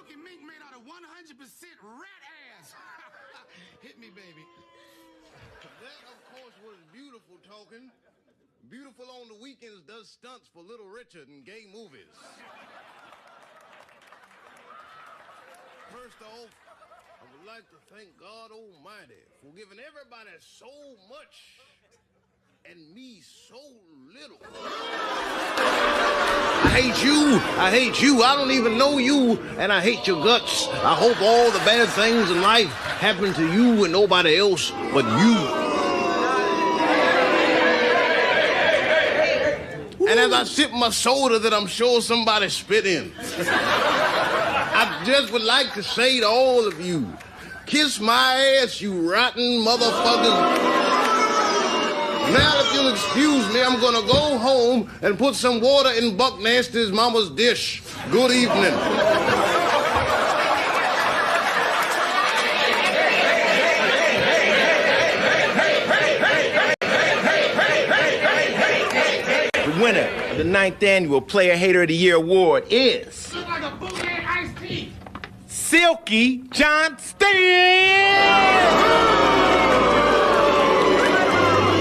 silky mink made out of 100% rat ass. Hit me, baby. That, of course, was beautiful talking. Beautiful on the weekends does stunts for Little Richard in gay movies. First off, I would like to thank God Almighty for giving everybody so much and me so little. I hate you, I don't even know you, and I hate your guts. I hope all the bad things in life happen to you and nobody else but you. And as I sip my soda that I'm sure somebody spit in, I just would like to say to all of you, kiss my ass, you rotten motherfuckers. Now, if you'll excuse me, I'm gonna go home and put some water in Buck Nasty's mama's dish. Good evening. The winner of the 9th annual Player Hater of the Year award is... Look like a bootleg iced tea. Silky Johnston!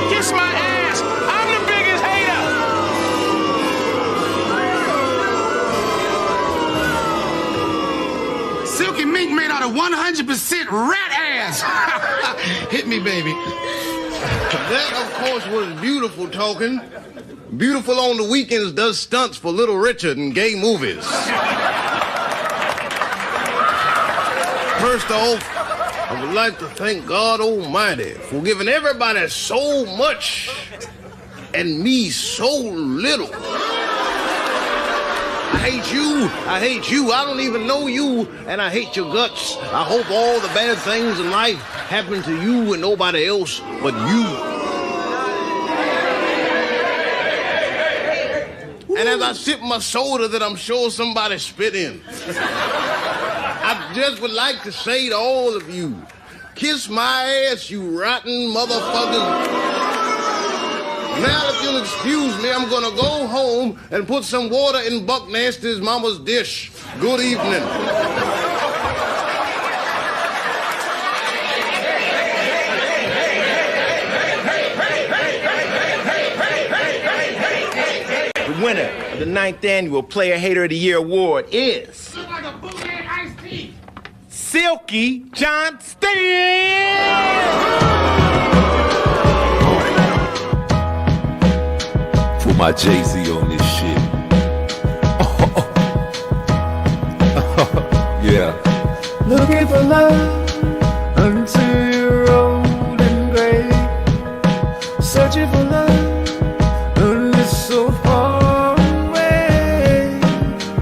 Kiss my ass! I'm the biggest hater! Silky mink made out of 100% rat ass. Hit me, baby. That, of course, was beautiful talking. Beautiful on the weekends does stunts for Little Richard in gay movies. First off, I would like to thank God Almighty for giving everybody so much and me so little. I hate you, I don't even know you, and I hate your guts. I hope all the bad things in life happen to you and nobody else but you. And as I sip my soda that I'm sure somebody spit in, I just would like to say to all of you, kiss my ass, you rotten motherfuckers. Now, if you'll excuse me, I'm gonna go home and put some water in Buck Nasty's mama's dish. Good evening. The winner of the 9th annual Player Hater of the Year award is... Look like a bootleg iced tea. Silky Johnston! Put my Jay-Z on this shit. Yeah. Looking for love until you're old and gray. Searching for love and it's so far away.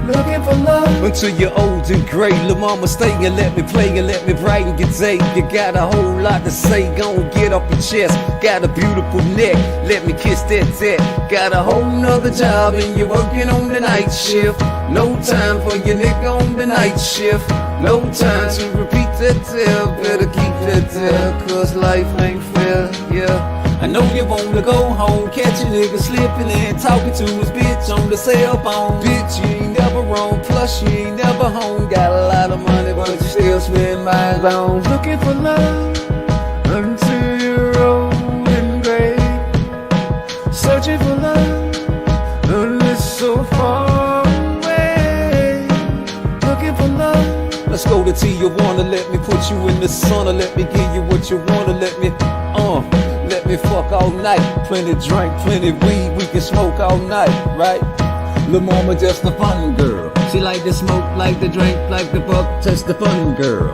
Looking for love until you're old and gray. Lil' mama stay and let me play and let me brighten your day. You got a whole lot to say, gon' get off your chest. Got a beautiful neck, let me kiss that tech. Got a whole nother job and you're working on the night shift. No time for your nigga on the night shift. No time to repeat that tale. Better keep that tale, cause life ain't fair, yeah. I know you wanna go home, catch a nigga slipping and talking to his bitch on the cell phone. Bitch, you ain't never wrong, plus you ain't never home. Got a lot of money, but you still spend mine on looking for love until you're old and gray. Searching for love, and it's so far away. Looking for love. Let's go to Tijuana, let me put you in the sauna. Let me give you what you wanna, let me fuck all night. Plenty drink, plenty weed, we can smoke all night, right? Lil' mama just a fun girl. She like to smoke, like to drink, like to fuck, just a fun girl.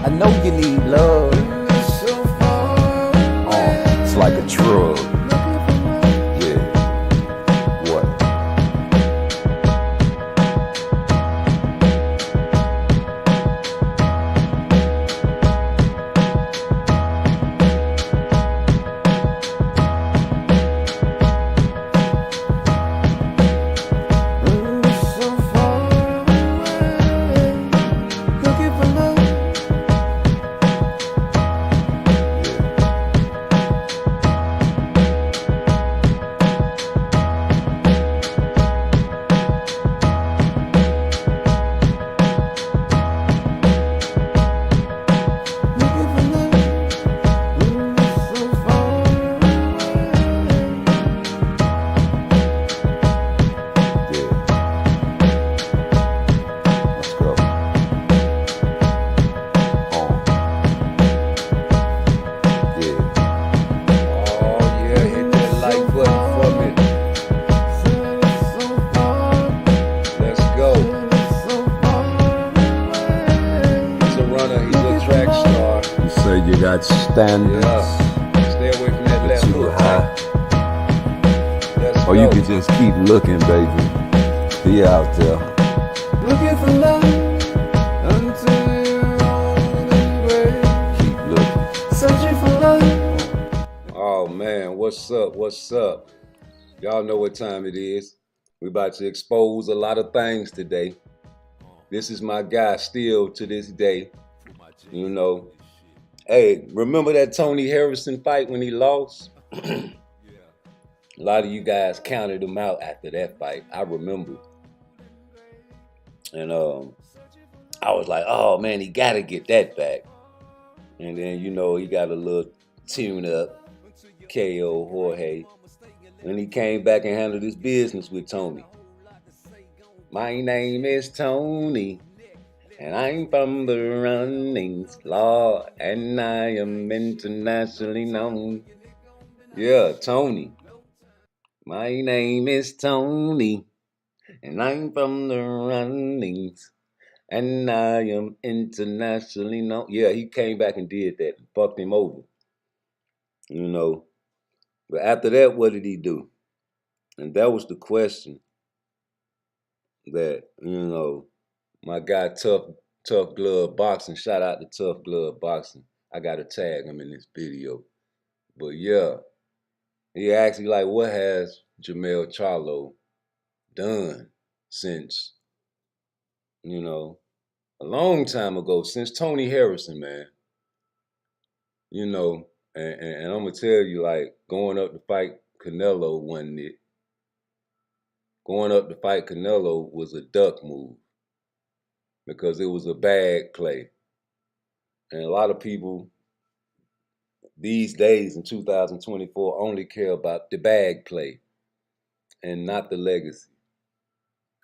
I know you need love. It's like a drug. Yeah. What? much standards. Yeah. Stay away from that left Too hook. high. Let's Or you go. can just keep looking, baby. Be out there. Looking for love until you're old and gray. Keep looking. Searching for love. Oh man, what's up? What's up? Y'all know what time it is. We about to expose a lot of things today. This is my guy still to this day. You know. Hey, remember that Tony Harrison fight when he lost? A lot of you guys counted him out after that fight. I remember. And I was like, oh man, he gotta get that back. And then, you know, he got a little tune up, KO Jorge. And he came back and handled his business with Tony. My name is Tony, and I'm from the runnings, Lord, and I am internationally known. Yeah, Tony. My name is Tony, and I'm from the runnings, and I am internationally known. Yeah, he came back and did that and fucked him over. You know. But after that, what did he do? And that was the question that, you know, my guy Tough Glove Boxing, shout out to Tough Glove Boxing. I gotta tag him in this video. But yeah, he asked me like, what has Jermell Charlo done since, you know, a long time ago, since Tony Harrison, man. You know, and I'm gonna tell you, like, going up to fight Canelo wasn't it. Going up to fight Canelo was a duck move because it was a bag play. And a lot of people these days in 2024 only care about the bag play and not the legacy.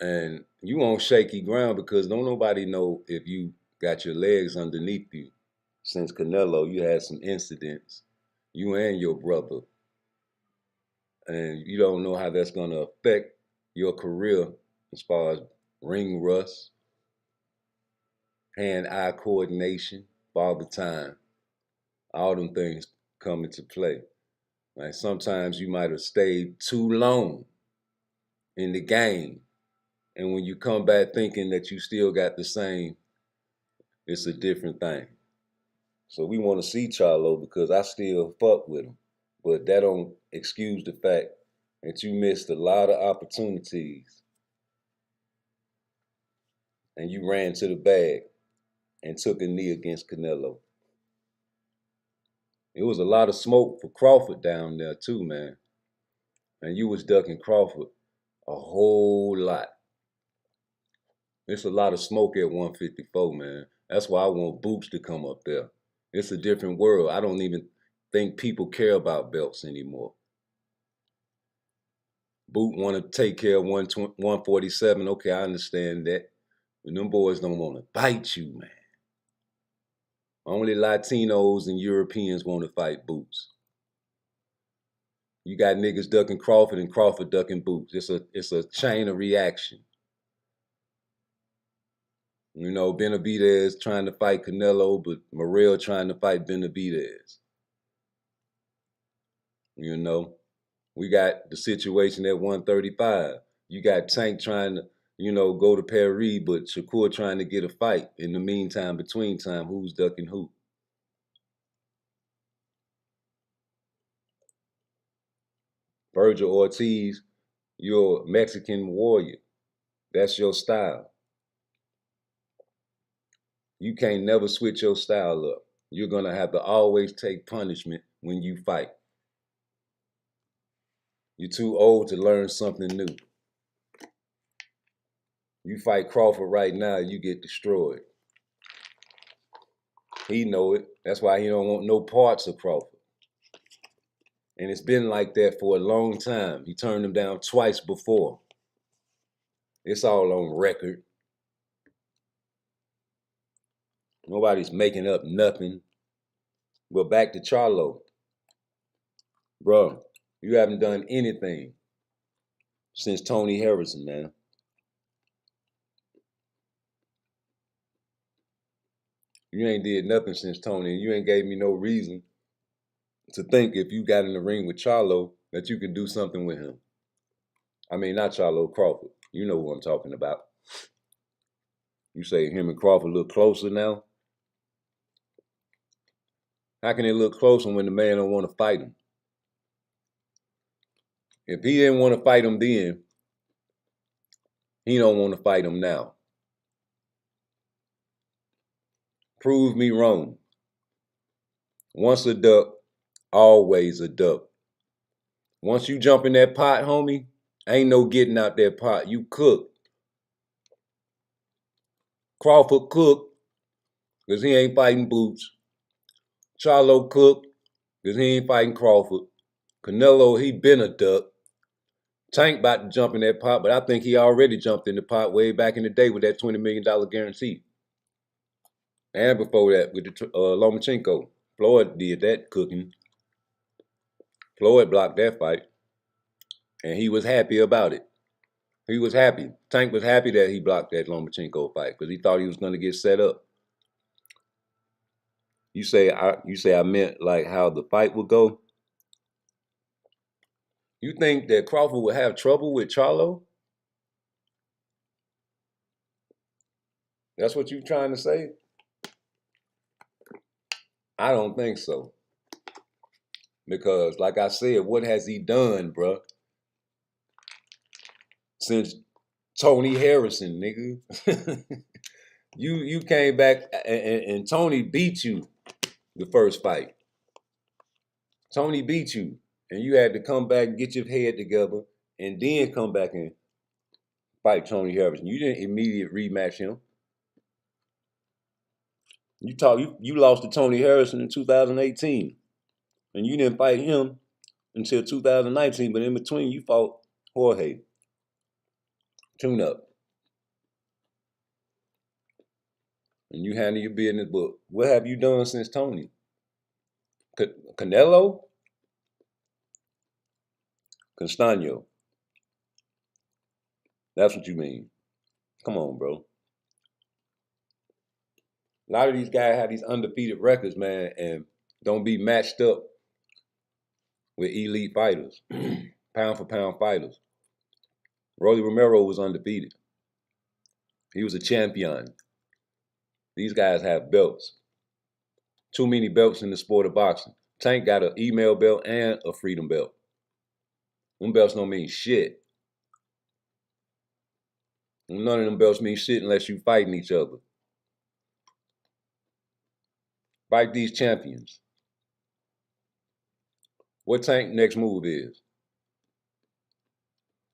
And you on shaky ground because don't nobody know if you got your legs underneath you. Since Canelo, you had some incidents, you and your brother. And you don't know how that's gonna affect your career as far as ring rust, hand-eye coordination, father time. All them things come into play. Like sometimes you might have stayed too long in the game. And when you come back thinking that you still got the same, it's a different thing. So we want to see Charlo because I still fuck with him. But that don't excuse the fact that you missed a lot of opportunities and you ran to the bag and took a knee against Canelo. It was a lot of smoke for Crawford down there too, man. And you was ducking Crawford a whole lot. It's a lot of smoke at 154, man. That's why I want Boots to come up there. It's a different world. I don't even think people care about belts anymore. Boot want to take care of 147. Okay, I understand that. But them boys don't want to fight you, man. Only Latinos and Europeans want to fight Boots. You got niggas ducking Crawford and Crawford ducking Boots. It's a chain of reaction. You know, Benavidez trying to fight Canelo, but Morrell trying to fight Benavidez. You know, we got the situation at 135. You got Tank trying to, you know, go to Paris, but Shakur trying to get a fight. In the meantime, between time, who's ducking who? Virgil Ortiz, you're a Mexican warrior. That's your style. You can't never switch your style up. You're going to have to always take punishment when you fight. You're too old to learn something new. You fight Crawford right now, you get destroyed. He know it. That's why he don't want no parts of Crawford. And it's been like that for a long time. He turned him down twice before. It's all on record. Nobody's making up nothing. But back to Charlo. Bro, you haven't done anything since Tony Harrison, man. You ain't did nothing since Tony, and you ain't gave me no reason to think if you got in the ring with Charlo that you can do something with him. I mean, not Charlo, Crawford. You know who I'm talking about. You say him and Crawford look closer now? How can they look closer when the man don't want to fight him? If he didn't want to fight him then, he don't want to fight him now. Prove me wrong. Once a duck, always a duck. Once you jump in that pot, homie, ain't no getting out that pot. You cook. Crawford cooked because he ain't fighting Boots. Charlo cooked because he ain't fighting Crawford. Canelo, he been a duck. Tank about to jump in that pot, but I think he already jumped in the pot way back in the day with that $20 million guarantee. And before that, with the Lomachenko. Floyd did that cooking. Floyd blocked that fight. And he was happy about it. He was happy. Tank was happy that he blocked that Lomachenko fight because he thought he was going to get set up. You say I meant like how the fight would go? You think that Crawford would have trouble with Charlo? That's what you trying to say? I don't think so. Because, like I said, what has he done, bruh? Since Tony Harrison, nigga. You came back and Tony beat you the first fight. Tony beat you. And you had to come back and get your head together and then come back and fight Tony Harrison. You didn't immediately rematch him. You lost to Tony Harrison in 2018. And you didn't fight him until 2019. But in between, you fought Jorge. Tune up. And you handle your business, but what have you done since Tony? Canelo? Castaño. That's what you mean. Come on, bro. A lot of these guys have these undefeated records, man, and don't be matched up with elite fighters, pound for pound fighters. Rolly Romero was undefeated. He was a champion. These guys have belts. Too many belts in the sport of boxing. Tank got an email belt and a freedom belt. Them belts don't mean shit. None of them belts mean shit unless you fighting each other. Fight these champions. What Tank next move is?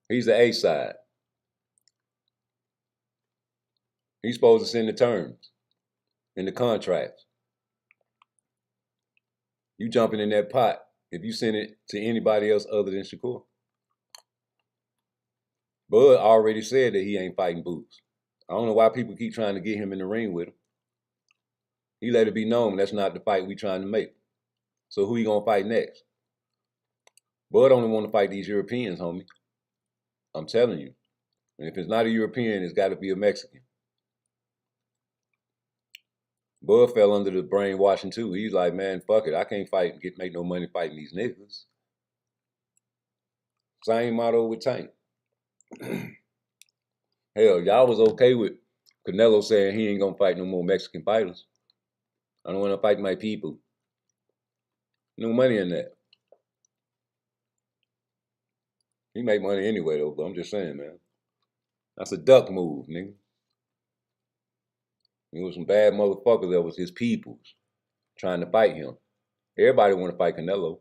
He's the A side. He's supposed to send the terms in the contracts. You jumping in that pot if you send it to anybody else other than Shakur. Bud already said that he ain't fighting Boots. I don't know why people keep trying to get him in the ring with him. He let it be known that's not the fight we trying to make. So who he gonna fight next? Bud only want to fight these Europeans, homie. I'm telling you. And if it's not a European, it's got to be a Mexican. Bud fell under the brainwashing too. He's like, man, fuck it. I can't fight and make no money fighting these niggas. Same motto with Tank. Hell, y'all was okay with Canelo saying he ain't gonna fight no more Mexican fighters. I don't want to fight my people. No money in that. He make money anyway though, but I'm just saying, man. That's a duck move, nigga. It was some bad motherfuckers that was his peoples trying to fight him. Everybody want to fight Canelo.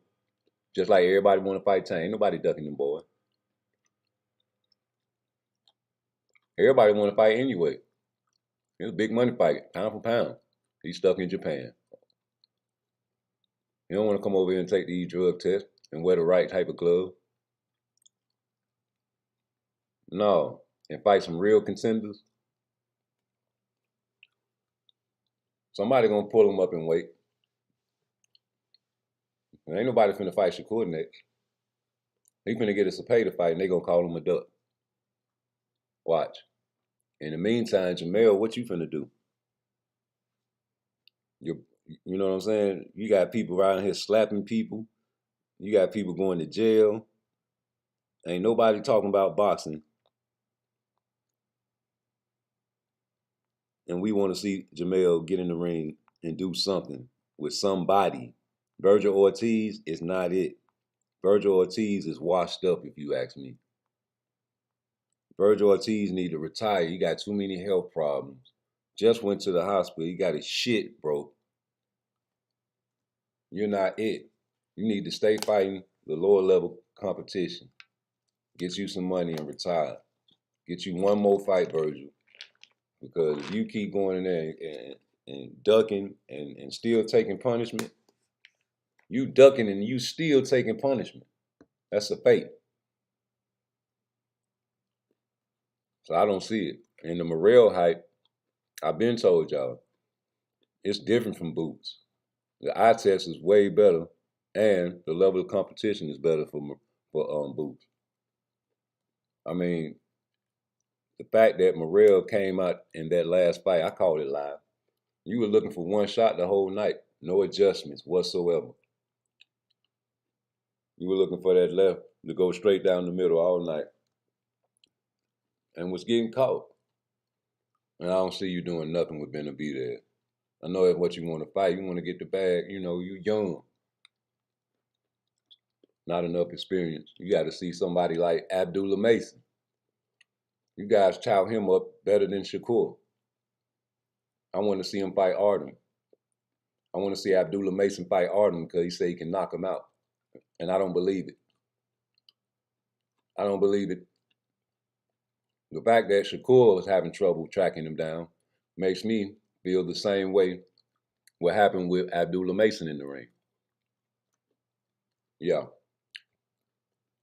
Just like everybody want to fight Tank. Ain't nobody ducking them, boy. Everybody want to fight anyway. It's a big money fight, pound for pound. He's stuck in Japan. He don't want to come over here and take these drug tests and wear the right type of glove. No, and fight some real contenders. Somebody gonna pull him up and wait. And ain't nobody finna fight Shakur next. He finna get us a pay to fight and they gonna call him a duck. Watch. In the meantime, Jermell, what you finna do? You know what I'm saying? You got people around here slapping people. You got people going to jail. Ain't nobody talking about boxing. And we want to see Jermell get in the ring and do something with somebody. Virgil Ortiz is not it. Virgil Ortiz is washed up, if you ask me. Virgil Ortiz need to retire. He got too many health problems. Just went to the hospital. He got his shit broke. You're not it. You need to stay fighting the lower level competition. Get you some money and retire. Get you one more fight, Virgil. Because if you keep going in there and ducking and still taking punishment, you ducking and you still taking punishment. That's a fate. So I don't see it. And the Morrell hype, I've been told y'all, it's different from Boots. The eye test is way better, and the level of competition is better for Boots. I mean, the fact that Morrell came out in that last fight, I called it live. You were looking for one shot the whole night, no adjustments whatsoever. You were looking for that left to go straight down the middle all night, and was getting caught. And I don't see you doing nothing with Benavidez. I know that's what you want to fight. You want to get the bag. You know, you young. Not enough experience. You got to see somebody like Abdullah Mason. You guys chow him up better than Shakur. I want to see him fight Artem. I want to see Abdullah Mason fight Artem because he said he can knock him out. And I don't believe it. I don't believe it. The fact that Shakur was having trouble tracking him down makes me feel the same way what happened with Abdullah Mason in the ring. Yeah.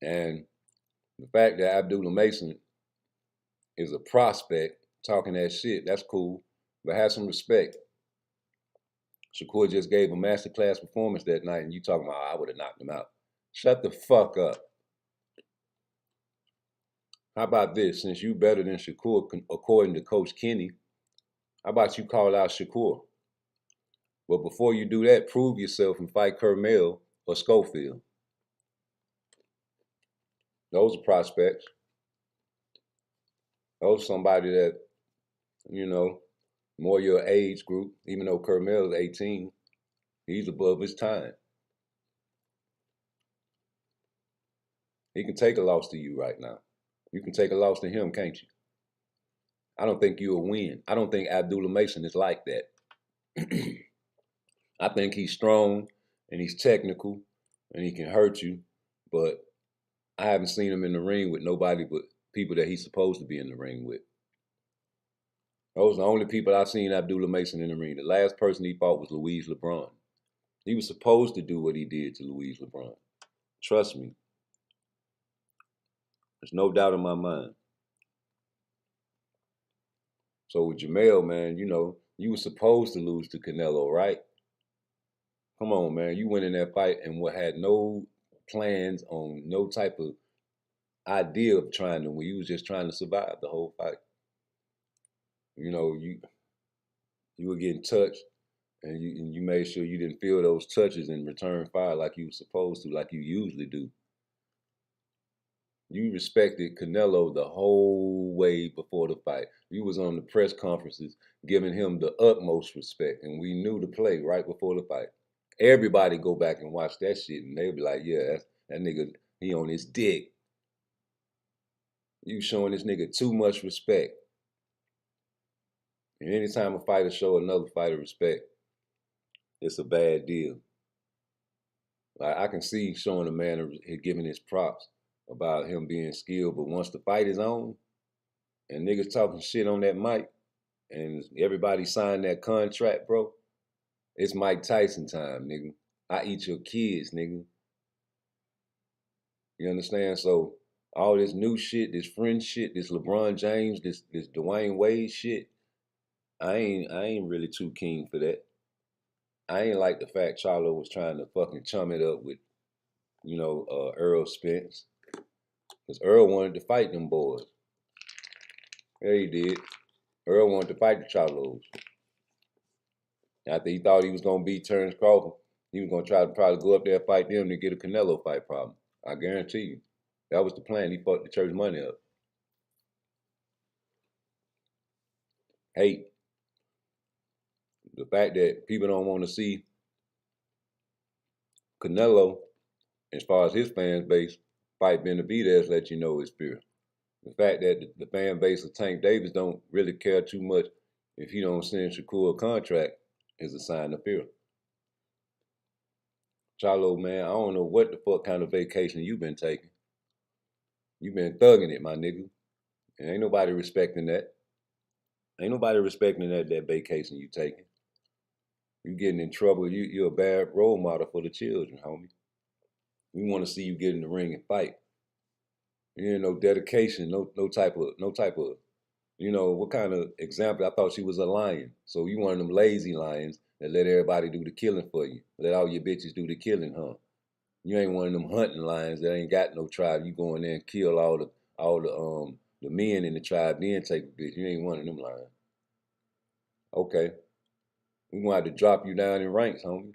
And the fact that Abdullah Mason is a prospect talking that shit, that's cool, but have some respect. Shakur just gave a masterclass performance that night, and you talking about, I would have knocked him out. Shut the fuck up. How about this? Since you better than Shakur, according to Coach Kenny, how about you call out Shakur? But before you do that, prove yourself and fight Jermell or Schofield. Those are prospects. Those are somebody that, you know, more your age group, even though Jermell is 18, he's above his time. He can take a loss to you right now. You can take a loss to him, can't you? I don't think you'll win. I don't think Abdullah Mason is like that. I think he's strong and he's technical and he can hurt you, but I haven't seen him in the ring with nobody but people that he's supposed to be in the ring with. Those are the only people I've seen Abdullah Mason in the ring. The last person he fought was Louise LeBron. He was supposed to do what he did to Louise LeBron. Trust me. There's no doubt in my mind. So with Jermell, man, you know, you were supposed to lose to Canelo, right? Come on, man. You went in that fight and had no plans on no type of idea of trying to win. You was just trying to survive the whole fight. You know, you were getting touched, and you made sure you didn't feel those touches and return fire like you were supposed to, like you usually do. You respected Canelo the whole way before the fight. You was on the press conferences giving him the utmost respect, and we knew the play right before the fight. Everybody go back and watch that shit, and they'll be like, yeah, that nigga, he on his dick. You showing this nigga too much respect. And anytime a fighter show another fighter respect, it's a bad deal. Like, I can see showing a man giving his props about him being skilled, but once the fight is on, and niggas talking shit on that mic, and everybody signed that contract, bro, it's Mike Tyson time, nigga. I eat your kids, nigga. You understand? So all this new shit, this French shit, this LeBron James, this Dwayne Wade shit, I ain't really too keen for that. I ain't like the fact Charlo was trying to fucking chum it up with, you know, Earl Spence. Because Earl wanted to fight them boys. Yeah, he did. Earl wanted to fight the Charlos. After he thought he was gonna beat Terrence Crawford, he was gonna try to probably go up there and fight them to get a Canelo fight problem. I guarantee you. That was the plan. He fucked the church money up. Hate. The fact that people don't want to see Canelo, as far as his fan base, fight Benavidez let you know it's fear. The fact that the fan base of Tank Davis don't really care too much if he don't send Shakur a contract is a sign of fear. Charlo, man, I don't know what the fuck kind of vacation you been taking. You been thugging it, my nigga. And ain't nobody respecting that. Ain't nobody respecting that vacation you taking. You getting in trouble. You're a bad role model for the children, homie. We want to see you get in the ring and fight. You ain't no dedication, no type of, you know, what kind of example? I thought she was a lion. So you one of them lazy lions that let everybody do the killing for you. Let all your bitches do the killing, huh? You ain't one of them hunting lions that ain't got no tribe. You go in there and kill all the men in the tribe, then take a bitch. You ain't one of them lions. Okay. We gonna have to drop you down in ranks, homie.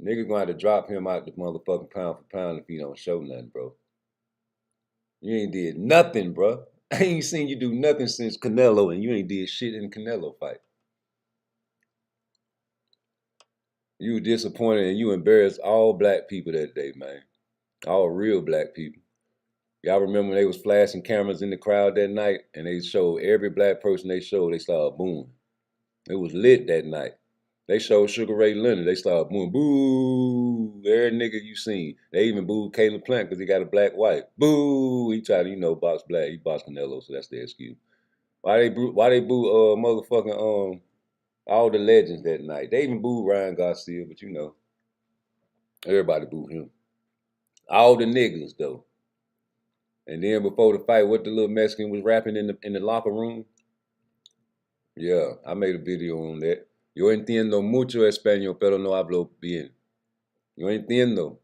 Nigga gonna have to drop him out the motherfucking pound for pound if he don't show nothing, bro. You ain't did nothing, bro. I ain't seen you do nothing since Canelo, and you ain't did shit in the Canelo fight. You were disappointed and you embarrassed all black people that day, man. All real black people. Y'all remember when they was flashing cameras in the crowd that night and they showed every black person they showed, they started booing. It was lit that night. They showed Sugar Ray Leonard, they started booing. Boo! Every nigga you seen. They even booed Caleb Plant because he got a black wife. Boo! He tried to, box black. He boxed Canelo, so that's the excuse. Why they boo motherfucking all the legends that night? They even booed Ryan Garcia, but everybody booed him. All the niggas though. And then before the fight, what the little Mexican was rapping in the locker room? Yeah, I made a video on that. Yo entiendo mucho español, pero no hablo bien. Yo entiendo.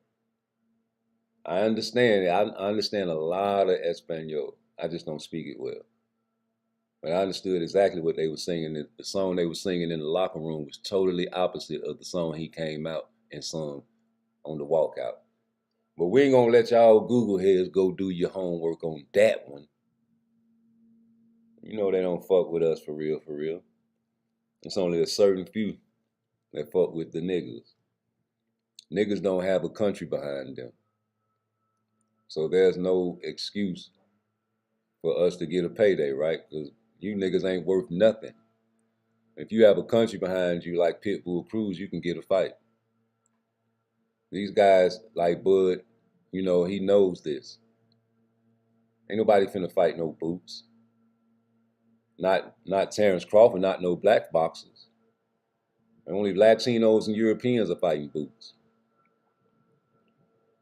I understand. I understand a lot of español. I just don't speak it well. But I understood exactly what they were singing. The song they were singing in the locker room was totally opposite of the song he came out and sung on the walkout. But we ain't gonna let y'all Google heads go do your homework on that one. You know they don't fuck with us for real, for real. It's only a certain few that fuck with the niggas. Niggas don't have a country behind them. So there's no excuse for us to get a payday, right? Because you niggas ain't worth nothing. If you have a country behind you like Pitbull Cruz, you can get a fight. These guys like Bud, he knows this. Ain't nobody finna fight no boots. Not Terrence Crawford, not no black boxers. Only Latinos and Europeans are fighting boots.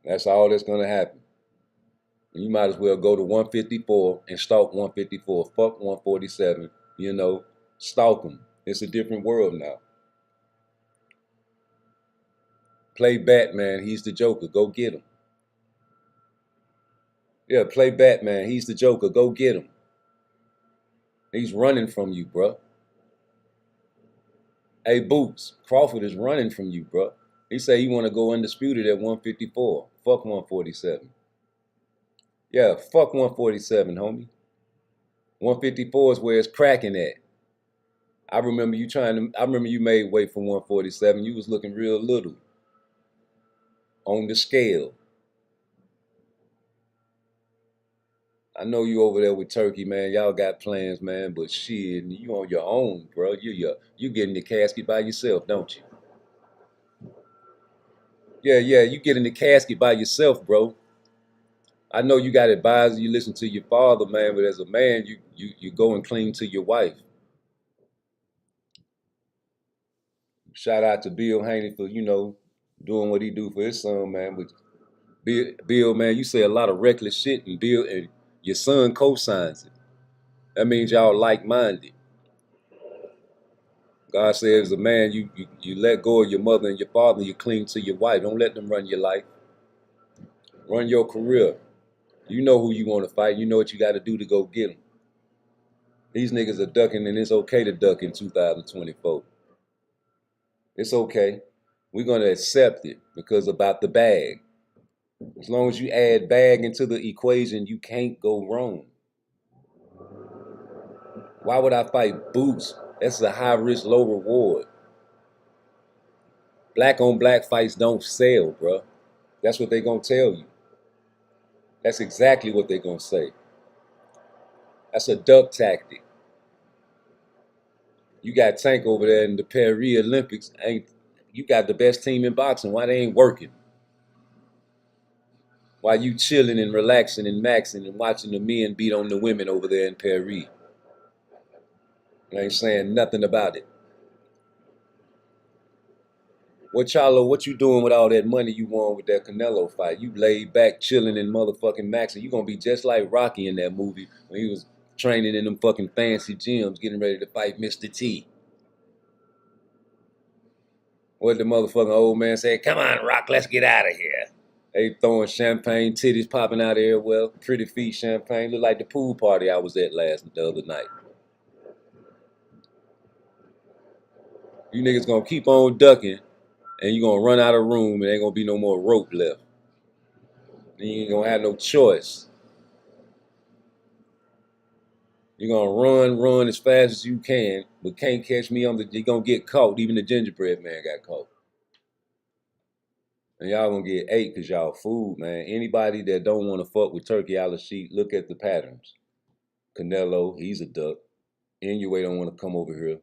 That's all that's gonna happen. You might as well go to 154 and stalk 154. Fuck 147, stalk them. It's a different world now. Play Batman, he's the Joker, go get him. Yeah, play Batman, he's the Joker, go get him. He's running from you, bro. Hey, Boots, Crawford is running from you, bro. He say he want to go undisputed at 154. Fuck 147. Yeah, fuck 147, homie. 154 is where it's cracking at. I remember you made weight for 147. You was looking real little on the scale. I know you over there with Turkey, man. Y'all got plans, man, but shit, you on your own, bro. You get in the casket by yourself, don't you? Yeah, you get in the casket by yourself, bro. I know you got advisors, you listen to your father, man, but as a man, you go and cling to your wife. Shout out to Bill Haney for, doing what he do for his son, man. But Bill, man, you say a lot of reckless shit, and Bill and your son co-signs it. That means y'all like-minded. God says, as a man, you let go of your mother and your father, and you cling to your wife. Don't let them run your life. Run your career. You know who you want to fight. You know what you got to do to go get them. These niggas are ducking, and it's okay to duck in 2024. It's okay. We're gonna accept it because about the bag. As long as you add bag into the equation, you can't go wrong. Why would I fight Boots? That's a high risk, low reward. Black on black fights don't sell, bro. That's what they gonna tell you. That's exactly what they gonna say. That's a duck tactic. You got Tank over there in the Paris Olympics. You got the best team in boxing. Why they ain't working? Why you chilling and relaxing and maxing and watching the men beat on the women over there in Paris? I ain't saying nothing about it. What Charlo, what you doing with all that money you won with that Canelo fight? You laid back, chilling and motherfucking maxing. You gonna be just like Rocky in that movie when he was training in them fucking fancy gyms, getting ready to fight Mr. T. What the motherfucking old man said, come on, Rock, let's get out of here. They throwing champagne, titties popping out everywhere, pretty feet champagne. Look like the pool party I was at the other night. You niggas gonna keep on ducking and you gonna run out of room and ain't gonna be no more rope left. And you ain't gonna have no choice. You're gonna run as fast as you can, but can't catch me you're gonna get caught. Even the gingerbread man got caught. And y'all gonna get ate because y'all food, man. Anybody that don't want to fuck with Turkey Al-Rashid, look at the patterns. Canelo, he's a duck. Anyway, don't want to come over here.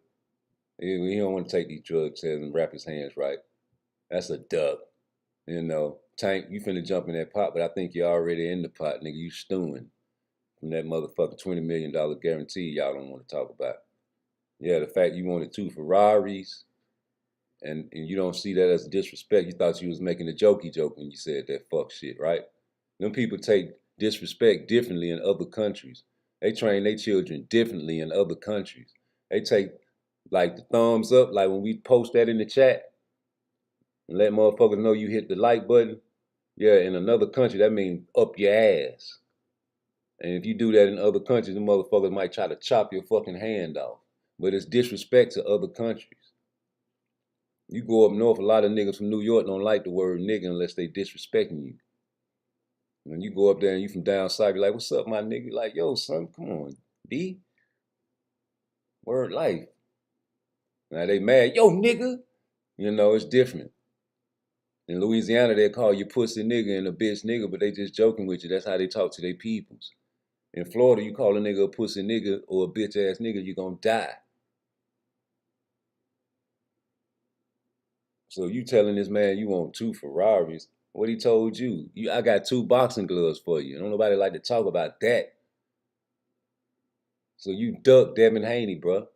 He don't want to take these drugs and wrap his hands right. That's a duck. You know, Tank, you finna jump in that pot, but I think you're already in the pot, nigga. You stewing from that motherfucking $20 million guarantee y'all don't want to talk about. Yeah, the fact you wanted 2 Ferraris, and you don't see that as disrespect. You thought you was making a jokey joke when you said that fuck shit, right? Them people take disrespect differently in other countries. They train their children differently in other countries. They take like the thumbs up, like when we post that in the chat and let motherfuckers know you hit the like button. Yeah, in another country, that means up your ass. And if you do that in other countries, the motherfuckers might try to chop your fucking hand off. But it's disrespect to other countries. You go up north, a lot of niggas from New York don't like the word nigga unless they disrespecting you. When you go up there and you from down south, you're like, what's up, my nigga? You're like, yo, son, come on, B. Word life. Now they mad, yo, nigga. You know, it's different. In Louisiana, they call you pussy nigga and a bitch nigga, but they just joking with you. That's how they talk to their peoples. In Florida, you call a nigga a pussy nigga or a bitch ass nigga, you're gonna die. So you telling this man you want 2 Ferraris. What he told you? I got 2 boxing gloves for you. Don't nobody like to talk about that. So you duck Devin Haney, bro.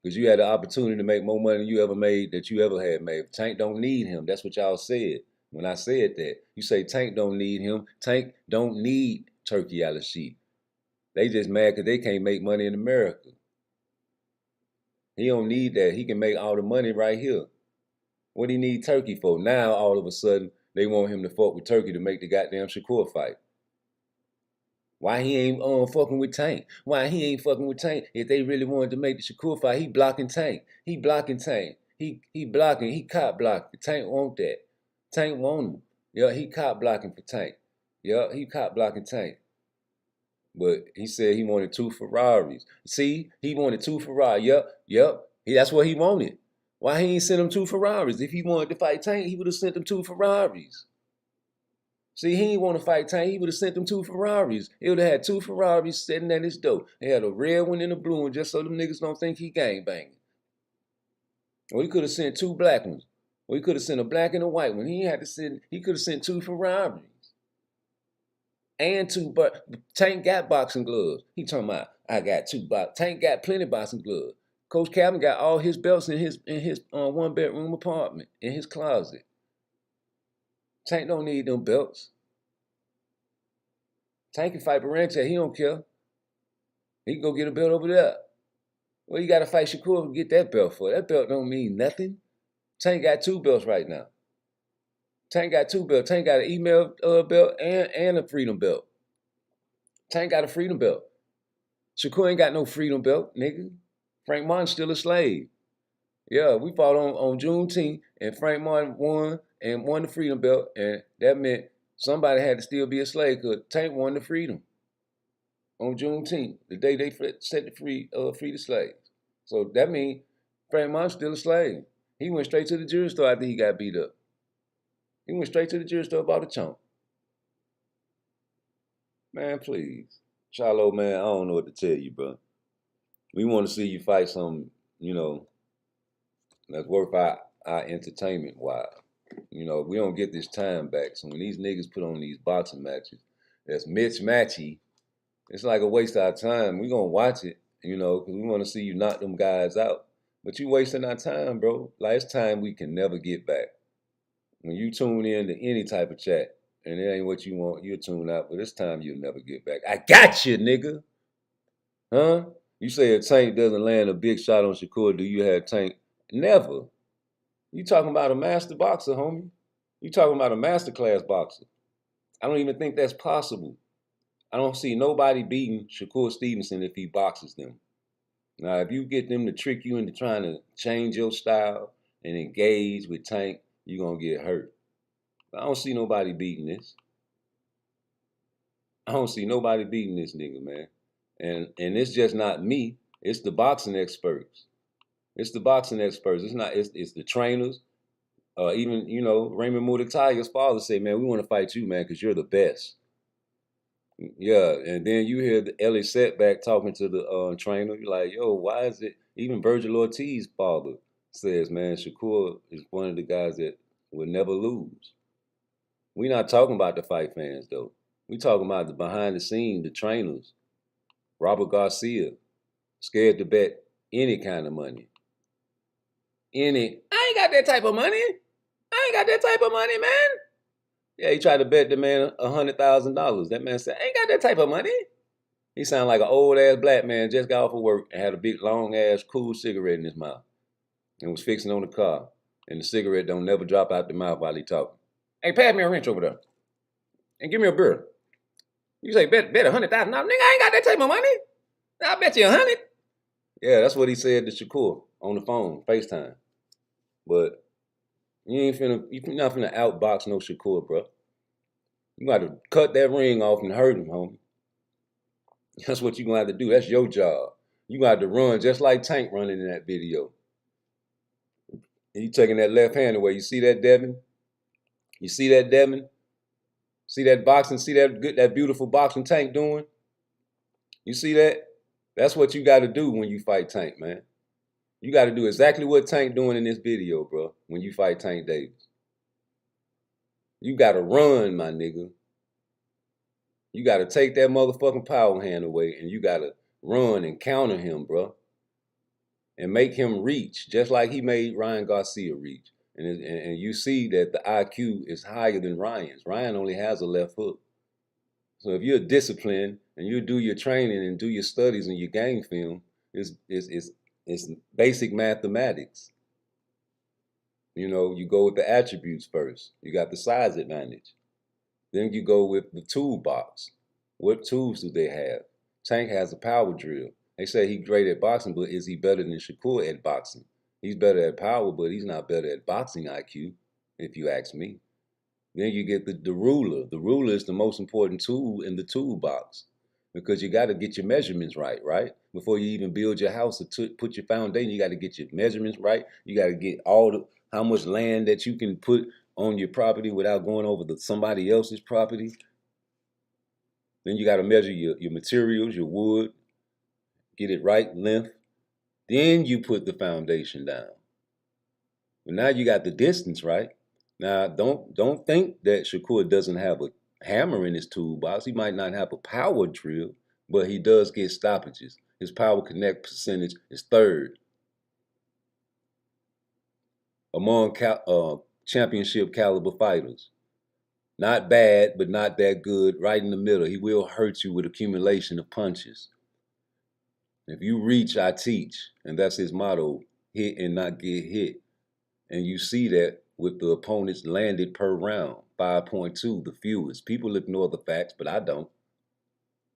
Because you had the opportunity to make more money than you ever made, that you ever had made. Tank don't need him. That's what y'all said when I said that. You say Tank don't need him. Tank don't need Turkey Al-Rashid. They just mad because they can't make money in America. He don't need that. He can make all the money right here. What do he need Turkey for? Now, all of a sudden, they want him to fuck with Turkey to make the goddamn Shakur fight. Why he ain't fucking with Tank? Why he ain't fucking with Tank? If they really wanted to make the Shakur fight, he blocking Tank. He blocking Tank. He blocking. He cop blocking. Tank want that. Tank want him. Yeah, he cop blocking for Tank. Yeah, he cop blocking Tank. But he said he wanted 2 Ferraris. See, he wanted 2 Ferraris. Yep. That's what he wanted. Why he ain't sent him 2 Ferraris? If he wanted to fight Tank, he would have sent him 2 Ferraris. See, he didn't want to fight Tank. He would have sent them 2 Ferraris. He would have had 2 Ferraris sitting at his door. They had a red one and a blue one just so them niggas don't think he gangbanging. Or he could have sent 2 black ones. Or he could have sent a black and a white one. He could have sent 2 Ferraris. And 2, but Tank got boxing gloves. He talking about, I got 2 boxing. Tank got plenty boxing gloves. Coach Calvin got all his belts in his 1-bedroom apartment, in his closet. Tank don't need them belts. Tank can fight Baranchak. He don't care. He can go get a belt over there. Well, you got to fight Shakur to get that belt for. That belt don't mean nothing. Tank got 2 belts right now. Tank got 2 belts. Tank got an email belt and a freedom belt. Tank got a freedom belt. Shakur ain't got no freedom belt, nigga. Frank Martin's still a slave. Yeah, we fought on Juneteenth, and Frank Martin won the freedom belt, and that meant somebody had to still be a slave because Tank won the freedom on Juneteenth, the day they set the free the slaves. So that means Frank Martin's still a slave. He went straight to the jewelry store after he got beat up. He went straight to the jewelry store, bought a chunk. Man, please. Charlo, man, I don't know what to tell you, bro. We want to see you fight something, that's worth our entertainment while. We don't get this time back. So when these niggas put on these boxing matches that's mismatchy, it's like a waste of our time. We gonna watch it, because we want to see you knock them guys out. But you wasting our time, bro. Like, it's time we can never get back. When you tune in to any type of chat, and it ain't what you want, you'll tune out. But this time you'll never get back. I got you, nigga. Huh? You say if Tank doesn't land a big shot on Shakur, do you have Tank? Never. You talking about a master boxer, homie. You talking about a master class boxer. I don't even think that's possible. I don't see nobody beating Shakur Stevenson if he boxes them. Now, if you get them to trick you into trying to change your style and engage with Tank, you're going to get hurt. I don't see nobody beating this. I don't see nobody beating this nigga, man. And it's just not me. It's the boxing experts. It's the boxing experts. It's the trainers. Even, Raymond Mordecai's father say, man, we want to fight you, man, because you're the best. Yeah, and then you hear the Ellie Setback talking to the trainer. You're like, yo, why is it? Even Virgil Ortiz's father says, man, Shakur is one of the guys that will never lose. We're not talking about the fight fans, though. We're talking about the behind the scenes, the trainers. Robert Garcia, scared to bet any kind of money. I ain't got that type of money. I ain't got that type of money, man. Yeah, he tried to bet the man $100,000. That man said, I ain't got that type of money. He sounded like an old-ass black man, just got off of work and had a big, long-ass, cool cigarette in his mouth and was fixing on the car. And the cigarette don't never drop out the mouth while he talking. Hey, pass me a wrench over there and give me a beer. You say, bet $100,000. Nigga, I ain't got that type of money. I'll bet you 100. Yeah, that's what he said to Shakur on the phone, FaceTime. But you're not finna outbox no Shakur, bro. You got to cut that ring off and hurt him, homie. That's what you're going to have to do. That's your job. You got to run just like Tank running in that video. And you taking that left hand away. You see that, Devin? You see that, Devin? See that boxing? See that beautiful boxing Tank doing? You see that? That's what you got to do when you fight Tank, man. You got to do exactly what Tank doing in this video, bro, when you fight Tank Davis. You got to run, my nigga. You got to take that motherfucking power hand away, and you got to run and counter him, bro. And make him reach, just like he made Ryan Garcia reach. And you see that the IQ is higher than Ryan's. Ryan only has a left hook. So if you're disciplined and you do your training and do your studies and your game film, it's basic mathematics. You go with the attributes first. You got the size advantage. Then you go with the toolbox. What tools do they have? Tank has a power drill. They say he's great at boxing, but is he better than Shakur at boxing? He's better at power, but he's not better at boxing IQ, if you ask me. Then you get the ruler. The ruler is the most important tool in the toolbox because you got to get your measurements right? Before you even build your house or put your foundation, you got to get your measurements right. You got to get how much land that you can put on your property without going over somebody else's property. Then you got to measure your materials, your wood, get it right length. Then you put the foundation down. But now you got the distance right. Now, don't think that Shakur doesn't have a hammer in his toolbox. He might not have a power drill, but he does get stoppages. His power connect percentage is third among championship caliber fighters. Not bad, but not that good. Right in the middle. He will hurt you with accumulation of punches. If you reach, I teach. And that's his motto, hit and not get hit. And you see that with the opponents landed per round, 5.2, the fewest. People ignore the facts, but I don't.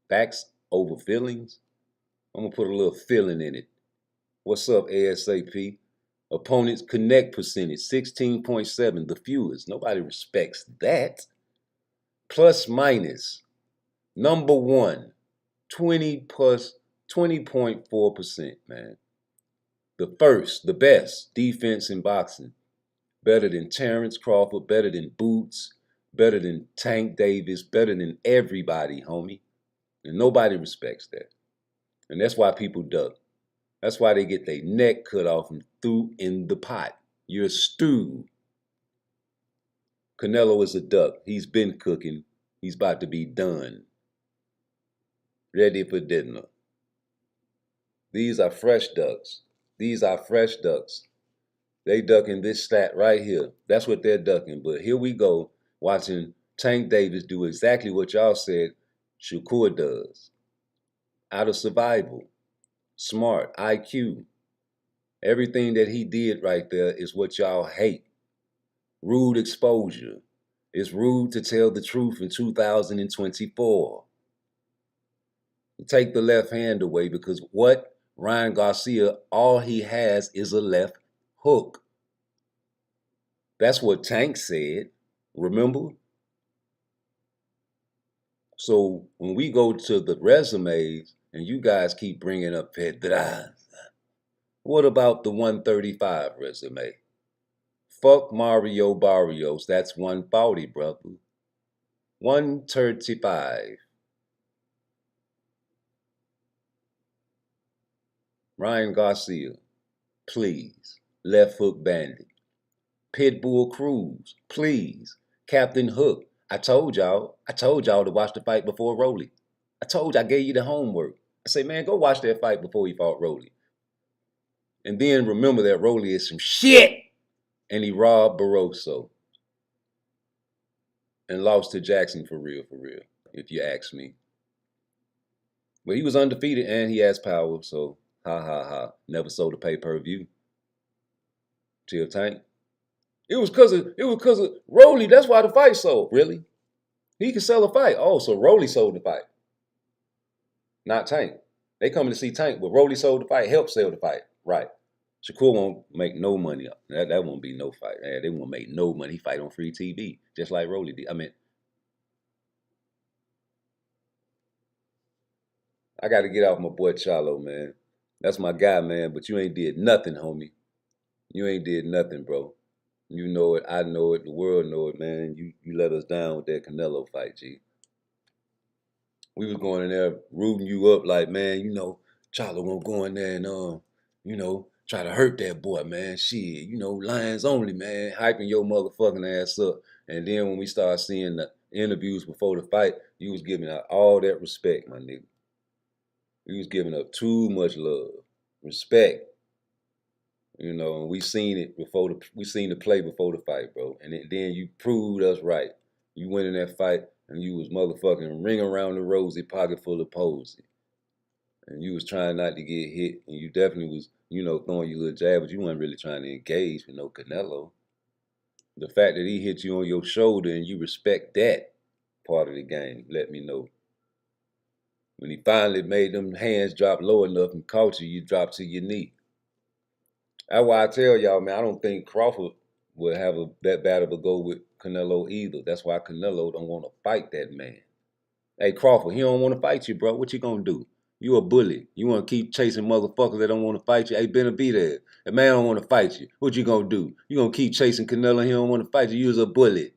Facts over feelings? I'm going to put a little feeling in it. What's up, ASAP? Opponent's connect percentage, 16.7, the fewest. Nobody respects that. Plus minus, number one, 20.4%, man. The first, the best defense in boxing. Better than Terrence Crawford, better than Boots, better than Tank Davis, better than everybody, homie. And nobody respects that. And that's why people duck. That's why they get their neck cut off and threw in the pot. You're a stew. Canelo is a duck. He's been cooking. He's about to be done. Ready for dinner. These are fresh ducks. These are fresh ducks. They ducking this stat right here. That's what they're ducking. But here we go, watching Tank Davis do exactly what y'all said Shakur does. Out of survival. Smart, IQ. Everything that he did right there is what y'all hate. Rude exposure. It's rude to tell the truth in 2024. You take the left hand away because what? Ryan Garcia, all he has is a left hook. That's what Tank said. Remember? So when we go to the resumes, and you guys keep bringing up Pedraza. What about the 135 resume? Fuck Mario Barrios. That's 140, brother. 135. Ryan Garcia, please. Left hook bandit. Pitbull Cruz, please. Captain Hook. I told y'all to watch the fight before Rolly. I gave you the homework. I say, man, go watch that fight before he fought Rolly. And then remember that Rolly is some shit. And he robbed Barroso. And lost to Jackson for real, if you ask me. But he was undefeated and he has power, so ha. Never sold a pay-per-view. Till Tank. It was cause of Rolly, that's why the fight sold. Really? He could sell a fight. Oh, so Rolly sold the fight. Not Tank. They coming to see Tank, but Rolly sold the fight, helped sell the fight. Right. Shakur won't make no money. That won't be no fight. They won't make no money. He fight on free TV, just like Rolly did. I got to get off my boy Charlo, man. That's my guy, man, but you ain't did nothing, homie. You ain't did nothing, bro. You know it, I know it, the world know it, man. You let us down with that Canelo fight, G. We was going in there rooting you up like, man, Charlo gonna go in there and, try to hurt that boy, man. Shit, Lions only, man. Hyping your motherfucking ass up. And then when we started seeing the interviews before the fight, you was giving out all that respect, my nigga. You was giving up too much love. Respect. And we seen it we seen the play before the fight, bro. And then you proved us right. You went in that fight and you was motherfucking ring around the rosy, pocket full of posy. And you was trying not to get hit, and you definitely was, throwing your little jab, but you weren't really trying to engage with no Canelo. The fact that he hit you on your shoulder and you respect that part of the game, let me know. When he finally made them hands drop low enough and caught you, you dropped to your knee. That's why I tell y'all, man, I don't think Crawford will have that bad of a go with Canelo either. That's why Canelo don't want to fight that man. Hey, Crawford, he don't want to fight you, bro. What you gonna do? You a bully. You want to keep chasing motherfuckers that don't want to fight you? Hey, Benavidez, that man don't want to fight you. What you gonna do? You gonna keep chasing Canelo? He don't want to fight you. You was a bully.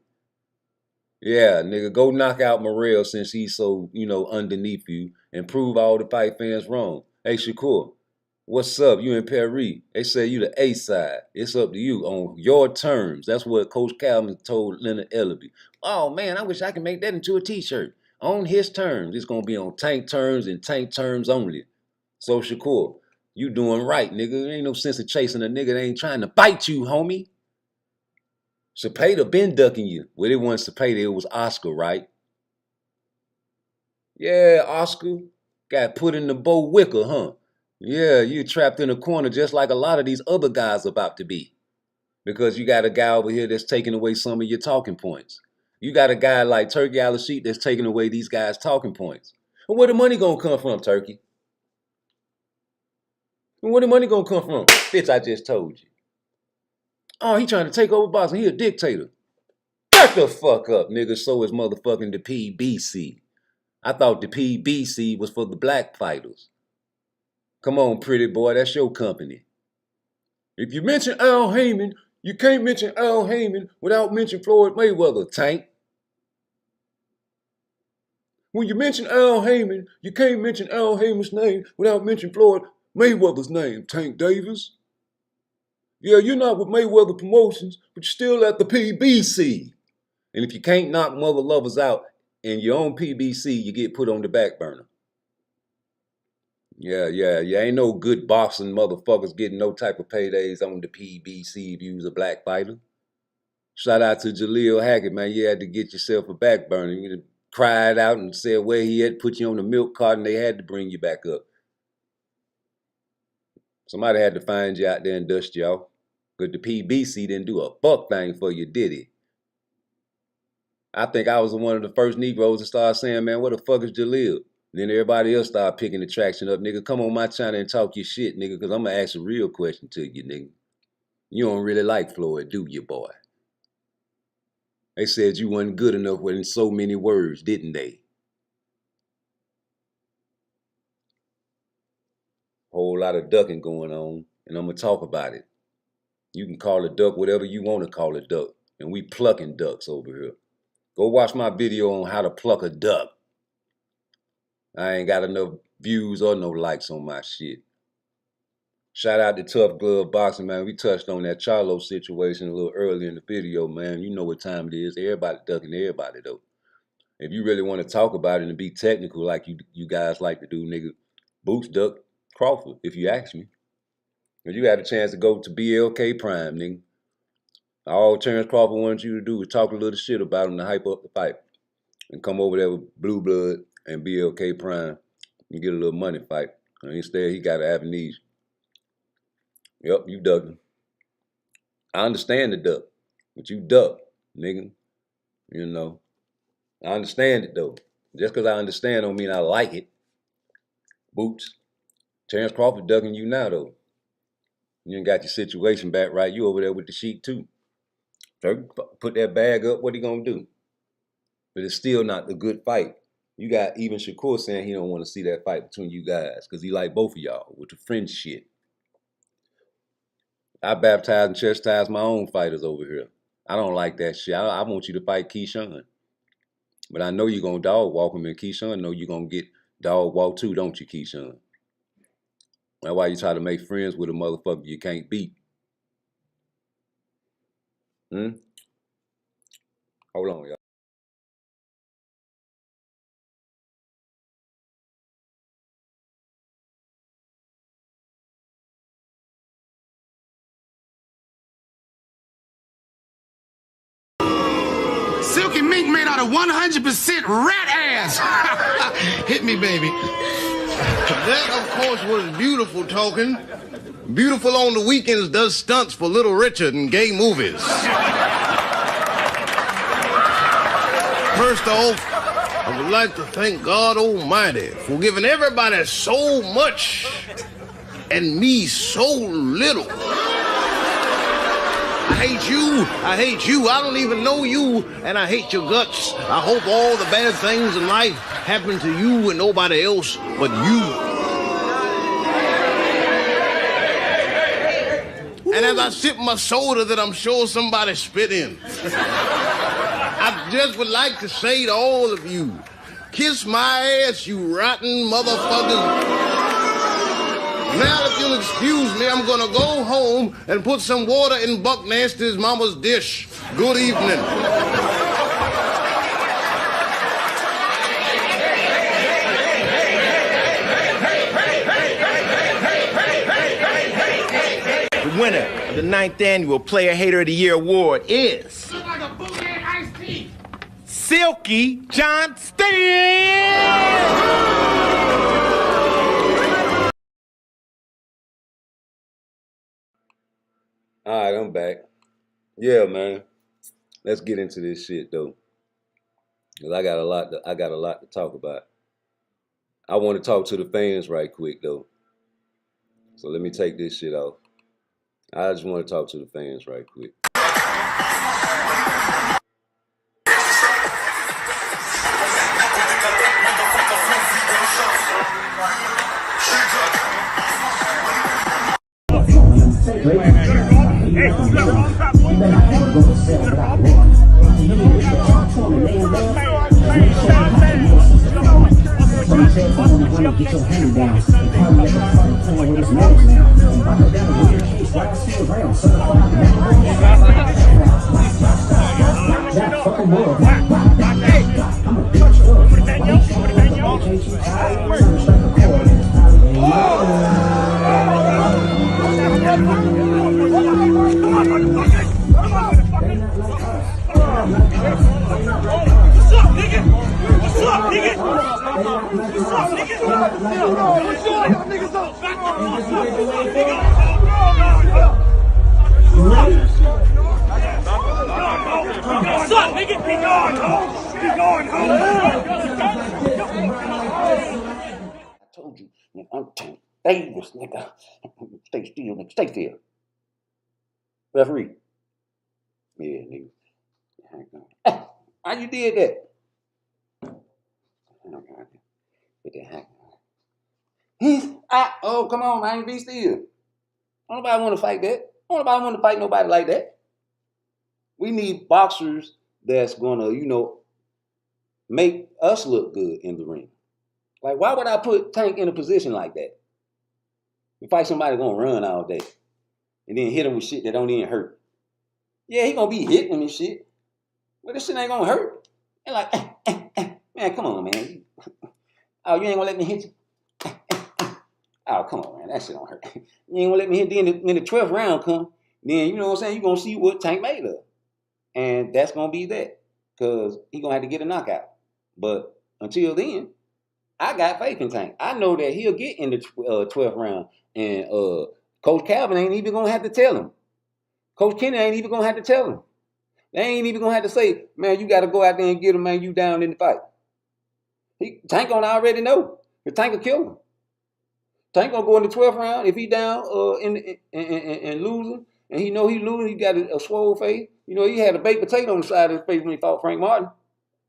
Yeah, nigga, go knock out Morrell since he's so, underneath you and prove all the fight fans wrong. Hey, Shakur, what's up? You in Paris. They say you the A side. It's up to you on your terms. That's what Coach Calvin told Leonard Ellaby. Oh, man, I wish I could make that into a T-shirt. On his terms. It's going to be on Tank terms and Tank terms only. So, Shakur, you doing right, nigga. There ain't no sense of chasing a nigga that ain't trying to bite you, homie. Cepeda been ducking you. Well, it wasn't Cepeda, it was Oscar, right? Yeah, Oscar. Got put in the Bo Wicker, huh? Yeah, you trapped in a corner just like a lot of these other guys about to be. Because you got a guy over here that's taking away some of your talking points. You got a guy like Turkey Al-Sheet that's taking away these guys' talking points. And where the money gonna come from, Turkey? And where the money gonna come from? Bitch, I just told you. Oh, he trying to take over boxing. He a dictator. Shut the fuck up, nigga. So is motherfucking the PBC. I thought the PBC was for the black fighters. Come on, pretty boy, that's your company. If you mention Al Heyman, you can't mention Al Heyman without mentioning Floyd Mayweather, Tank. When you mention Al Heyman, you can't mention Al Heyman's name without mentioning Floyd Mayweather's name, Tank Davis. Yeah, you're not with Mayweather Promotions, but you're still at the PBC. And if you can't knock mother lovers out in your own PBC, you get put on the back burner. Yeah. Ain't no good boxing motherfuckers getting no type of paydays on the PBC if you was a black fighter. Shout out to Jaleel Hackett, man. You had to get yourself a back burner. You cried out and said where he had, put you on the milk cart, and they had to bring you back up. Somebody had to find you out there and dust you off. Because the PBC didn't do a fuck thing for you, did it? I think I was one of the first Negroes to start saying, man, what the fuck is Jaleel? Then everybody else started picking the traction up. Nigga, come on my channel and talk your shit, nigga, because I'm going to ask a real question to you, nigga. You don't really like Floyd, do you, boy? They said you wasn't good enough in so many words, didn't they? Whole lot of ducking going on, and I'm going to talk about it. You can call a duck whatever you want to call a duck, and we plucking ducks over here. Go watch my video on how to pluck a duck. I ain't got enough views or no likes on my shit. Shout out to Tough Glove Boxing, man. We touched on that Charlo situation a little earlier in the video, man. You know what time it is. Everybody ducking everybody, though. If you really want to talk about it and be technical like you guys like to do, nigga, Boots duck Crawford, if you ask me. If you had a chance to go to BLK Prime, nigga, all Terrence Crawford wanted you to do was talk a little shit about him to hype up the fight and come over there with Blue Blood and BLK Prime and get a little money fight. And instead, he got an amnesia. Yep, you ducking. I understand the duck, but you duck, nigga. You know, I understand it, though. Just because I understand don't mean I like it. Boots. Terrence Crawford ducking you now, though. You ain't got your situation back right. You over there with the sheet, too. So put that bag up, what he gonna do? But it's still not a good fight. You got even Shakur saying he don't want to see that fight between you guys because he like both of y'all with the French shit. I baptize and chastise my own fighters over here. I don't like that shit. I want you to fight Keyshawn. But I know you're going to dog walk him, and Keyshawn know you're going to get dog walk too, don't you, Keyshawn? That's why you try to make friends with a motherfucker you can't beat. Hold on, y'all. Silky mink made out of 100% rat ass. Hit me, baby. That, of course, was beautiful talking. Beautiful on the weekends does stunts for Little Richard and gay movies. First off, I would like to thank God Almighty for giving everybody so much and me so little. I hate you, I don't even know you, and I hate your guts. I hope all the bad things in life happen to you and nobody else but you. And as I sip my soda that I'm sure somebody spit in, I just would like to say to all of you, kiss my ass, you rotten motherfuckers. Now, if you'll excuse me, I'm gonna go home and put some water in Buck Nasty's mama's dish. Good evening. The winner of the 9th annual Player Hater of the Year award is Silky Johnston. All right, I'm back. Yeah, man. Let's get into this shit though, cause I got a lot to talk about. I want to talk to the fans right quick though. So let me take this shit off. I just want to talk to the fans right quick. Get your hand down. Come like a fucking plan with his nose now. And rock it down with your case like I see around. Certified that fucking world. I'm a bitch up. What's up, nigga? What's up, nigga? What's up, nigga? What's up, niggas up? What's up, nigga? Keep going, home. Keep going, home. I told you, nigga, I'm Tank Davis, nigga. Stay still, nigga. Stay still. Referee. Yeah, nigga. How you did that? Oh, come on, man. Be still. Don't nobody want to fight that. Don't nobody want to fight nobody like that. We need boxers that's going to, make us look good in the ring. Like, why would I put Tank in a position like that? You fight somebody going to run all day and then hit him with shit that don't even hurt. Yeah, he going to be hitting him and shit. But this shit ain't going to hurt. And like, man, come on, man. Oh, you ain't going to let me hit you? Oh, come on, man. That shit don't hurt. You ain't going to let me hit. Then when the 12th round come, then, you know what I'm saying, you're going to see what Tank made of. And that's going to be that. Because he going to have to get a knockout. But until then, I got faith in Tank. I know that he'll get in the 12th round. And Coach Calvin ain't even going to have to tell him. Coach Kenny ain't even going to have to tell him. They ain't even going to have to say, man, you got to go out there and get him, man, you down in the fight. Tank gonna already know. The Tank will kill him. Tank gonna go in the 12th round. If he down and losing, and he know he losing, he got a swole face. You know, he had a baked potato on the side of his face when he fought Frank Martin.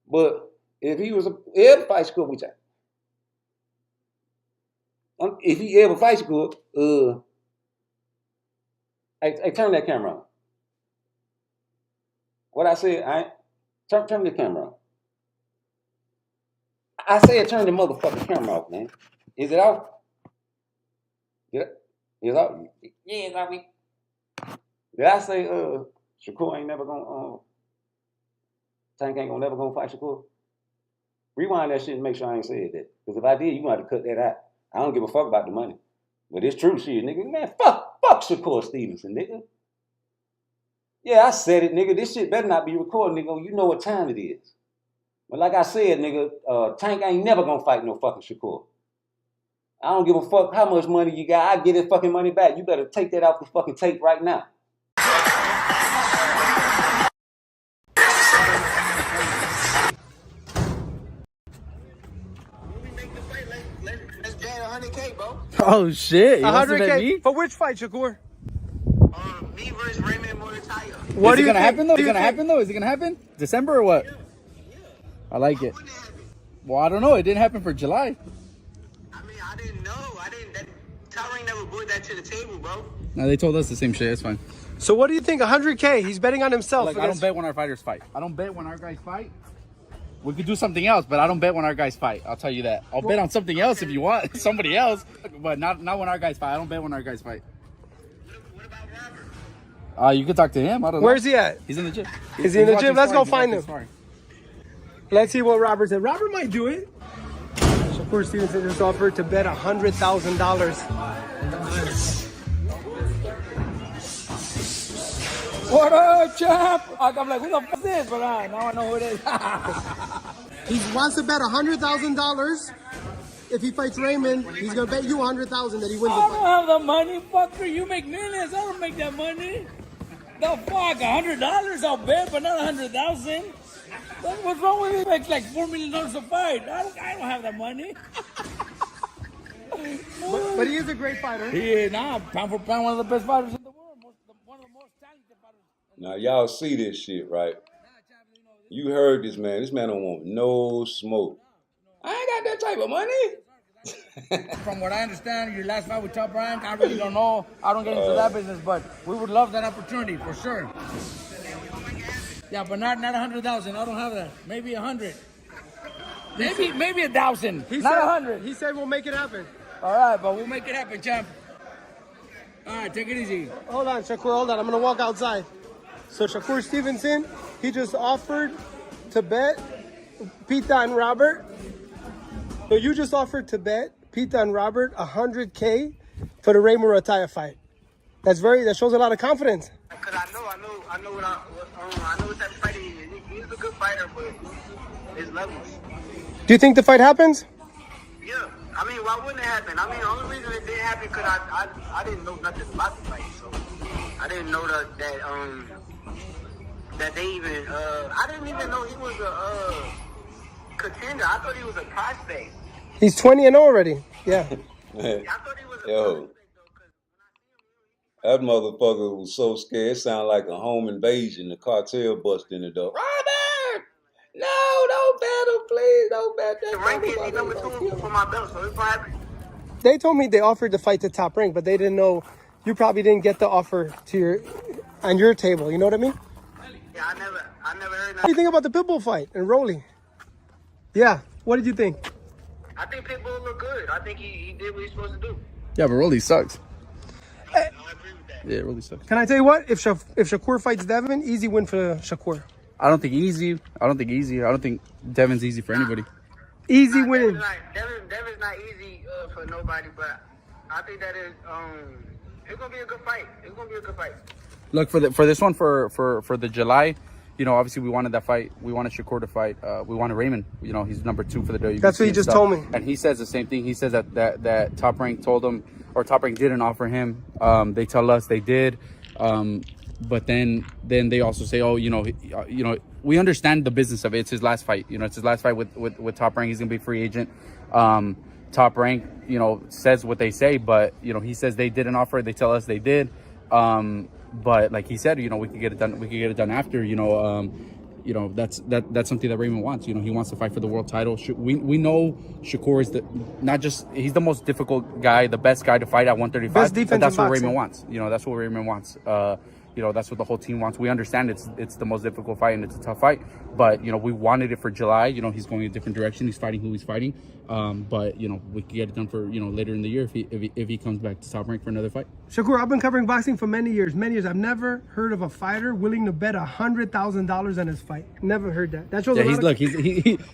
But if he was ever fight school with Tank, if he ever fight school, hey, turn that camera on. What I said, turn the camera on. I said turn the motherfucking camera off, man. Is it off? Yeah, it's off. Yeah, it's off. Did I say Shakur ain't never gonna Tank ain't never gonna fight Shakur? Rewind that shit and make sure I ain't said that. Because if I did, you gonna have to cut that out. I don't give a fuck about the money. But it's true shit, nigga. Man, fuck Shakur Stevenson, nigga. Yeah, I said it, nigga. This shit better not be recorded, nigga. You know what time it is. But like I said, nigga, Tank ain't never gonna fight no fucking Shakur. I don't give a fuck how much money you got. I get his fucking money back. You better take that off the fucking tape right now. Let's get 100K, bro. Oh shit! 100K for which fight, Shakur? Me versus Raymond Moritaya. What is it gonna happen though? Is it gonna happen though? Is it gonna happen? December or what? Yeah. I like it. Well, I don't know. It didn't happen for July. I mean, I didn't know. Tyrone never brought that to the table, bro. No, they told us the same shit. It's fine. So what do you think? 100K. He's betting on himself. Like, I don't bet when our fighters fight. I don't bet when our guys fight. We could do something else, but I don't bet when our guys fight. I'll tell you that. I'll bet on something else if you want. Somebody else. But not when our guys fight. I don't bet when our guys fight. What about Robert? You can talk to him. I don't know. Where's he at? He's in the gym. Is he in the gym? Let's go find him. Sparring. Let's see what Robert said. Robert might do it. Shakur Stevenson just offered to bet $100,000. What up, champ? I'm like, who the fuck is this? But now I know who it is. He wants to bet $100,000. If he fights Raymond, he's gonna bet you $100,000 that he wins the I fight. don't have the money, fucker. You make millions. I don't make that money. The fuck, $100 I'll bet, but not $100,000. What's wrong with it? It makes like $4 million a fight. I don't have that money. But he is a great fighter. He is pound for pound one of the best fighters in the world. Now y'all see this shit, right? You heard this man. This man don't want no smoke. I ain't got that type of money. From what I understand, your last fight with Top Rank, I really don't know. I don't get into that business, but we would love that opportunity for sure. Yeah, but not 100,000. I don't have that. Maybe 100. Maybe 1,000. Not 100. He said we'll make it happen. All right, but we'll make it happen, champ. All right, take it easy. Hold on, Shakur, hold on. I'm going to walk outside. So Shakur Stevenson, he just offered to bet Pita and Robert. So you just offered to bet Pita and Robert $100K for the Ray Murataya fight. That shows a lot of confidence. Cause I know what that fight is. He's a good fighter, but his levels. Do you think the fight happens? Yeah. I mean, why wouldn't it happen? I mean, the only reason it didn't happen because I didn't know nothing about the fight, so I didn't know that they even I didn't even know he was a contender. I thought he was a prospect. He's 20-0 already. Yeah. I thought he was a Yo, that motherfucker was so scared. It sounded like a home invasion. The cartel busted in the door. Robert! No, don't bet him, please. Don't bet that. The rank is number 2 for my belt, so it's gonna happen. They told me they offered the fight to Top Rank, but they didn't know. You probably didn't get the offer on your table. You know what I mean? Yeah, I never heard What do you think about the Pitbull fight and Rolly? Yeah. What did you think? I think Pitbull looked good. I think he did what he's supposed to do. Yeah, but Rolly sucks. I agree with that. Yeah, Rolly sucks. Can I tell you what? If Shakur fights Devin, easy win for Shakur. I don't think easy. I don't think Devin's easy for anybody. Easy win. Devin's not easy for nobody, but I think that is it's gonna be a good fight. It's gonna be a good fight. Look for this one for the July. You know, obviously we wanted that fight. We wanted Shakur to fight. We wanted Raymond. You know, he's number 2 for the WBC. That's what he just told me. And he says the same thing. He says that Top Rank told him, or Top Rank didn't offer him. They tell us they did. But then they also say, oh, you know, we understand the business of it. It's his last fight. You know, it's his last fight with Top Rank. He's gonna be a free agent. Top Rank, you know, says what they say, but you know, he says they didn't offer it. They tell us they did. But like he said, you know, we could get it done. We could get it done after. You know, that's something that Raymond wants. You know, he wants to fight for the world title. We know Shakur is he's the most difficult guy, the best guy to fight at 135. Best defensive that's what boxing. Raymond wants. You know, that's what Raymond wants. You know, that's what the whole team wants. We understand it's the most difficult fight and it's a tough fight, but you know, we wanted it for July. You know, he's going a different direction. He's fighting who he's fighting. But you know, we could get it done for, you know, later in the year if he comes back to Top Rank for another fight. Shakur, I've been covering boxing for many years. I've never heard of a fighter willing to bet $100,000 on his fight. Never heard that. That shows. Yeah,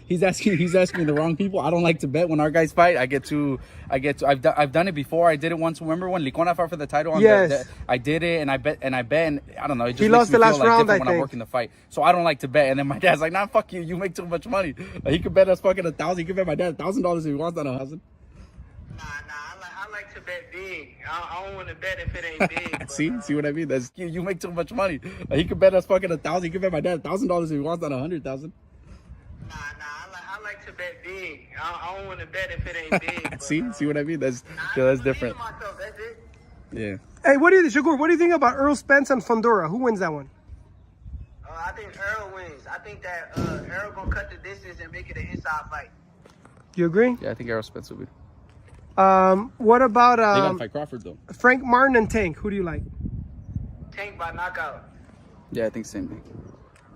he's asking the wrong people. I don't like to bet when our guys fight. I've done it before. I did it once. Remember when Licona fought for the title? Yes. I did it and I bet and I don't know. It just He makes lost me the last feel like round, different I when I'm think. working the fight. So I don't like to bet. And then my dad's like, nah, fuck you. You make too much money. He could bet us fucking $1,000. He could bet my dad $1,000 if he wants, not $1,000. Nah, I like to bet big. I don't want to bet if it ain't big. But, See what I mean? That's you make too much money. He could bet us fucking $1,000. He could bet my dad $1,000 if he wants, not $100,000. I like to bet big. I don't want to bet if it ain't big. But, See what I mean? That's different. Myself, that's it. Yeah. Hey, Shakur, what do you think about Earl Spence and Fundora? Who wins that one? I think Earl wins. I think that Earl gonna cut the distance and make it an inside fight. You agree? Yeah, I think Errol Spence will be. What about They gotta fight Crawford though. Frank Martin and Tank? Who do you like? Tank by knockout. Yeah, I think same thing.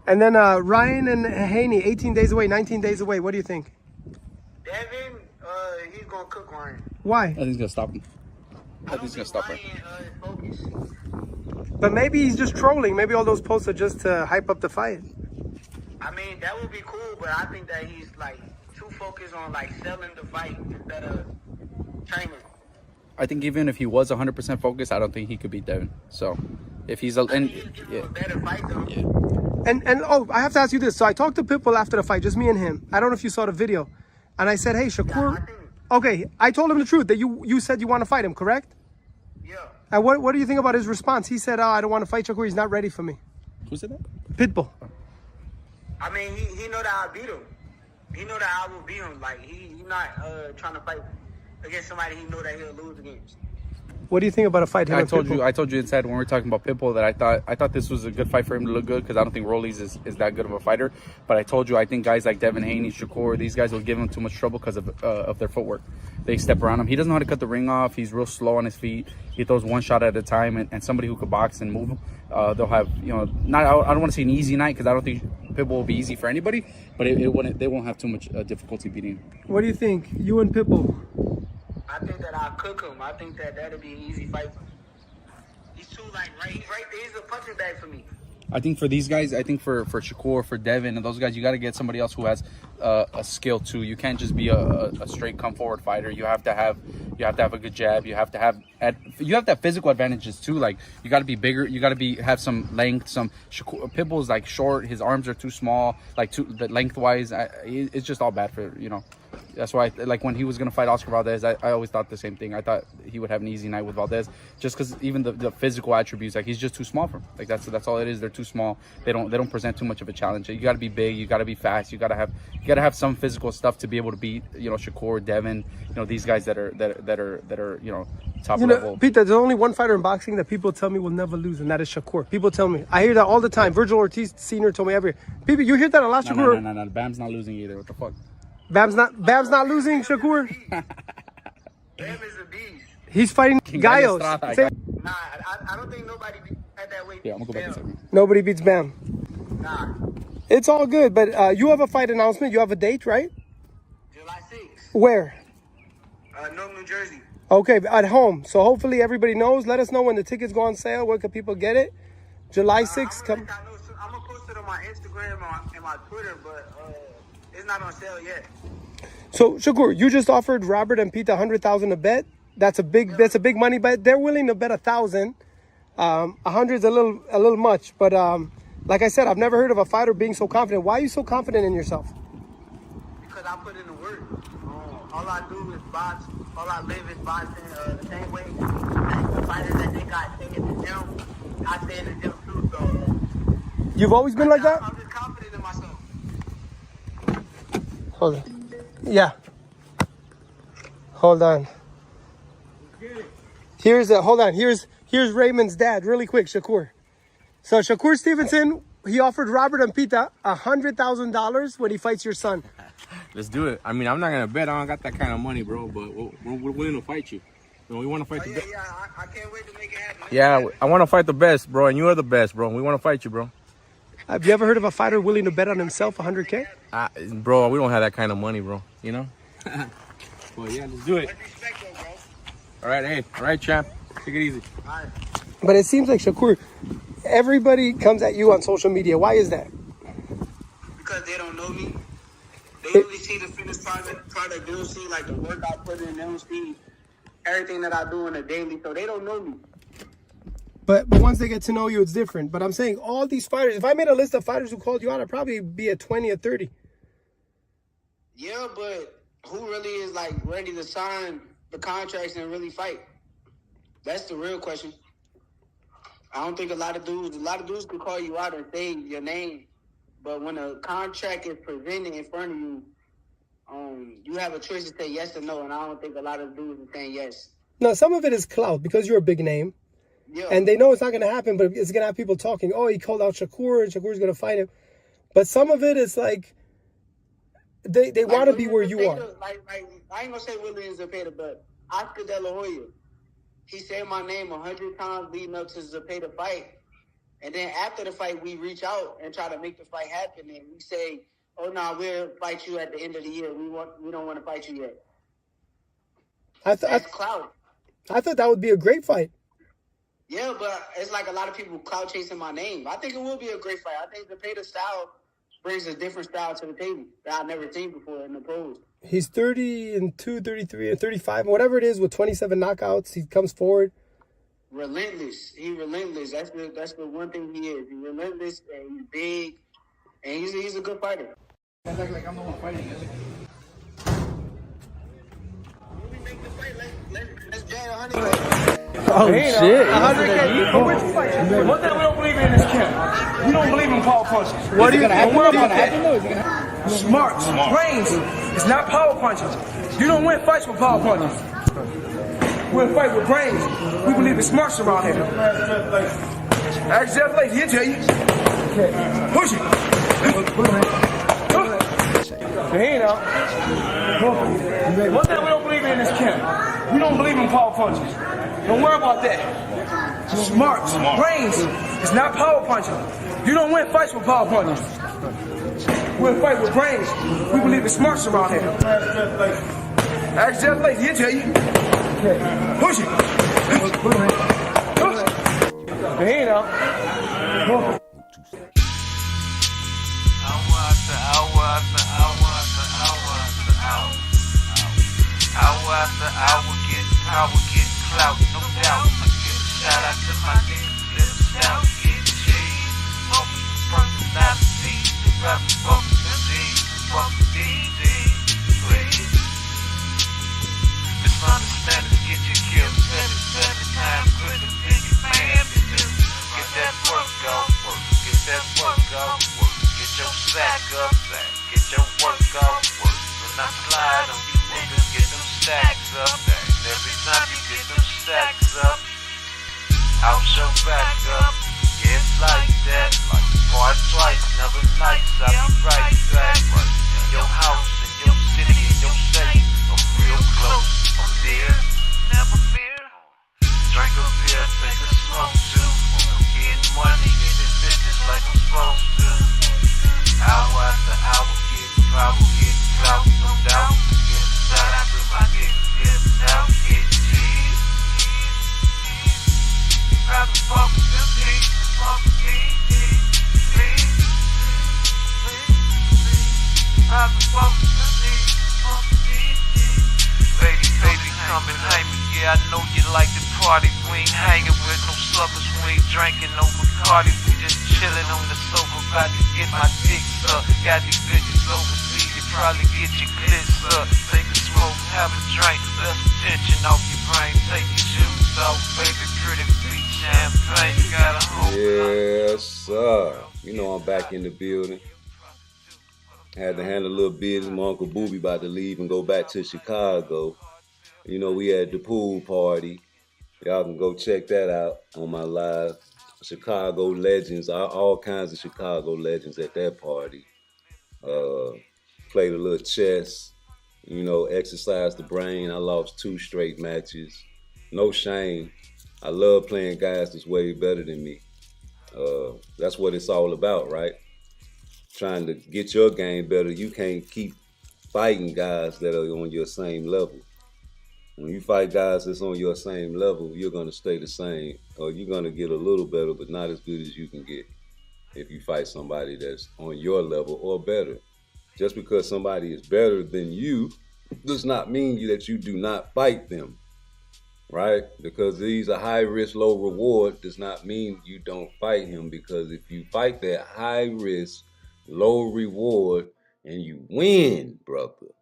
And then Ryan and Haney, 18 days away, 19 days away. What do you think? Devin, he's gonna cook Ryan. Why? I think he's gonna stop him. I think he's gonna stop her. Focus. But maybe he's just trolling. Maybe all those posts are just to hype up the fight. I mean, that would be cool, but I think that he's like too focused on like selling the fight instead of training. I think even if he was 100% focused, I don't think he could beat Devin. So, if he's a better fight though. Yeah. And I have to ask you this. So I talked to Pitbull after the fight, just me and him. I don't know if you saw the video. And I said, hey, Shakur. Okay, I told him the truth that you said you want to fight him, correct? Yeah. And what do you think about his response? He said, I don't want to fight Shakur. He's not ready for me. Who said that? Pitbull. I mean, he know that I beat him. He know that I will beat him. Like he not trying to fight against somebody he know that he'll lose against. What do you think about a fight? I told you inside when we were talking about Pitbull that I thought this was a good fight for him to look good because I don't think Rollies is that good of a fighter. But I told you I think guys like Devin Haney, Shakur, these guys will give him too much trouble because of their footwork. They step around him. He doesn't know how to cut the ring off. He's real slow on his feet. He throws one shot at a time, and somebody who could box and move him, they'll have I don't want to say an easy night because I don't think Pitbull will be easy for anybody, but they won't have too much difficulty beating him. What do you think, you and Pitbull? I think that I'll cook him. I think that'll be an easy fight for me. He's too he's right there. He's a punching bag for me. I think for these guys, I think for Shakur, for Devin, and those guys, you got to get somebody else who has a skill too. You can't just be a straight come forward fighter. You have to have a good jab. You have to have physical advantages too. Like you got to be bigger. You got to have some length. Pitbull is like short. His arms are too small. Like lengthwise, it's just all bad for . That's why, like when he was gonna fight Oscar Valdez, I always thought the same thing. I thought he would have an easy night with Valdez, just because even the physical attributes, like he's just too small for him. Like that's all it is. They're too small. They don't present too much of a challenge. You got to be big. You got to be fast. You got to have some physical stuff to be able to beat Shakur, Devin, these guys that are top level. Pete, there's only one fighter in boxing that people tell me will never lose, and that is Shakur. People tell me. I hear that all the time. Virgil Ortiz Sr. told me every year. People, you hear that a lot, Shakur? No. Bam's not losing either. What the fuck? Bam's not losing, Shakur? Bam is a beast. He's fighting Gallos. Nah, I don't think nobody at that weight. Yeah, I'm gonna go back in a second. Nobody beats Bam. Nah. It's all good, but you have a fight announcement. You have a date, right? July 6th. Where? Newark, New Jersey. Okay, at home. So hopefully everybody knows. Let us know when the tickets go on sale. Where can people get it? July 6th. I'm gonna post it on my Instagram and my Twitter, but it's not on sale yet. So Shakur, you just offered Robert and Pete $100,000 to bet. That's a big money bet. They're willing to bet 1,000. 100's a little much, but like I said, I've never heard of a fighter being so confident. Why are you so confident in yourself? Because I put in the work. All I do is box. All I live is boxing the same way. The fighters that they got stay in the gym, I stay in the gym too. So you've always been like that? I'm just confident in myself. Hold on. Yeah. Hold on. Here's Raymond's dad. Really quick, Shakur. So Shakur Stevenson, he offered Robert and Pita $100,000 when he fights your son. Let's do it. I mean, I'm not gonna bet. I don't got that kind of money, bro. But we're willing to fight you. We want to fight the best. Yeah, I can't wait to make it happen. Yeah, I want to fight the best, bro, and you are the best, bro. We want to fight you, bro. Have you ever heard of a fighter willing to bet on himself $100K? Bro, we don't have that kind of money, bro. Well, yeah, let's do it. All right, champ. Take it easy. All right. But it seems like, Shakur, everybody comes at you on social media. Why is that? Because they don't know me. They only see the finished product. They don't see like the work I put in. They don't see everything that I do on a daily. So they don't know me. But once they get to know you, it's different. But I'm saying all these fighters, if I made a list of fighters who called you out, I'd probably be at 20 or 30. Yeah, but who really is like ready to sign the contracts and really fight? That's the real question. I don't think a lot of dudes could call you out and say your name. But when a contract is presented in front of you, you have a choice to say yes or no. And I don't think a lot of dudes are saying yes. No, some of it is clout because you're a big name. Yeah. And they know it's not going to happen, but it's going to have people talking, oh, he called out Shakur and Shakur's going to fight him. But some of it is like, they want to be where you are. Like, I ain't going to say William Zepeda, but Oscar De La Hoya, he said my name 100 times leading up to Zepeda fight. And then after the fight, we reach out and try to make the fight happen. And we say, oh, no, we'll fight you at the end of the year. We don't want to fight you yet. That's clout. I thought that would be a great fight. Yeah, but it's like a lot of people clout chasing my name. I think it will be a great fight. I think Zepeda style brings a different style to the table that I've never seen before in the pros. He's 32, 33, and 35, whatever it is, with 27 knockouts. He comes forward. Relentless. He's relentless. That's the one thing he is. He's relentless and he's big and he's a good fighter. Like I'm the one fighting. When we make the fight, let's bet 100. Oh shit! 100K. But which fight? One thing we don't believe in this camp. We don't believe in power punches. What do you think? think? Smart, brains. It's not power punches. You don't win fights with power punches. We'll fight with brains. We believe in smarts around here. Ask Jeff Lacy, he'll tell you. Push it. The hand out. One thing we don't believe in this camp. We don't believe in power punches. Don't worry about that. Smarts, brains. It's not power punching. You don't win fights with power punches. We'll fight with brains. We believe in smarts around here. Ask Jeff Lacy, he'll tell you. Push it. The hand out. Hour after hour, getting power, getting clout, no doubt. I give a shout out to my niggas, let them shout, get cheese. Smoking personality, the rap fucking disease, fucking DD, please. Misunderstandings get you killed, 7 times quicker than you man. Get that work off, work, get that work off, work. Get your sack up, get your work off, work. When I slide on you niggas, get them stacks up. And every time you get them stacks up, I'll show back up. Yeah, it's like that. Like part twice, never nice. I'll be right back. In your house, in your city, in your state. I'm real close. I'm there. Never fear. Drink a beer, take a smoke too. I'm getting money in this business like I'm supposed to. Hour after hour, getting power, getting clout, no doubt. Shout out to my niggas, get out, get cheese. Proud to fuck with them niggas, fuck with these, please. Proud to fuck with them niggas, fuck with these. Baby, come and hang me, yeah, I know you like the party. We ain't hanging with no suckers, we ain't drinking no Bacardi. We just chilling on the sofa, about to get my dick sucked. Got these bitches overseas, you probably get your glitz up. Take a smoke, have a drink, let some tension off your brain. Take your shoes off, baby, pretty feet, champagne. Got a whole Yes, sir. You know I'm back in the building. Had to handle a little business. My Uncle Booby about to leave and go back to Chicago. You know, we had the pool party. Y'all can go check that out on my live. Chicago legends, all kinds of Chicago legends at that party. Played a little chess, you know, exercised the brain. I lost 2 straight matches. No shame. I love playing guys that's way better than me. That's what it's all about, right? Trying to get your game better. You can't keep fighting guys that are on your same level. When you fight guys that's on your same level, you're going to stay the same, or you're going to get a little better, but not as good as you can get if you fight somebody that's on your level or better. Just because somebody is better than you does not mean that you do not fight them, right? Because these are high risk, low reward does not mean you don't fight him, because if you fight that high risk, low reward, and you win, brother,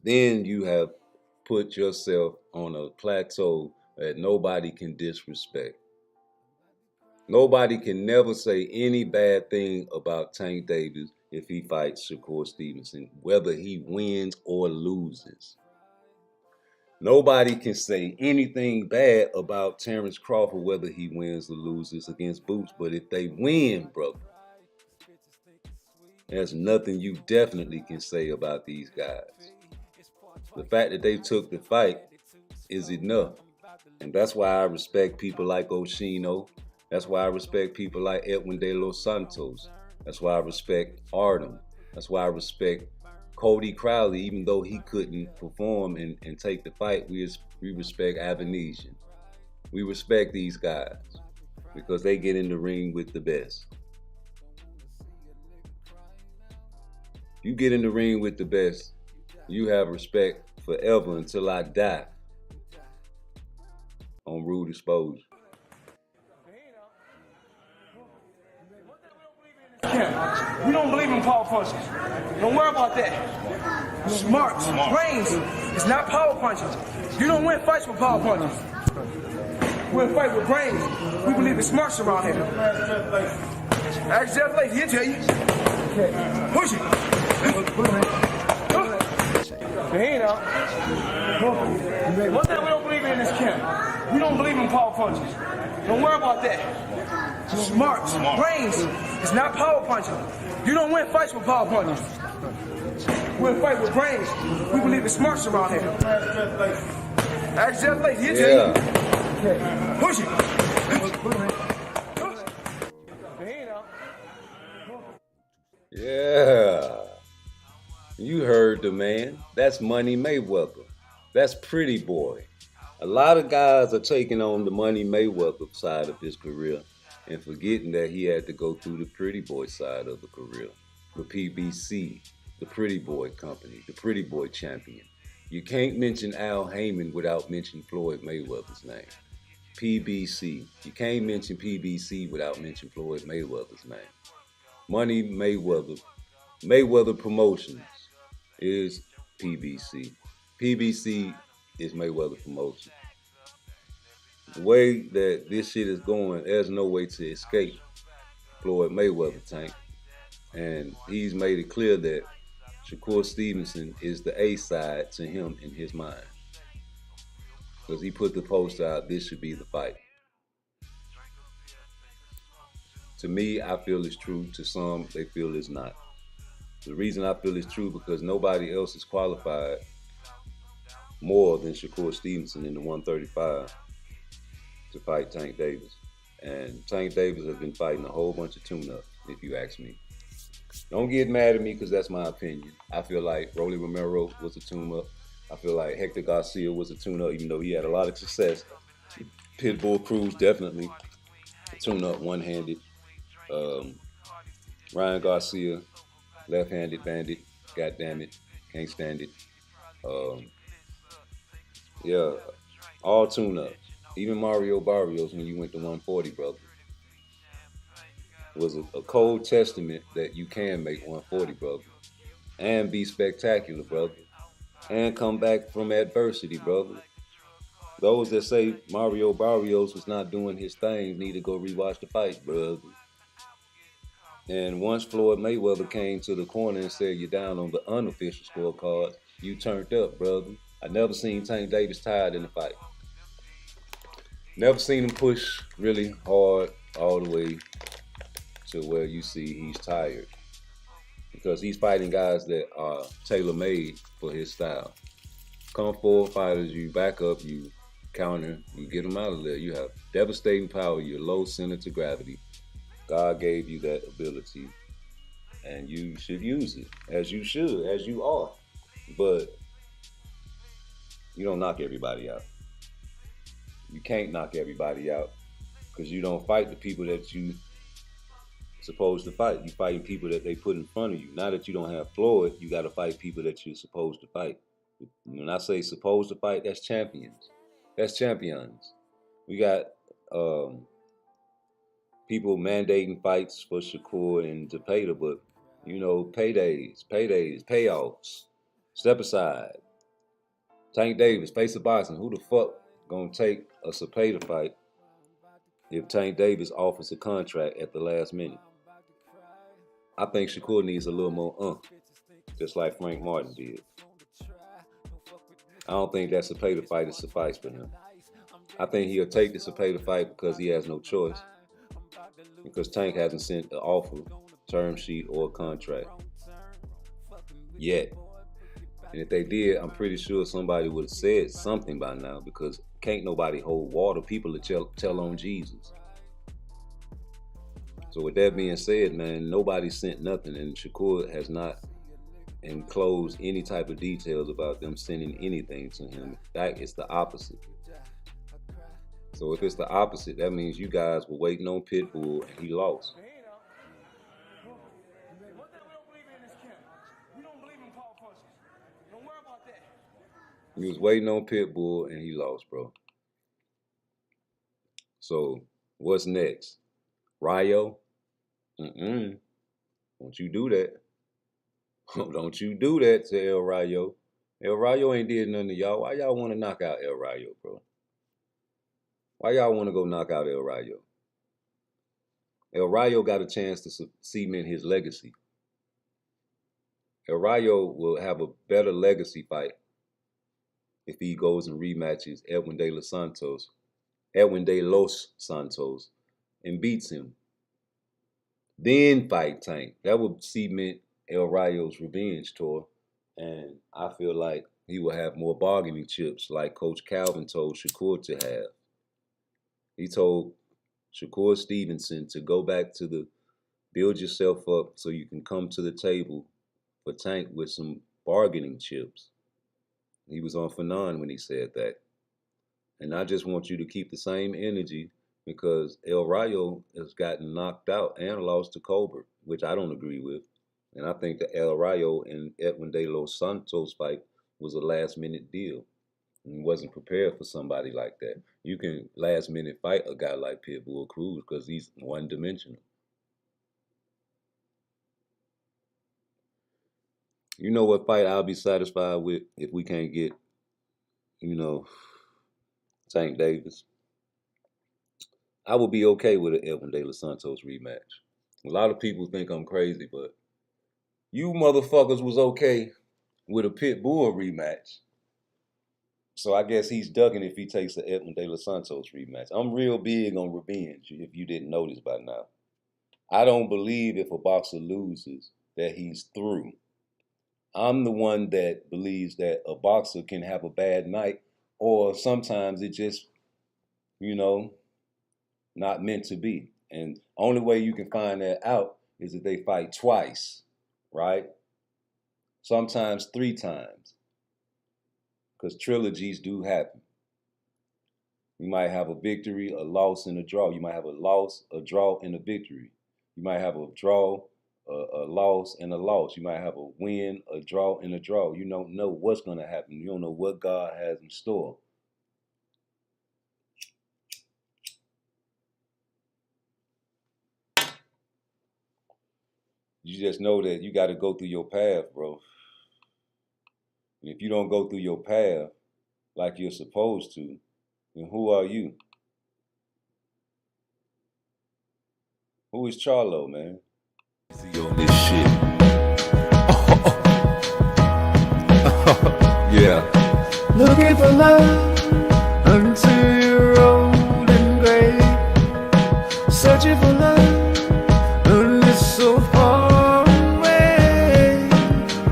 then you have put yourself on a plateau that nobody can disrespect. Nobody can never say any bad thing about Tank Davis if he fights Shakur Stevenson, whether he wins or loses. Nobody can say anything bad about Terrence Crawford, whether he wins or loses against Boots. But if they win, brother, there's nothing you definitely can say about these guys. The fact that they took the fight is enough. And that's why I respect people like Oshino. That's why I respect people like Edwin De Los Santos. That's why I respect Artem. That's why I respect Cody Crowley, even though he couldn't perform and take the fight. We respect Avanesian. We respect these guys because they get in the ring with the best. You get in the ring with the best, you have respect forever until I die on rude exposure. We don't believe in power punches. Don't worry about that. Smarts, brains. It's not power punches. You don't win fights with power punches. We'll fight with brains. We believe in smarts around here. Ask Jeff Lacy, he'll tell you. Push it. The hand out. One thing we don't believe believe in this camp. We don't believe in power punches. Don't worry about that. Smarts, brains, it's not power punching. You don't win fights with power punches. We win fight with brains. We believe in smarts around here. Ask Jeff Lacey, he'll tell you. Push it. Yeah. You heard the man. That's Money Mayweather. That's Pretty Boy. A lot of guys are taking on the Money Mayweather side of his career and forgetting that he had to go through the Pretty Boy side of the career. The PBC, the Pretty Boy company, the Pretty Boy champion. You can't mention Al Heyman without mentioning Floyd Mayweather's name. PBC. You can't mention PBC without mentioning Floyd Mayweather's name. Money Mayweather. Mayweather Promotions is PBC. PBC is Mayweather Promotions. The way that this shit is going, there's no way to escape Floyd Mayweather, Tank. And he's made it clear that Shakur Stevenson is the A side to him in his mind. Because he put the post out, this should be the fight. To me, I feel it's true. To some, they feel it's not. The reason I feel it's true because nobody else is qualified more than Shakur Stevenson in the 135 to fight Tank Davis. And Tank Davis has been fighting a whole bunch of tune-ups, if you ask me. Don't get mad at me because that's my opinion. I feel like Rolly Romero was a tune-up. I feel like Hector Garcia was a tune-up, even though he had a lot of success. Pitbull Cruz definitely a tune-up, one-handed. Ryan Garcia, left-handed bandit. God damn it, can't stand it. Yeah, all tune-ups. Even Mario Barrios, when you went to 140, brother, was a cold testament that you can make 140, brother, and be spectacular, brother, and come back from adversity, brother. Those that say Mario Barrios was not doing his thing need to go rewatch the fight, brother. And once Floyd Mayweather came to the corner and said you're down on the unofficial scorecard, you turned up, brother. I never seen Tank Davis tired in a fight. Never seen him push really hard all the way to where you see he's tired. Because he's fighting guys that are tailor-made for his style. Come forward fighters, you back up, you counter, you get them out of there. You have devastating power, you're low center to gravity. God gave you that ability, and you should use it, as you should, as you are. But you don't knock everybody out. You can't knock everybody out because you don't fight the people that you supposed to fight. You fighting people that they put in front of you. Now that you don't have Floyd, you got to fight people that you're supposed to fight. When I say supposed to fight, that's champions. That's champions. We got people mandating fights for Shakur and Zepeda, but you know, paydays, payouts, step aside. Tank Davis, face of boxing. Who the fuck gonna take a Zepeda fight if Tank Davis offers a contract at the last minute? I think Shakur needs a little more just like Frank Martin did. I don't think that Zepeda fight is suffice for him. I think he'll take the Zepeda fight because he has no choice. Because Tank hasn't sent an offer, term sheet, or a contract yet. And if they did, I'm pretty sure somebody would have said something by now because can't nobody hold water. People tell on Jesus. So with that being said, man, nobody sent nothing, and Shakur has not enclosed any type of details about them sending anything to him. In fact, it's the opposite. So if it's the opposite, that means you guys were waiting on Pitbull and he lost. You was waiting on Pitbull and he lost, bro. So what's next? Rayo? Don't you do that. Don't you do that to El Rayo. El Rayo ain't did nothing to y'all. Why y'all want to knock out El Rayo, bro? Why y'all want to go knock out El Rayo? El Rayo got a chance to cement his legacy. El Rayo will have a better legacy fight if he goes and rematches Edwin De Los Santos, and beats him. Then fight Tank. That would cement El Rayo's revenge tour, and I feel like he will have more bargaining chips like Coach Calvin told Shakur to have. He told Shakur Stevenson to go back to the build yourself up so you can come to the table for Tank with some bargaining chips. He was on Fanon when he said that. And I just want you to keep the same energy because El Rayo has gotten knocked out and lost to Colbert, which I don't agree with. And I think the El Rayo and Edwin De Los Santos fight was a last-minute deal and wasn't prepared for somebody like that. You can last-minute fight a guy like Pitbull Cruz because he's one-dimensional. You know what fight I'll be satisfied with if we can't get, Tank Davis? I would be okay with an Edwin De Los Santos rematch. A lot of people think I'm crazy, but you motherfuckers was okay with a Pitbull rematch. So I guess he's ducking if he takes the Edwin De Los Santos rematch. I'm real big on revenge, if you didn't notice by now. I don't believe if a boxer loses that he's through. I'm the one that believes that a boxer can have a bad night, or sometimes it just, not meant to be. And only way you can find that out is if they fight twice, right? Sometimes 3 times, because trilogies do happen. You might have a victory, a loss, and a draw. You might have a loss, a draw, and a victory. You might have a draw, a loss, and a loss. You might have a win, a draw, and a draw. You don't know what's going to happen. You don't know what God has in store. You just know that you got to go through your path, bro. And if you don't go through your path like you're supposed to, then who are you? Who is Charlo, man? On this shit. Yeah. Looking for love until you're old and gray. Searching for love and it's so far away.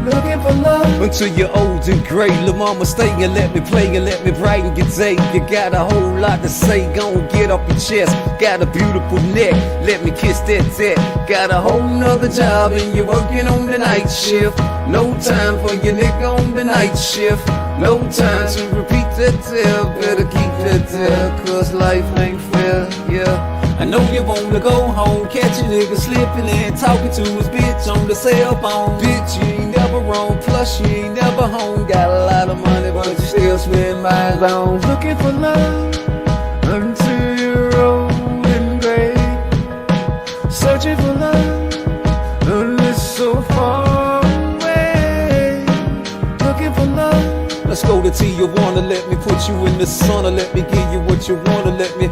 Looking for love until you're old and gray. Lil' mama stay and let me play and let me brighten your day. You got a whole lot to say, gon' get off your chest. Got a beautiful neck, let me kiss that tech. Got a whole nother job and you're working on the night shift. No time for your nigga on the night shift. No time to repeat that tale. Better keep that tale, cause life ain't fair, yeah. I know you wanna go home, catch a nigga slipping and talking to his bitch on the cell phone. Bitch, you ain't never wrong, plus you ain't never home. Got a lot of money, but you still spend mine on. looking for love until you're old and gray. Searching for love and it's so far away. Looking for love. Let's go to Tijuana, let me put you in the sauna. Let me give you what you wanna, let me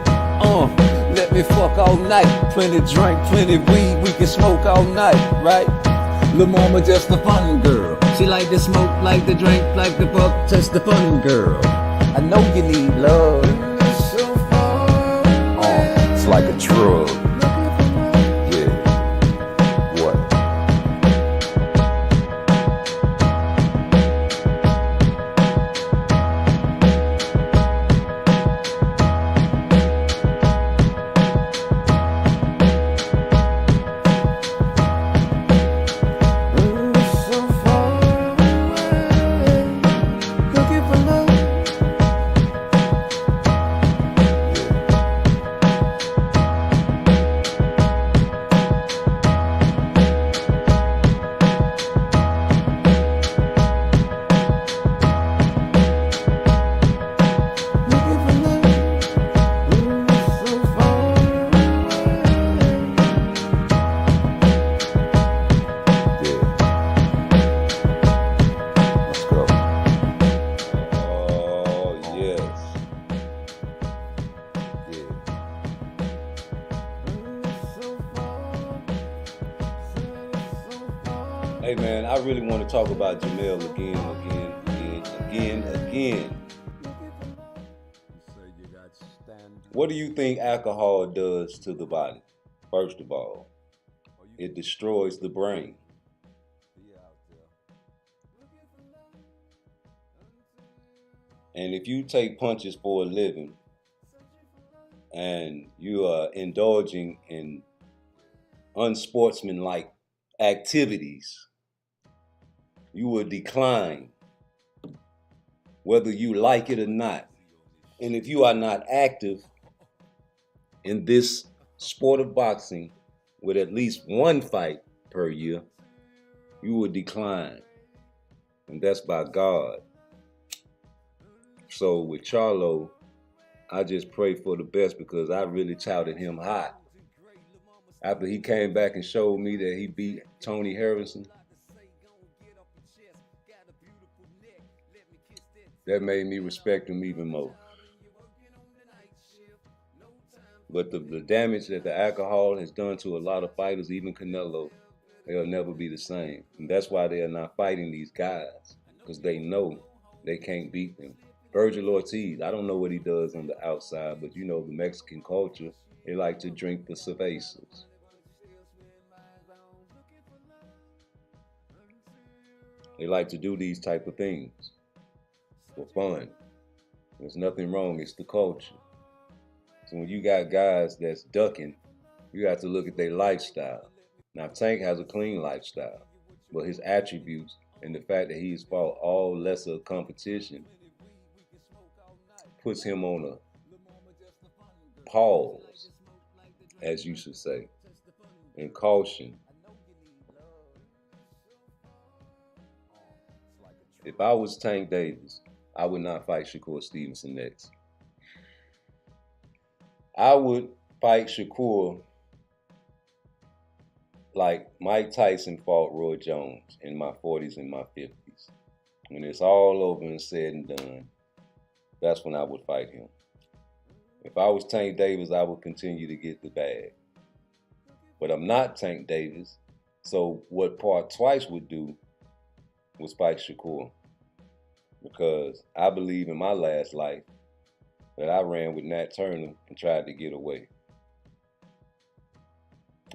fuck all night. Plenty drink, plenty weed, we can smoke all night, right? Lil' mama just a fun girl. She like to smoke, like to drink, like to fuck, just a fun girl. I know you need love. It's so far away. It's like a drug. Yeah. What? Hey man, I really want to talk about Jermell again. What do you think alcohol does to the body? First of all, it destroys the brain. And if you take punches for a living and you are indulging in unsportsmanlike activities, you will decline whether you like it or not. And if you are not active in this sport of boxing with at least one fight per year, you will decline. And that's by God. So with Charlo, I just pray for the best because I really touted him high. After he came back and showed me that he beat Tony Harrison, that made me respect him even more. But the damage that the alcohol has done to a lot of fighters, even Canelo, they'll never be the same. And that's why they are not fighting these guys, because they know they can't beat them. Virgil Ortiz, I don't know what he does on the outside, but you know the Mexican culture, they like to drink the cervezas. They like to do these type of things for fun. There's nothing wrong, it's the culture. So when you got guys that's ducking, you have to look at their lifestyle. Now Tank has a clean lifestyle, but his attributes and the fact that he's fought all lesser competition puts him on a pause, as you should say, and caution. If I was Tank Davis, I would not fight Shakur Stevenson next. I would fight Shakur like Mike Tyson fought Roy Jones in my 40s and my 50s. When it's all over and said and done, that's when I would fight him. If I was Tank Davis, I would continue to get the bag. But I'm not Tank Davis, so what Part Twice would do was fight Shakur. Because I believe in my last life that I ran with Nat Turner and tried to get away.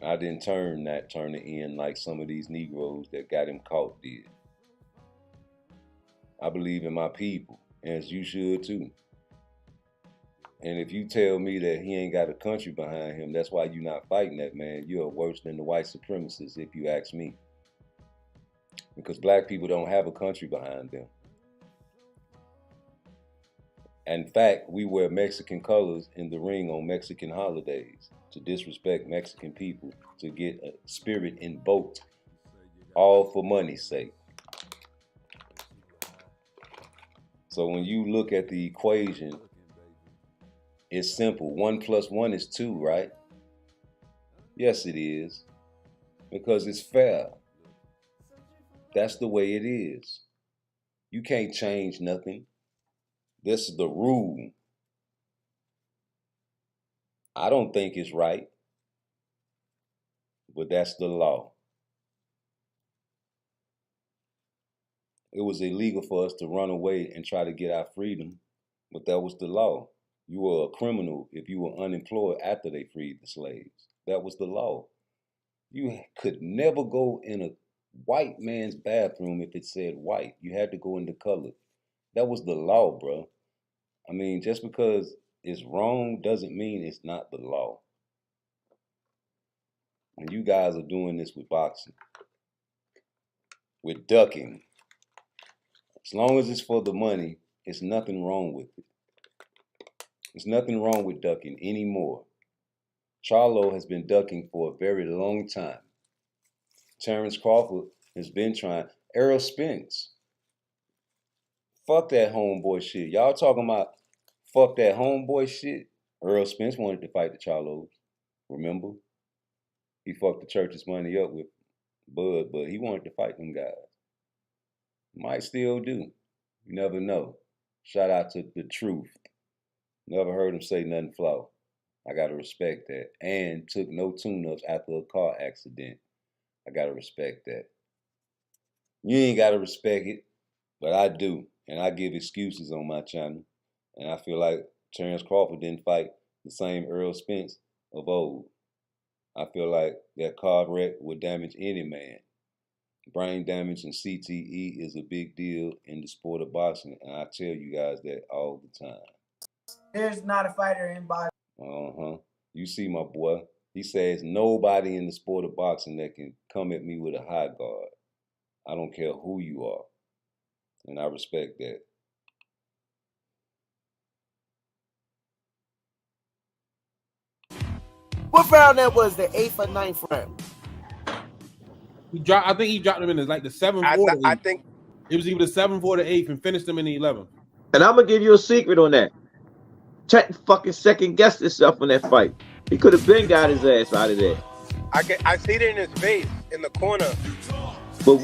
I didn't turn Nat Turner in like some of these Negroes that got him caught did. I believe in my people, as you should too. And if you tell me that he ain't got a country behind him, that's why you're not fighting that man. You're worse than the white supremacists, if you ask me. Because black people don't have a country behind them. In fact, we wear Mexican colors in the ring on Mexican holidays to disrespect Mexican people, to get a spirit invoked, all for money's sake. So when you look at the equation, it's simple. 1 + 1 is 2, right? Yes, it is. Because it's fair. That's the way it is. You can't change nothing. This is the rule. I don't think it's right, but that's the law. It was illegal for us to run away and try to get our freedom, but that was the law. You were a criminal if you were unemployed after they freed the slaves. That was the law. You could never go in a white man's bathroom if it said white. You had to go into color. That was the law, bro. I mean, just because it's wrong doesn't mean it's not the law. And you guys are doing this with boxing, with ducking. As long as it's for the money, there's nothing wrong with it. There's nothing wrong with ducking anymore. Charlo has been ducking for a very long time. Terrence Crawford has been trying. Errol Spence. Fuck that homeboy shit. Y'all talking about fuck that homeboy shit? Errol Spence wanted to fight the Charlos. Remember? He fucked the church's money up with Bud, but he wanted to fight them guys. Might still do. You never know. Shout out to The Truth. Never heard him say nothing flaw. I gotta respect that. And took no tune-ups after a car accident. I gotta respect that. You ain't gotta respect it, but I do. And I give excuses on my channel. And I feel like Terrence Crawford didn't fight the same Earl Spence of old. I feel like that car wreck would damage any man. Brain damage and CTE is a big deal in the sport of boxing, and I tell you guys that all the time. There's not a fighter in boxing. You see my boy. He says nobody in the sport of boxing that can come at me with a high guard. I don't care who you are. And I respect that. What round that was? The 8th or 9th round? I think he dropped him in the 7th or the 8th. I think it was either the 7th or the 8th and finished him in the 11th. And I'm gonna give you a secret on that. Check fucking second guessed himself in that fight. He could have been got his ass out of there. I see it in his face in the corner. But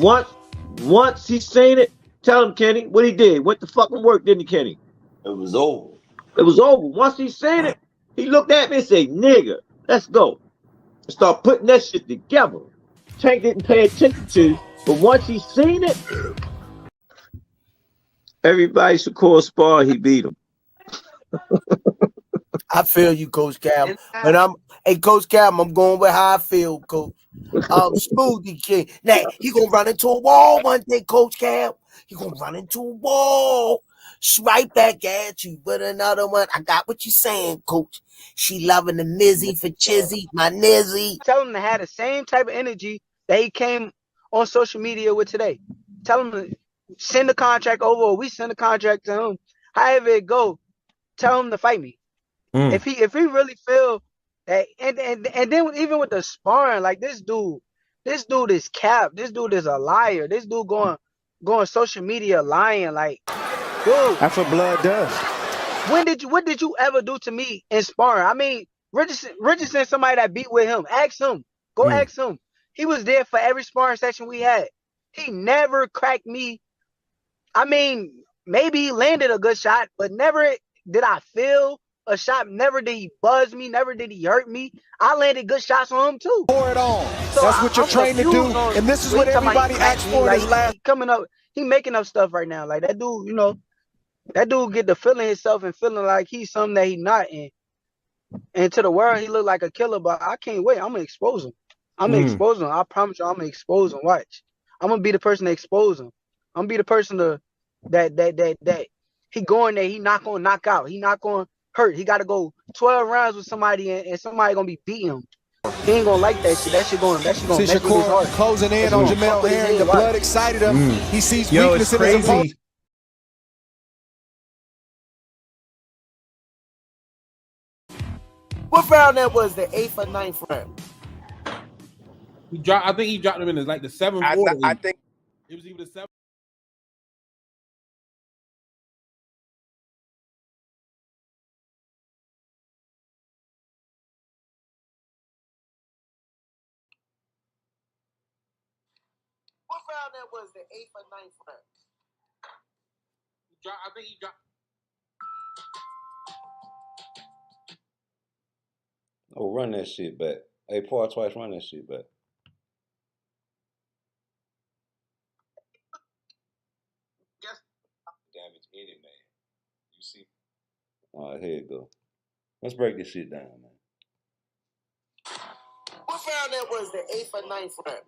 once he seen it, tell him, Kenny, what he did. Went to fucking work, didn't he, Kenny? It was over. It was over. Once he seen it, he looked at me and said, nigga, let's go. And start putting that shit together. Tank didn't pay attention to, but once he seen it, everybody should call spar, he beat him. I feel you, Coach Cam. But Coach Cam, I'm going with how I feel, Coach. Smoothie King. Now, he gonna run into a wall one day, Coach Cam. He gonna run into a wall. Right back at you with another one. I got what you saying, Coach. She loving the Nizzy for Chizzy, my Nizzy. Tell him to have the same type of energy that he came on social media with today. Tell him to send the contract over, or we send the contract to him. However it go, tell him to fight me. If he really feel that, and then even with the sparring, like this dude is cap. This dude is a liar. This dude going social media lying, like, dude. That's what blood does. What did you ever do to me in sparring? I mean, Richardson, somebody that beat with him. Ask him. Go ask him. He was there for every sparring session we had. He never cracked me. I mean, maybe he landed a good shot, but never did I feel a shot. Never did he buzz me. Never did he hurt me. I landed good shots on him too. Pour it on. So that's what you're trained to do. And this is what everybody asks for in his last. Coming up, he making up stuff right now. Like that dude, you know, that dude get to feeling himself and feeling like he's something that he's not in. And to the world, he look like a killer, but I can't wait. I'm gonna expose him. I'm gonna expose him. I promise you, I'm gonna expose him. Watch. I'm gonna be the person to expose him. I'm gonna be the person that he going there. He not gonna knock out. He not gonna hurt. He got to go 12 rounds with somebody, and somebody gonna be beating him. He ain't gonna like that shit. That shit gonna See mess with his Shakur heart. closing in on Jermell here. The blood excited him. He sees weakness in his opponent. What round that was? The 8th or 9th round? I think he dropped him in the 7th or the 8th. I think it was either the 7th. What round that was? The 8th or 9th round? I think he dropped. Oh, run that shit back. Hey, Paul twice, run that shit back. Damage any man. You see? All right, here you go. Let's break this shit down, man. What round that was? The 8th or 9th round?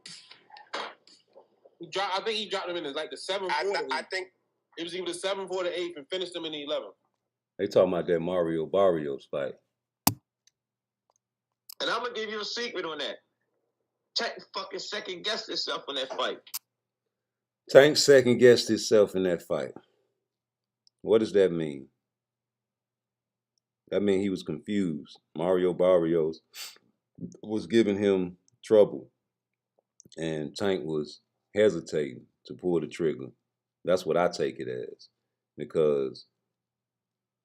I think he dropped him in the 7th or the 8th. I think it was either the 7th or the 8th and finished him in the 11th. They talking about that Mario Barrios fight. And I'm gonna give you a secret on that. Tank fucking second guessed himself in that fight. Tank second guessed himself in that fight. What does that mean? That means he was confused. Mario Barrios was giving him trouble, and Tank was hesitating to pull the trigger. That's what I take it as, because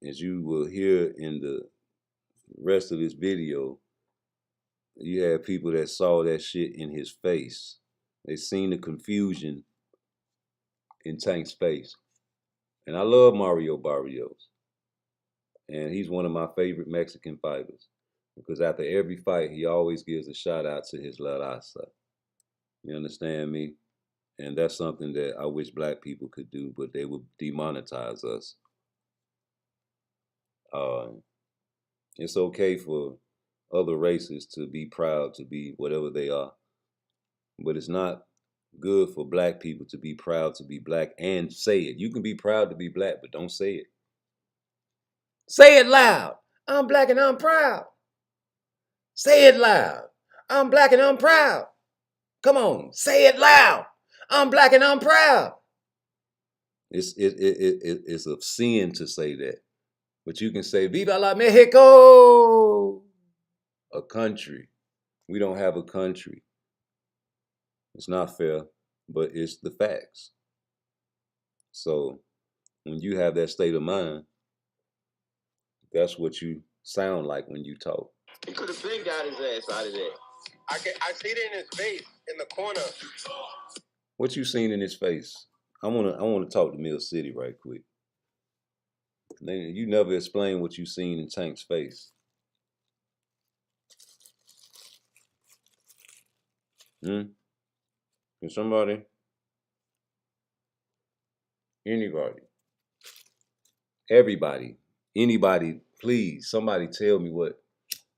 as you will hear in the rest of this video, you had people that saw that shit in his face. They seen the confusion in Tank's face. And I love Mario Barrios. And he's one of my favorite Mexican fighters, because after every fight, he always gives a shout out to his La Raza. You understand me? And that's something that I wish black people could do, but they would demonetize us. It's okay for other races to be proud to be whatever they are. But it's not good for black people to be proud to be black and say it. You can be proud to be black, but don't say it. Say it loud. I'm black and I'm proud. Say it loud. I'm black and I'm proud. Come on, say it loud. I'm black and I'm proud. It's a sin to say that. But you can say, Viva la Mexico, a country. We don't have a country. It's not fair, but it's the facts. So when you have that state of mind, that's what you sound like when you talk. He could have been got his ass out of there. I see it in his face in the corner. What you seen in his face? I wanna talk to Mill City right quick. You never explain what you seen in Tank's face. Can somebody? Anybody? Everybody? Anybody? Please, somebody tell me what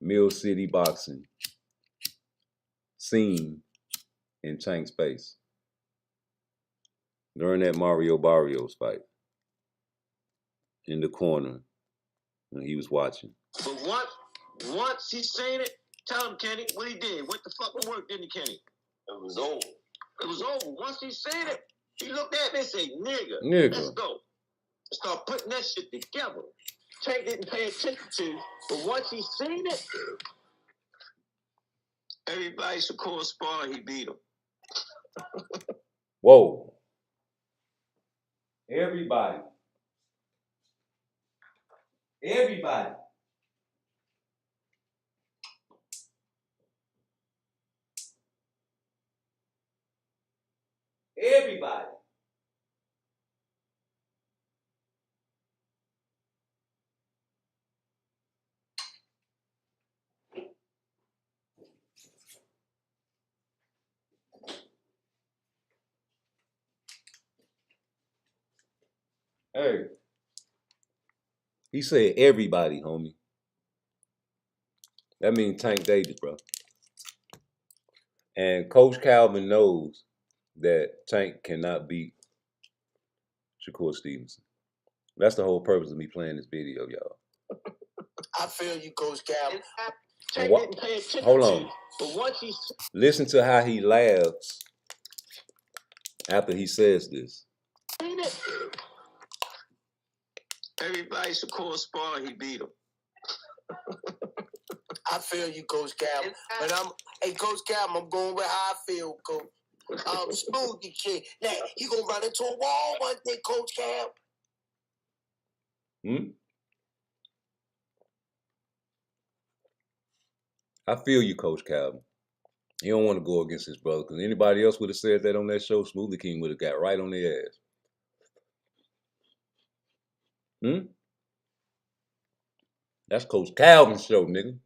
Mill City Boxing seen in Tank's face during that Mario Barrios fight in the corner when he was watching. But once he seen it, tell him, Kenny, what he did. What the fuck work, didn't he, Kenny? It was over. It was over. Once he seen it, he looked at me and said, nigga, let's go. Start putting that shit together. Tank didn't pay attention to, but once he seen it, everybody should call spar, he beat him. Whoa. Everybody. Everybody. Everybody. Hey. He said everybody, homie. That means Tank Davis, bro. And Coach Calvin knows that Tank cannot beat Shakur Stevenson. That's the whole purpose of me playing this video, y'all. I feel you, Coach Calvin. Hold on. Listen to how he laughs after he says this. Everybody should call spar, he beat him. I feel you, Coach Calvin. But hey, Coach Calvin, I'm going with how I feel, Coach. Smoothie kid. Now, he gonna run into a wall one day, Coach Calvin. I feel you, Coach Calvin. He don't want to go against his brother, because anybody else would have said that on that show, Smoothie King would have got right on their ass. That's Coach Calvin's show, nigga.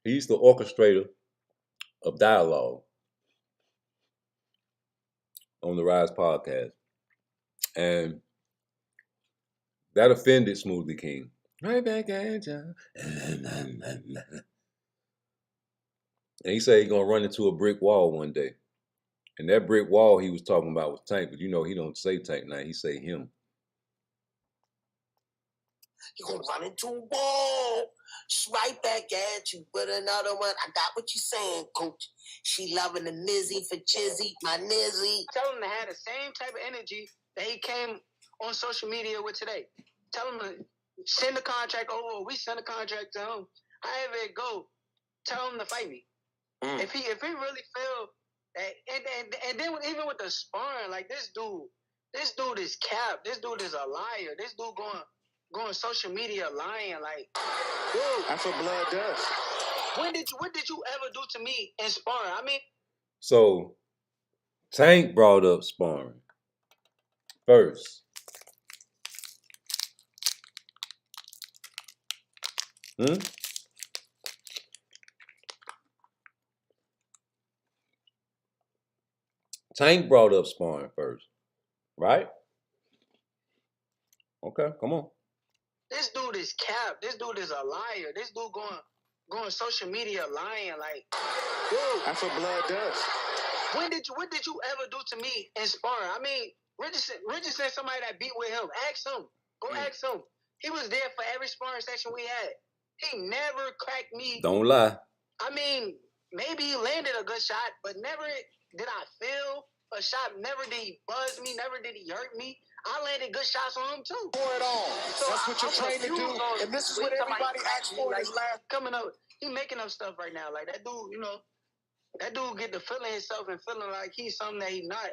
He's the orchestrator of dialogue on the Rise podcast. And that offended Smoothie King. Right back at you. And he said he's gonna run into a brick wall one day. And that brick wall he was talking about was Tank, but you know he don't say Tank now, he say him. You're gonna run into a wall. Right back at you with another one. I got what you're saying, Coach. She loving the Mizzy for Chizzy, my Nizzy. Tell him to have the same type of energy that he came on social media with today. Tell him to send the contract over. We send the contract to him. However it go, tell him to fight me. If he really feel that, and then even with the sparring, like this dude is cap. This dude is a liar. This dude going social media lying, like, dude. That's what blood does. What did you ever do to me in sparring? I mean, so Tank brought up sparring first. Tank brought up sparring first, right? Okay, come on. This dude dude is cap. This dude is a liar. This dude going social media lying. Like, dude. That's what blood does. What did you ever do to me in sparring? I mean, Richardson, somebody that beat with him. Ask him. Go ask him. He was there for every sparring session we had. He never cracked me. Don't lie. I mean, maybe he landed a good shot, but never did I feel a shot. Never did he buzz me. Never did he hurt me. I landed good shots on him too. For it all. So That's what you're trained to do. And this is what everybody asks for in his last. Coming up, he making up stuff right now. Like that dude, you know, that dude get to feeling himself and feeling like he's something that he's not.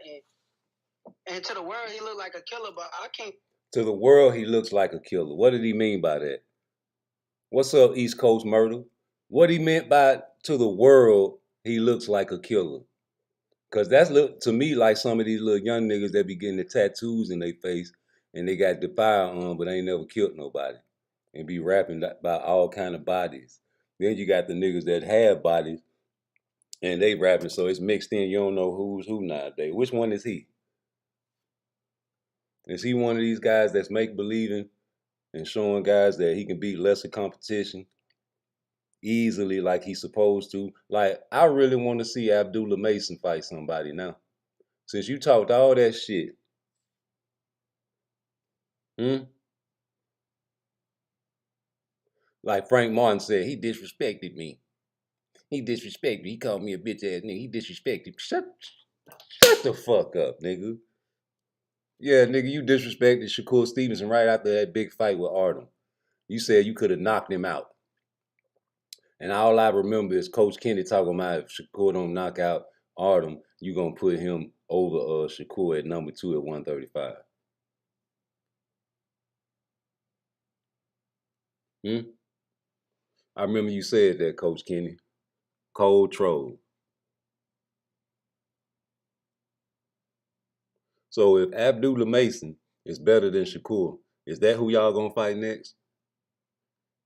And to the world, he look like a killer, but I can't. To the world, he looks like a killer. What did he mean by that? What's up, East Coast Murder? What he meant by to the world, he looks like a killer. Because that's look to me like some of these little young niggas that be getting the tattoos in their face and they got the firearm, but ain't never killed nobody. And be rapping about all kind of bodies. Then you got the niggas that have bodies and they rapping, so it's mixed in. You don't know who's who nowadays. Which one is he? Is he one of these guys that's make-believing and showing guys that he can beat lesser competition easily like he's supposed to? Like, I really want to see Abdullah Mason fight somebody now. Since you talked all that shit. Like Frank Martin said, he disrespected me. He disrespected me. He called me a bitch-ass nigga. He disrespected me. Shut the fuck up, nigga. Yeah, nigga, you disrespected Shakur Stevenson right after that big fight with Artem. You said you could have knocked him out. And all I remember is Coach Kenny talking about if Shakur don't knock out Artem, you going to put him over Shakur at number 2 at 135. I remember you said that, Coach Kenny. Cold troll. So if Abdullah Mason is better than Shakur, is that who y'all gonna fight next?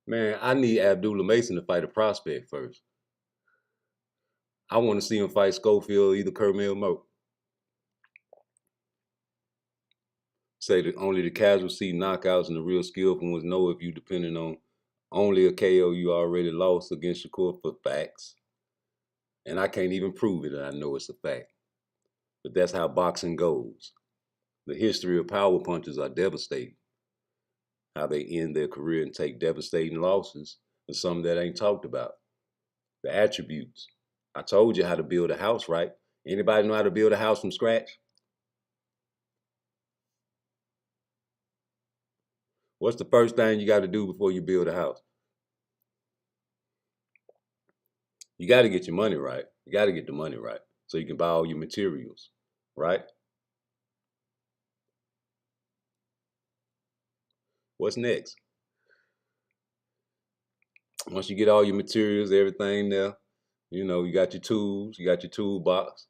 Man, I need Abdullah Mason to fight a prospect first. I want to see him fight Schofield, either Kermel Moat. Say that only the casual see knockouts and the real skillful ones know if you depending on only a KO you already lost against Shakur for facts. And I can't even prove it, and I know it's a fact. But that's how boxing goes. The history of power punches are devastating. How they end their career and take devastating losses is something that ain't talked about. The attributes. I told you how to build a house, right? Anybody know how to build a house from scratch? What's the first thing you got to do before you build a house? You got to get your money right. You got to get the money right so you can buy all your materials, right? What's next? Once you get all your materials, everything there, you know, you got your tools, you got your toolbox.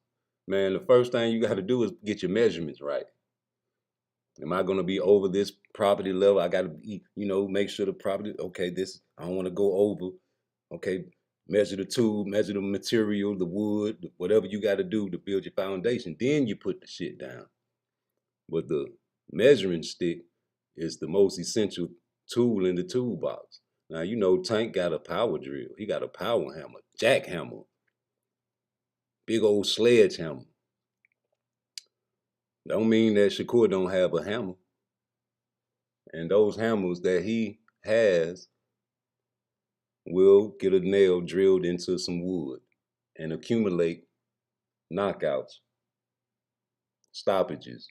Man, the first thing you got to do is get your measurements right. Am I going to be over this property level? I got to, you know, make sure the property, okay, this, I don't want to go over. Okay, measure the tool, measure the material, the wood, whatever you got to do to build your foundation. Then you put the shit down. But the measuring stick is the most essential tool in the toolbox. Now, you know, Tank got a power drill. He got a power hammer, jackhammer, big old sledgehammer. Don't mean that Shakur don't have a hammer. And those hammers that he has will get a nail drilled into some wood and accumulate knockouts, stoppages,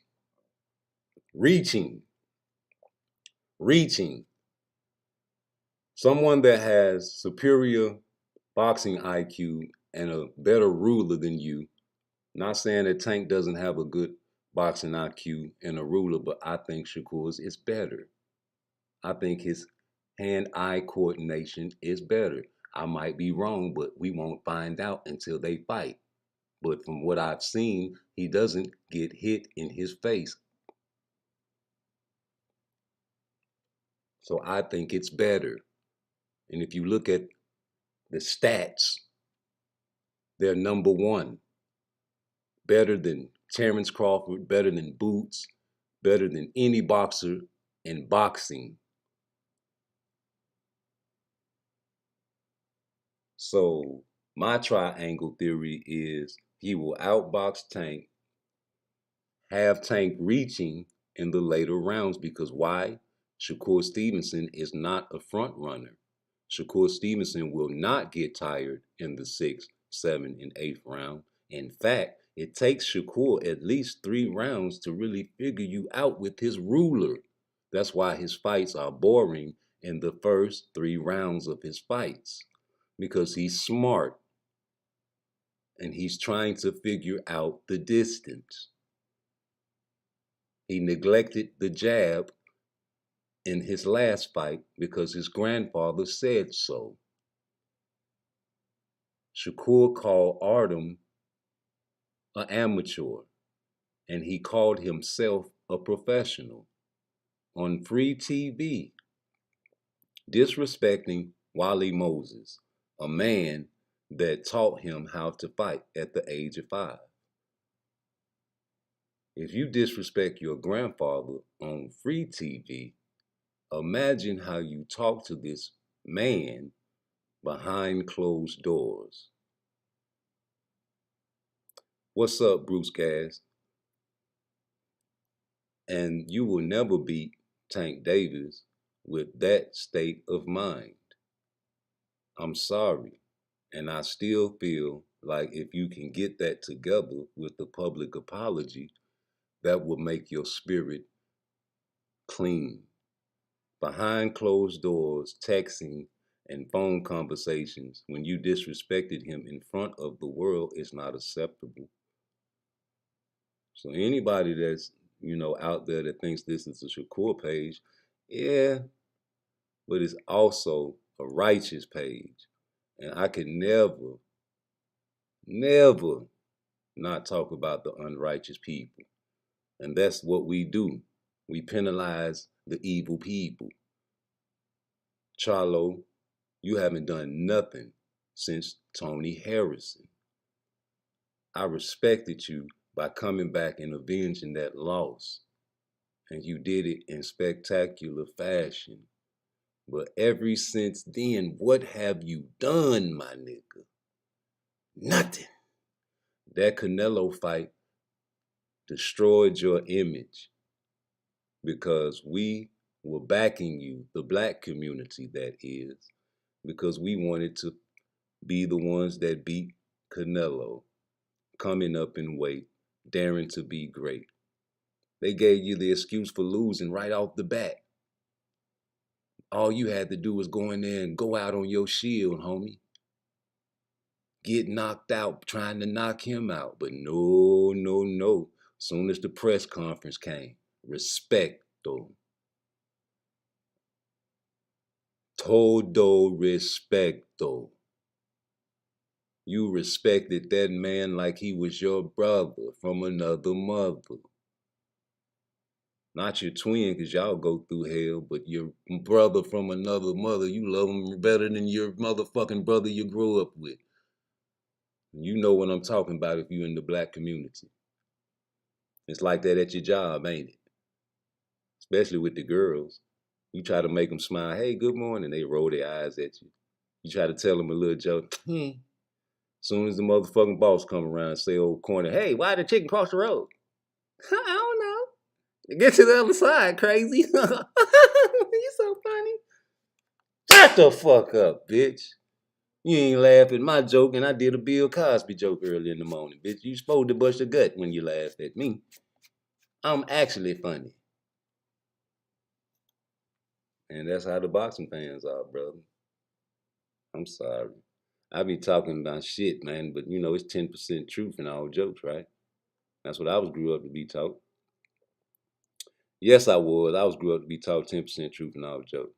reaching. Someone that has superior boxing IQ and a better ruler than you, not saying that Tank doesn't have a good boxing IQ and a ruler, but I think Shakur's is better. I think his hand-eye coordination is better. I might be wrong, but we won't find out until they fight. But from what I've seen, he doesn't get hit in his face. So I think it's better. And if you look at the stats, they're number one. Better than Terrence Crawford, better than Boots, better than any boxer in boxing. So my triangle theory is he will outbox Tank, have Tank reaching in the later rounds because why? Shakur Stevenson is not a front runner. Shakur Stevenson will not get tired in the 6th, 7th, and 8th round. In fact, it takes Shakur at least 3 rounds to really figure you out with his ruler. That's why his fights are boring in the first 3 rounds of his fights. Because he's smart. And he's trying to figure out the distance. He neglected the jab in his last fight because his grandfather said so. Shakur called Artem an amateur, and he called himself a professional on free TV, disrespecting Wally Moses, a man that taught him how to fight at the age of 5. If you disrespect your grandfather on free TV, imagine how you talk to this man behind closed doors. What's up, Bruce Gas? And you will never beat Tank Davis with that state of mind. I'm sorry. And I still feel like if you can get that together with the public apology, that will make your spirit clean. Behind closed doors, texting and phone conversations, when you disrespected him in front of the world, is not acceptable. So anybody that's, out there that thinks this is a Shakur page, yeah, but it's also a righteous page. And I could never not talk about the unrighteous people. And that's what we do. We penalize the evil people. Charlo, you haven't done nothing since Tony Harrison. I respected you by coming back and avenging that loss. And you did it in spectacular fashion. But ever since then, what have you done, my nigga? Nothing. That Canelo fight destroyed your image because we were backing you, the black community that is, because we wanted to be the ones that beat Canelo, coming up in weight, daring to be great. They gave you the excuse for losing right off the bat. All you had to do was go in there and go out on your shield, homie. Get knocked out trying to knock him out. But no. Soon as the press conference came, respecto. Todo respecto. You respected that man like he was your brother from another mother. Not your twin, because y'all go through hell, but your brother from another mother, you love him better than your motherfucking brother you grew up with. You know what I'm talking about if you're in the black community. It's like that at your job, ain't it? Especially with the girls. You try to make them smile, hey, good morning, they roll their eyes at you. You try to tell them a little joke, Soon as the motherfucking boss come around and say, old corner, hey, why the chicken cross the road? I don't know. Get to the other side, crazy. You so funny. Shut the fuck up, bitch. You ain't laugh at my joke, and I did a Bill Cosby joke early in the morning, bitch. You supposed to bust your gut when you laugh at me. I'm actually funny. And that's how the boxing fans are, brother. I'm sorry. I be talking about shit, man, but it's 10% truth in all jokes, right? That's what I was grew up to be taught. Yes, I was. I was grew up to be taught 10% truth in all jokes.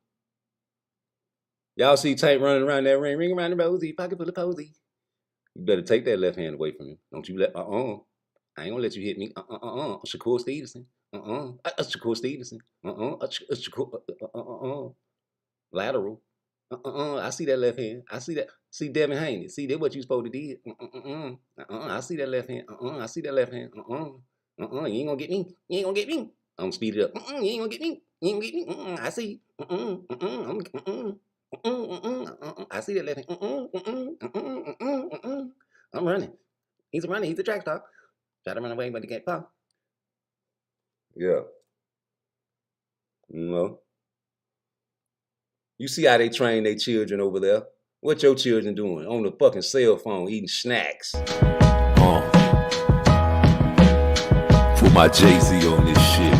Y'all see Tank running around that ring around the rosy, pocket full of posy. You better take that left hand away from him. Don't you let, I ain't gonna let you hit me. Shakur Stevenson. Shakur Stevenson. Shakur, lateral. I see that left hand. I see that. See Devin Haney. See that what you supposed to do. I see that left hand. I see that left hand. You ain't gonna get me. You ain't gonna get me. I'm speed it up. You ain't gonna get me. You ain't gonna get me. I see. I see that left hand. I'm running. He's running. He's a track star. Try to run away, but he can't fall. Yeah. You know. You see how they train their children over there? What your children doing? On the fucking cell phone, eating snacks. Put my Jay-Z on this shit.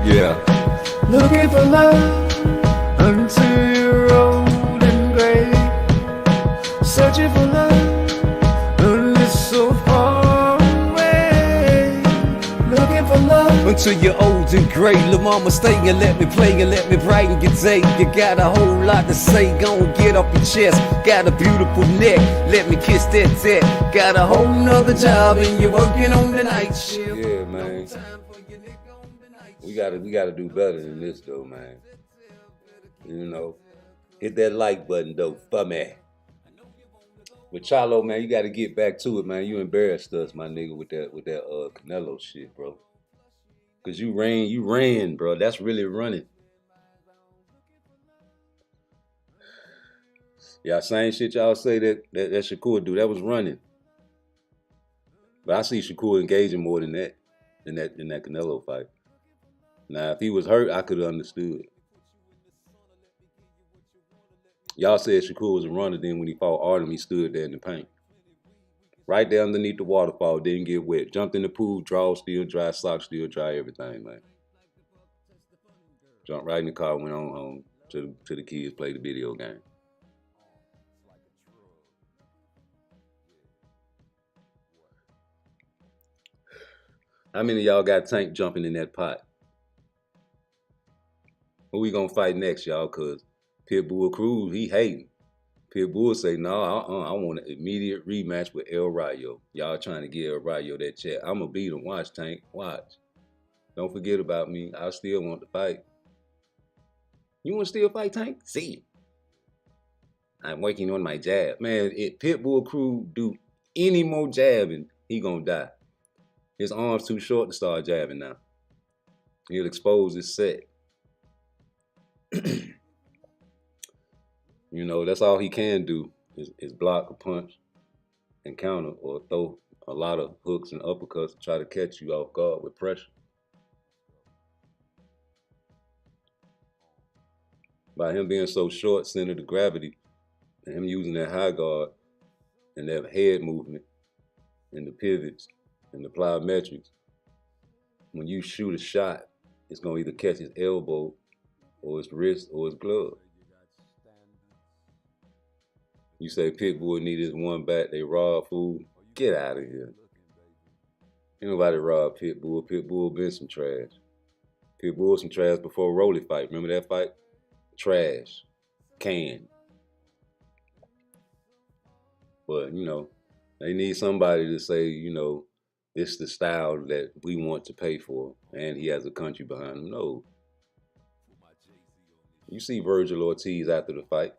Yeah. Looking for love until you're old and gray. Searching for love and it's so far away. Looking for love until you're old and gray. Lil' mama stay and let me play and let me write and get take. You got a whole lot to say, gon' get off your chest. Got a beautiful neck, let me kiss that tat. Got a whole nother job and you're working on the night shift. Yeah, man. We gotta do better than this though, man. You know, hit that like button though, for me. But Charlo, man, you gotta get back to it, man. You embarrassed us, my nigga, with that Canelo shit, bro. Cause you ran, bro. That's really running. Y'all same shit y'all say that Shakur do. That was running. But I see Shakur engaging more than that in that Canelo fight. Now, if he was hurt, I could have understood. Y'all said Shakur was a runner, then when he fought Artem, he stood there in the paint. Right there underneath the waterfall, didn't get wet. Jumped in the pool, draw still dry, socks still dry, everything, man. Jumped right in the car, went on home to the kids, played the video game. How many of y'all got Tank jumping in that pot? Who we gonna fight next, y'all? Cause Pitbull Cruz, he hating. Pitbull say, no, I want an immediate rematch with El Rayo. Y'all trying to give El Rayo that chat. I'ma beat him. Watch, Tank. Watch. Don't forget about me. I still want to fight. You want to still fight, Tank? See. I'm working on my jab. Man, if Pitbull Cruz do any more jabbing, he gonna die. His arm's too short to start jabbing now. He'll expose his set. You know, that's all he can do is block a punch and counter or throw a lot of hooks and uppercuts to try to catch you off guard with pressure. By him being so short, centered of gravity, and him using that high guard and that head movement and the pivots and the plyometrics, when you shoot a shot, it's going to either catch his elbow or his wrist or his glove. You say Pitbull need his one back, they rob fool. Get out of here. Ain't nobody rob Pitbull. Pitbull been some trash. Pitbull some trash before Rolly fight. Remember that fight? Trash. Can. But, you know, they need somebody to say, you know, this is the style that we want to pay for. And he has a country behind him. No. You see Virgil Ortiz after the fight.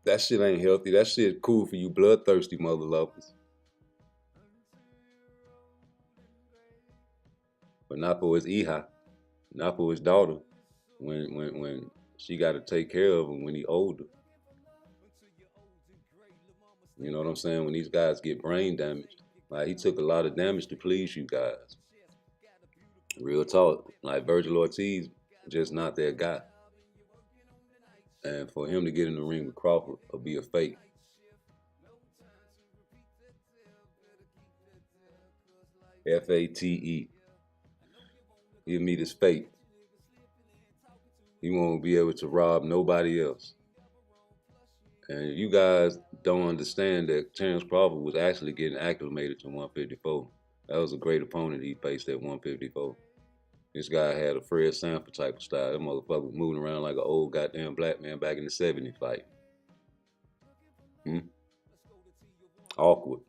That shit ain't healthy. That shit cool for you bloodthirsty mother lovers. But not for his hija. Not for his daughter. When she got to take care of him when he older. You know what I'm saying? When these guys get brain damage. Like, he took a lot of damage to please you guys. Real talk. Like, Virgil Ortiz, just not that guy. And for him to get in the ring with Crawford or be a fake. F-A-T-E. He'll meet his fate. He won't be able to rob nobody else. And you guys don't understand that Terrence Crawford was actually getting acclimated to 154. That was a great opponent he faced at 154. This guy had a Fred Sanford type of style. That motherfucker was moving around like an old goddamn black man back in the 70s fight. Awkward.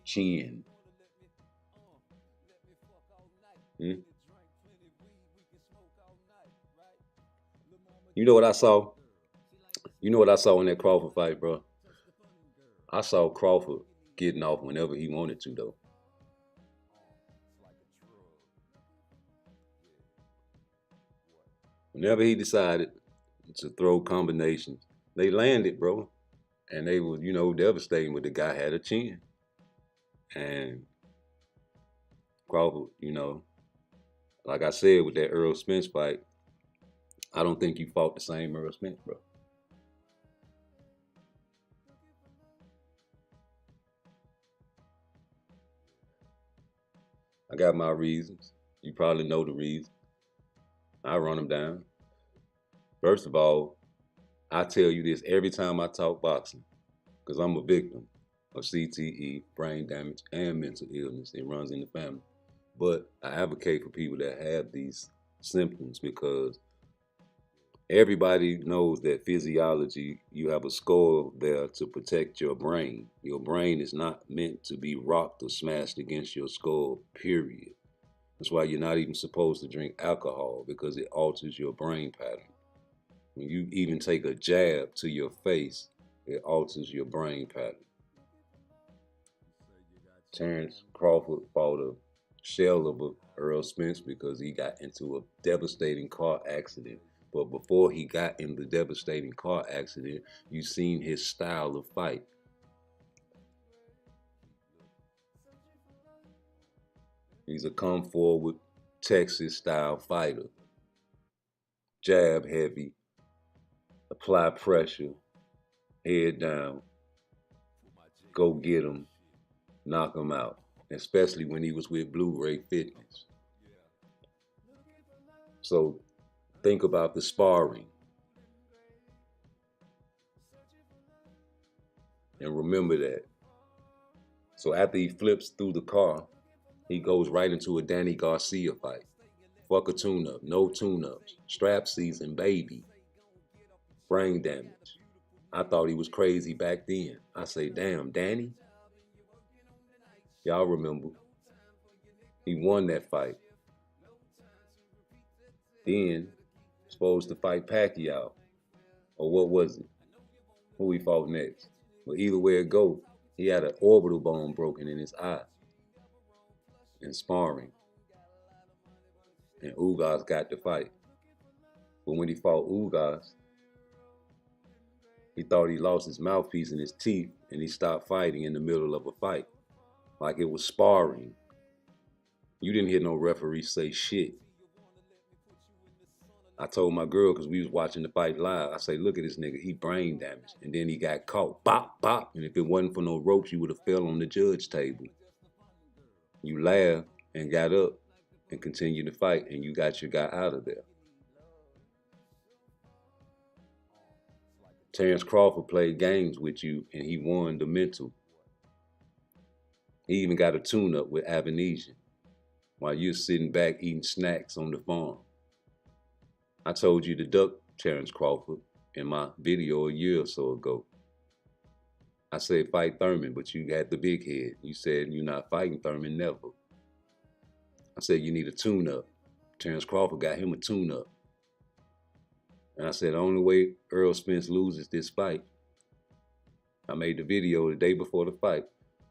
Chin. You know what I saw? You know what I saw in that Crawford fight, bro? I saw Crawford getting off whenever he wanted to, though. Whenever he decided to throw combinations, they landed, bro. And they were, you know, devastating, but the guy had a chin. And Crawford, you know, like I said with that Earl Spence fight, I don't think you fought the same Earl Spence, bro. I got my reasons. You probably know the reason. I run them down. First of all, I tell you this every time I talk boxing, because I'm a victim of CTE, brain damage, and mental illness. It runs in the family. But I advocate for people that have these symptoms because everybody knows that physiology, you have a skull there to protect your brain. Your brain is not meant to be rocked or smashed against your skull, period. That's why you're not even supposed to drink alcohol because it alters your brain pattern. When you even take a jab to your face, it alters your brain pattern. Terrence Crawford fought a shell of a Earl Spence because he got into a devastating car accident. But before he got in the devastating car accident, you seen his style of fight. He's a come forward Texas style fighter. Jab heavy, apply pressure, head down, go get him, knock him out, especially when he was with Blue Ray Fitness. So think about the sparring. And remember that. So after he flips through the car, he goes right into a Danny Garcia fight. Fuck a tune-up, no tune-ups, strap season, baby. Brain damage. I thought he was crazy back then. I say, damn, Danny? Y'all remember. He won that fight. Then, supposed to fight Pacquiao. Or what was it? Who he fought next? But either way it go, he had an orbital bone broken in his eye. In sparring. And Ugas got the fight. But when he fought Ugas, he thought he lost his mouthpiece and his teeth, and he stopped fighting in the middle of a fight. Like it was sparring. You didn't hear no referee say shit. I told my girl, because we was watching the fight live, I say, look at this nigga, he brain damaged. And then he got caught, bop, bop. And if it wasn't for no ropes, you would have fell on the judge table. You laughed and got up and continued to fight, and you got your guy out of there. Terrence Crawford played games with you, and he won the mental. He even got a tune-up with Avanesian while you're sitting back eating snacks on the farm. I told you to duck Terrence Crawford in my video a year or so ago. I said fight Thurman, but you had the big head. You said you're not fighting Thurman, never. I said you need a tune-up. Terrence Crawford got him a tune-up. And I said the only way Earl Spence loses this fight, I made the video the day before the fight,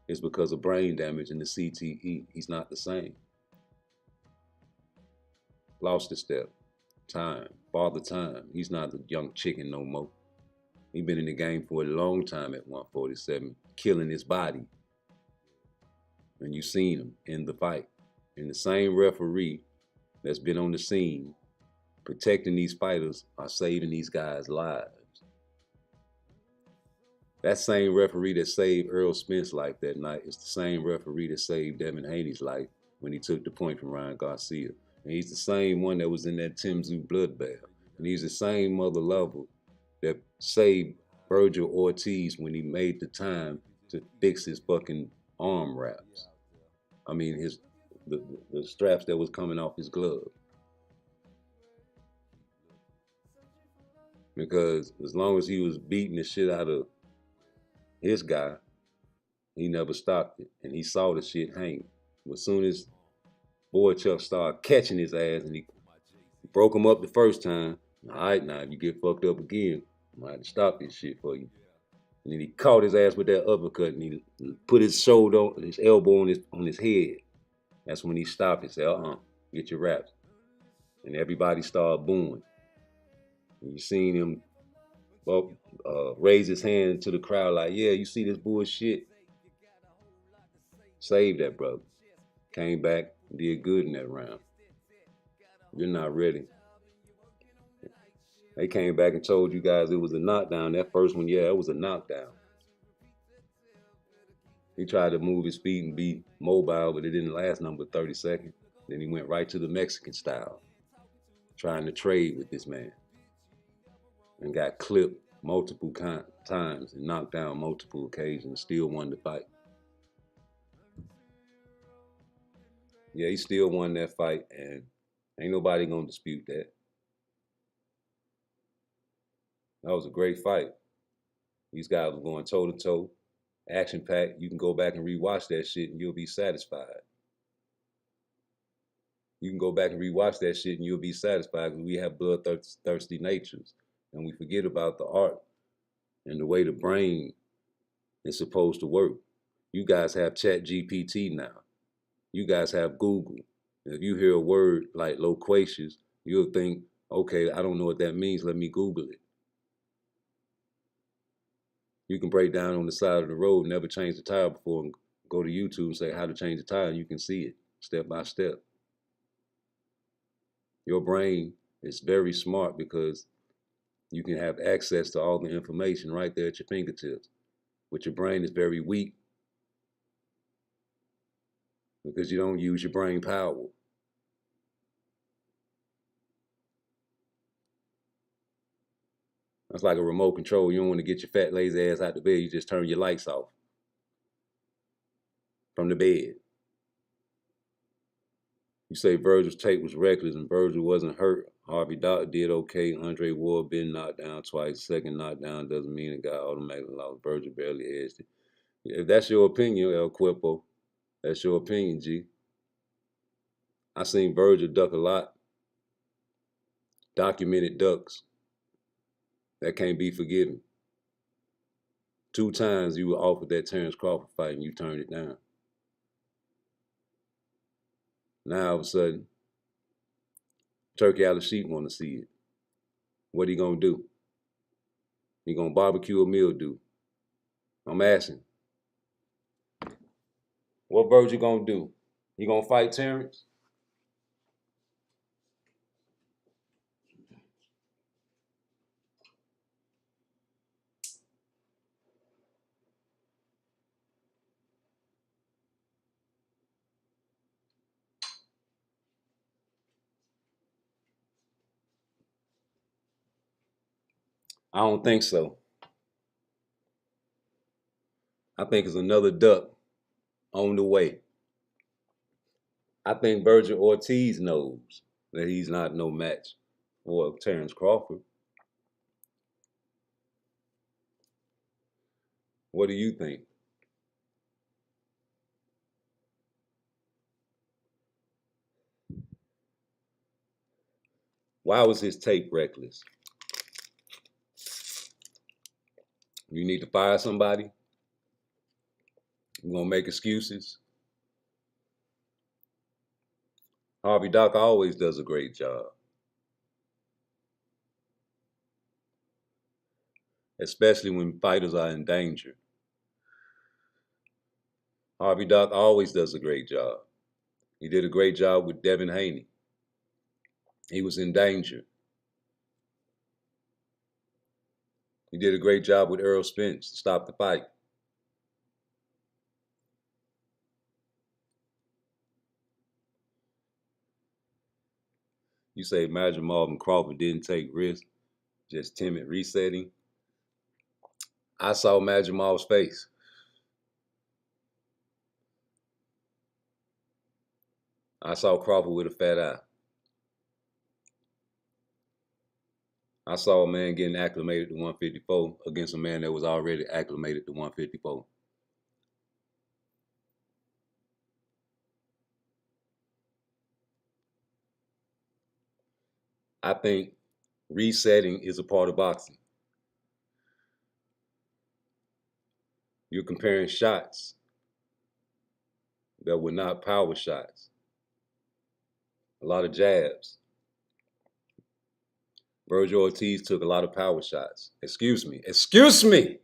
is because of brain damage and the CTE. He's not the same. Lost a step. Time. Father time. He's not the young chicken no more. He's been in the game for a long time at 147, killing his body. And you seen him in the fight. And the same referee that's been on the scene protecting these fighters are saving these guys' lives. That same referee that saved Earl Spence's life that night is the same referee that saved Devin Haney's life when he took the point from Ryan Garcia. And he's the same one that was in that Tim Tszyu bloodbath. And he's the same mother lover that saved Virgil Ortiz when he made the time to fix his fucking arm wraps. I mean, the straps that was coming off his glove. Because as long as he was beating the shit out of his guy, he never stopped it. And he saw the shit hang. But as soon as Boy Chuck started catching his ass and he broke him up the first time, all right, now if you get fucked up again, I'm gonna have to stop this shit for you. And then he caught his ass with that uppercut and he put his shoulder, his elbow on his head. That's when he stopped and said, get your wraps. And everybody started booing. You seen him raise his hand to the crowd like, yeah, you see this bullshit? Saved that brother. Came back, did good in that round. You're not ready. They came back and told you guys it was a knockdown. That first one, yeah, it was a knockdown. He tried to move his feet and be mobile, but it didn't last number 30 seconds. Then he went right to the Mexican style, trying to trade with this man. And got clipped multiple times and knocked down multiple occasions, still won the fight. Yeah, he still won that fight, and ain't nobody gonna dispute that. That was a great fight. These guys were going toe to toe, action packed. You can go back and rewatch that shit and you'll be satisfied. You can go back and rewatch that shit and you'll be satisfied because we have bloodthirsty natures and we forget about the art and the way the brain is supposed to work. You guys have ChatGPT now. You guys have Google. If you hear a word like loquacious, you'll think, okay, I don't know what that means. Let me Google it. You can break down on the side of the road, never change the tire before, and go to YouTube and say how to change the tire, and you can see it step by step. Your brain is very smart because you can have access to all the information right there at your fingertips. But your brain is very weak because you don't use your brain power. That's like a remote control. You don't want to get your fat, lazy ass out the bed. You just turn your lights off from the bed. You say Virgil's tape was reckless and Virgil wasn't hurt. Harvey Dock did okay. Andre Ward been knocked down twice. Second knockdown doesn't mean the guy automatically lost. Virgil barely edged it. If that's your opinion, El Cuerpo, that's your opinion, G. I seen Virgil duck a lot. Documented ducks. That can't be forgiven. 2 times you were offered that Terrence Crawford fight and you turned it down. Now all of a sudden, Turkey out of sheep want to see it. What he gonna do? He gonna barbecue a mildew? I'm asking. What Virgil gonna do? He gonna fight Terrence? I don't think so. I think it's another duck on the way. I think Virgil Ortiz knows that he's not no match for Terrence Crawford. What do you think? Why was his tape reckless? You need to fire somebody? You gonna make excuses? Harvey Dock always does a great job. Especially when fighters are in danger. Harvey Dock always does a great job. He did a great job with Devin Haney. He was in danger. He did a great job with Errol Spence to stop the fight. You say Major Marvin Crawford didn't take risks, just timid resetting. I saw Major Marvin's face. I saw Crawford with a fat eye. I saw a man getting acclimated to 154 against a man that was already acclimated to 154. I think resetting is a part of boxing. You're comparing shots that were not power shots. A lot of jabs. Virgil Ortiz took a lot of power shots. Excuse me. Excuse me.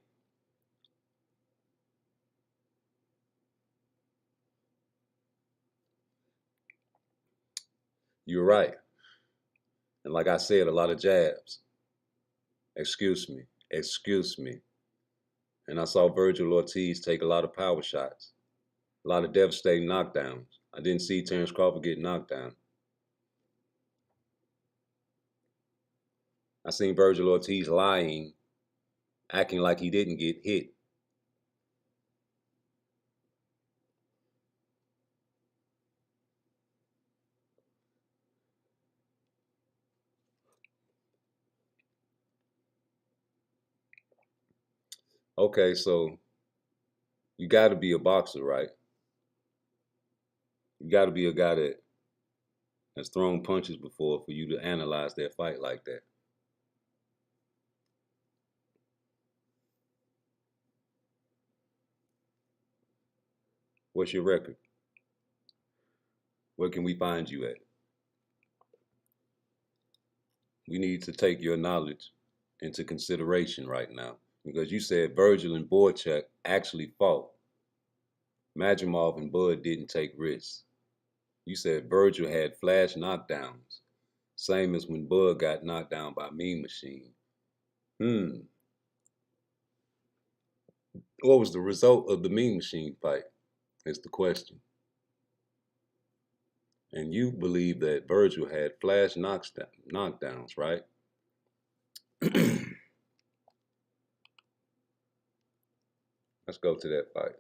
You're right. And like I said, a lot of jabs. Excuse me. Excuse me. And I saw Virgil Ortiz take a lot of power shots. A lot of devastating knockdowns. I didn't see Terrence Crawford get knocked down. I seen Virgil Ortiz lying, acting like he didn't get hit. Okay, so you got to be a boxer, right? You got to be a guy that has thrown punches before for you to analyze their fight like that. What's your record? Where can we find you at? We need to take your knowledge into consideration right now, because you said Virgil and Boychuk actually fought. Majimov and Bud didn't take risks. You said Virgil had flash knockdowns, same as when Bud got knocked down by Mean Machine. What was the result of the Mean Machine fight? Is the question. And you believe that Virgil had flash knockdowns, right? Let's go to that fight.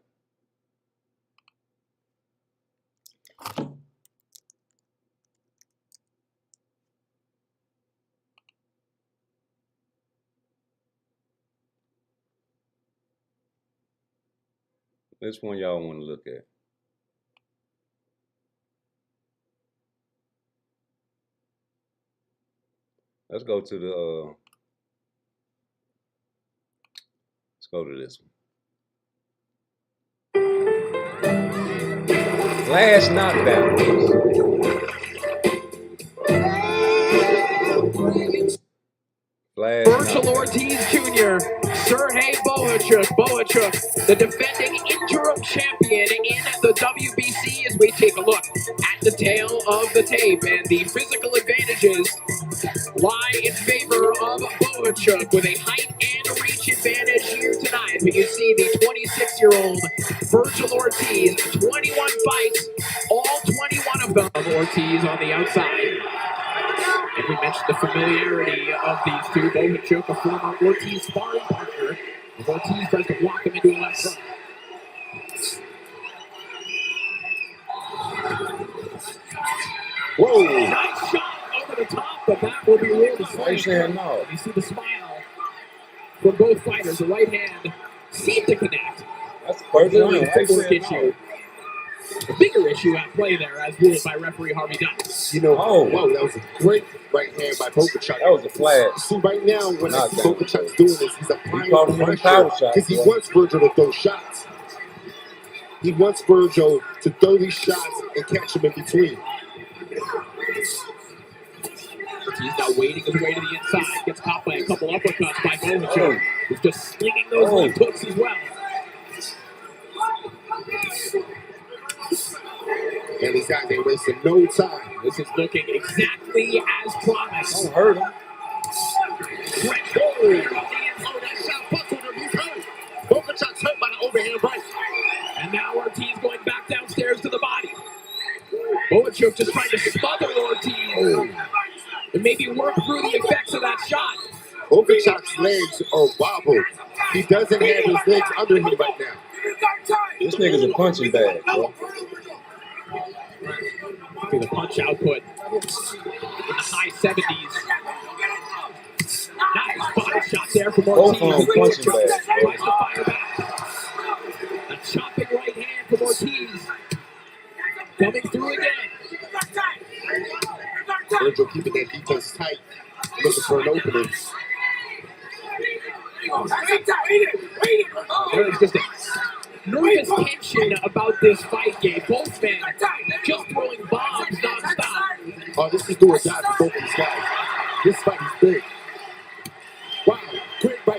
This one y'all want to look at. Let's go to the let's go to this one. Flash knockdown. Virgil Ortiz Jr., Sergey Bohachuk, the defending interim champion in the WBC, as we take a look at the tail of the tape, and the physical advantages lie in favor of Bohachuk with a height and reach advantage here tonight. But you see the 26-year-old Virgil Ortiz, 21 fights, all 21 of them. Ortiz on the outside. And we mentioned the familiarity of these two. Bohachuk, a former Ortiz sparring partner. Ortiz tries to walk him into a left hook. Whoa! Nice shot over the top, but that will be ruled as slam. No. You see the smile from both fighters. The right hand seemed to connect. That's perfect. The footwork issue. The bigger issue at play there, as ruled by referee Harvey Dunn. You know, whoa, that was a great right hand by Bohachuk. That was a flash. See, right now, when I see Bohachuk's doing this, he's applying pressure because he wants Virgil to throw shots. He wants Virgil to throw these shots and catch him in between. He's now wading his way to the inside. Gets caught by a couple uppercuts by Bohachuk. He's just slinging those left hooks as well. And these guys ain't wasting no time. This is looking exactly as promised. Don't hurt him. Bohachuk's hurt by the overhand right. And now Ortiz going back downstairs to the body. Bohachuk just trying to smother Ortiz. And maybe work through the effects of that shot. Bohachuk's legs are wobbled. He doesn't have his legs under him right now. This nigga's a punching bag, bro. See the punch output in the high 70s. Nice body shot there from Ortiz. Both of them punching bags, bro. Tries to fire back. A chopping right hand from Ortiz. Coming through again. Virgil keeping that defense tight, looking for an opening. There's just a nervous tension about this fight game. Both men just throwing bombs nonstop. Oh, this is do or die for both of these guys. This fight is big.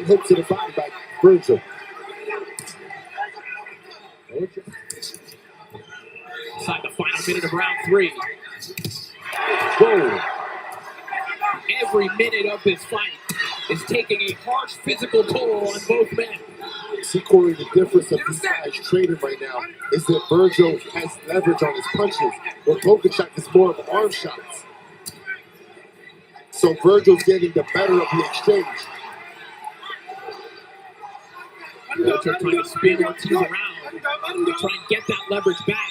hook to the body by Virgil. Inside the final minute of round 3. Whoa. Every minute of this fight is taking a harsh physical toll on both men. See, Corey, the difference of these guys trading right now is that Virgil has leverage on his punches, where Bogaczak is more of arm shots. So Virgil's getting the better of the exchange. Bogaczak trying to spin Ortiz around to try and get that leverage back.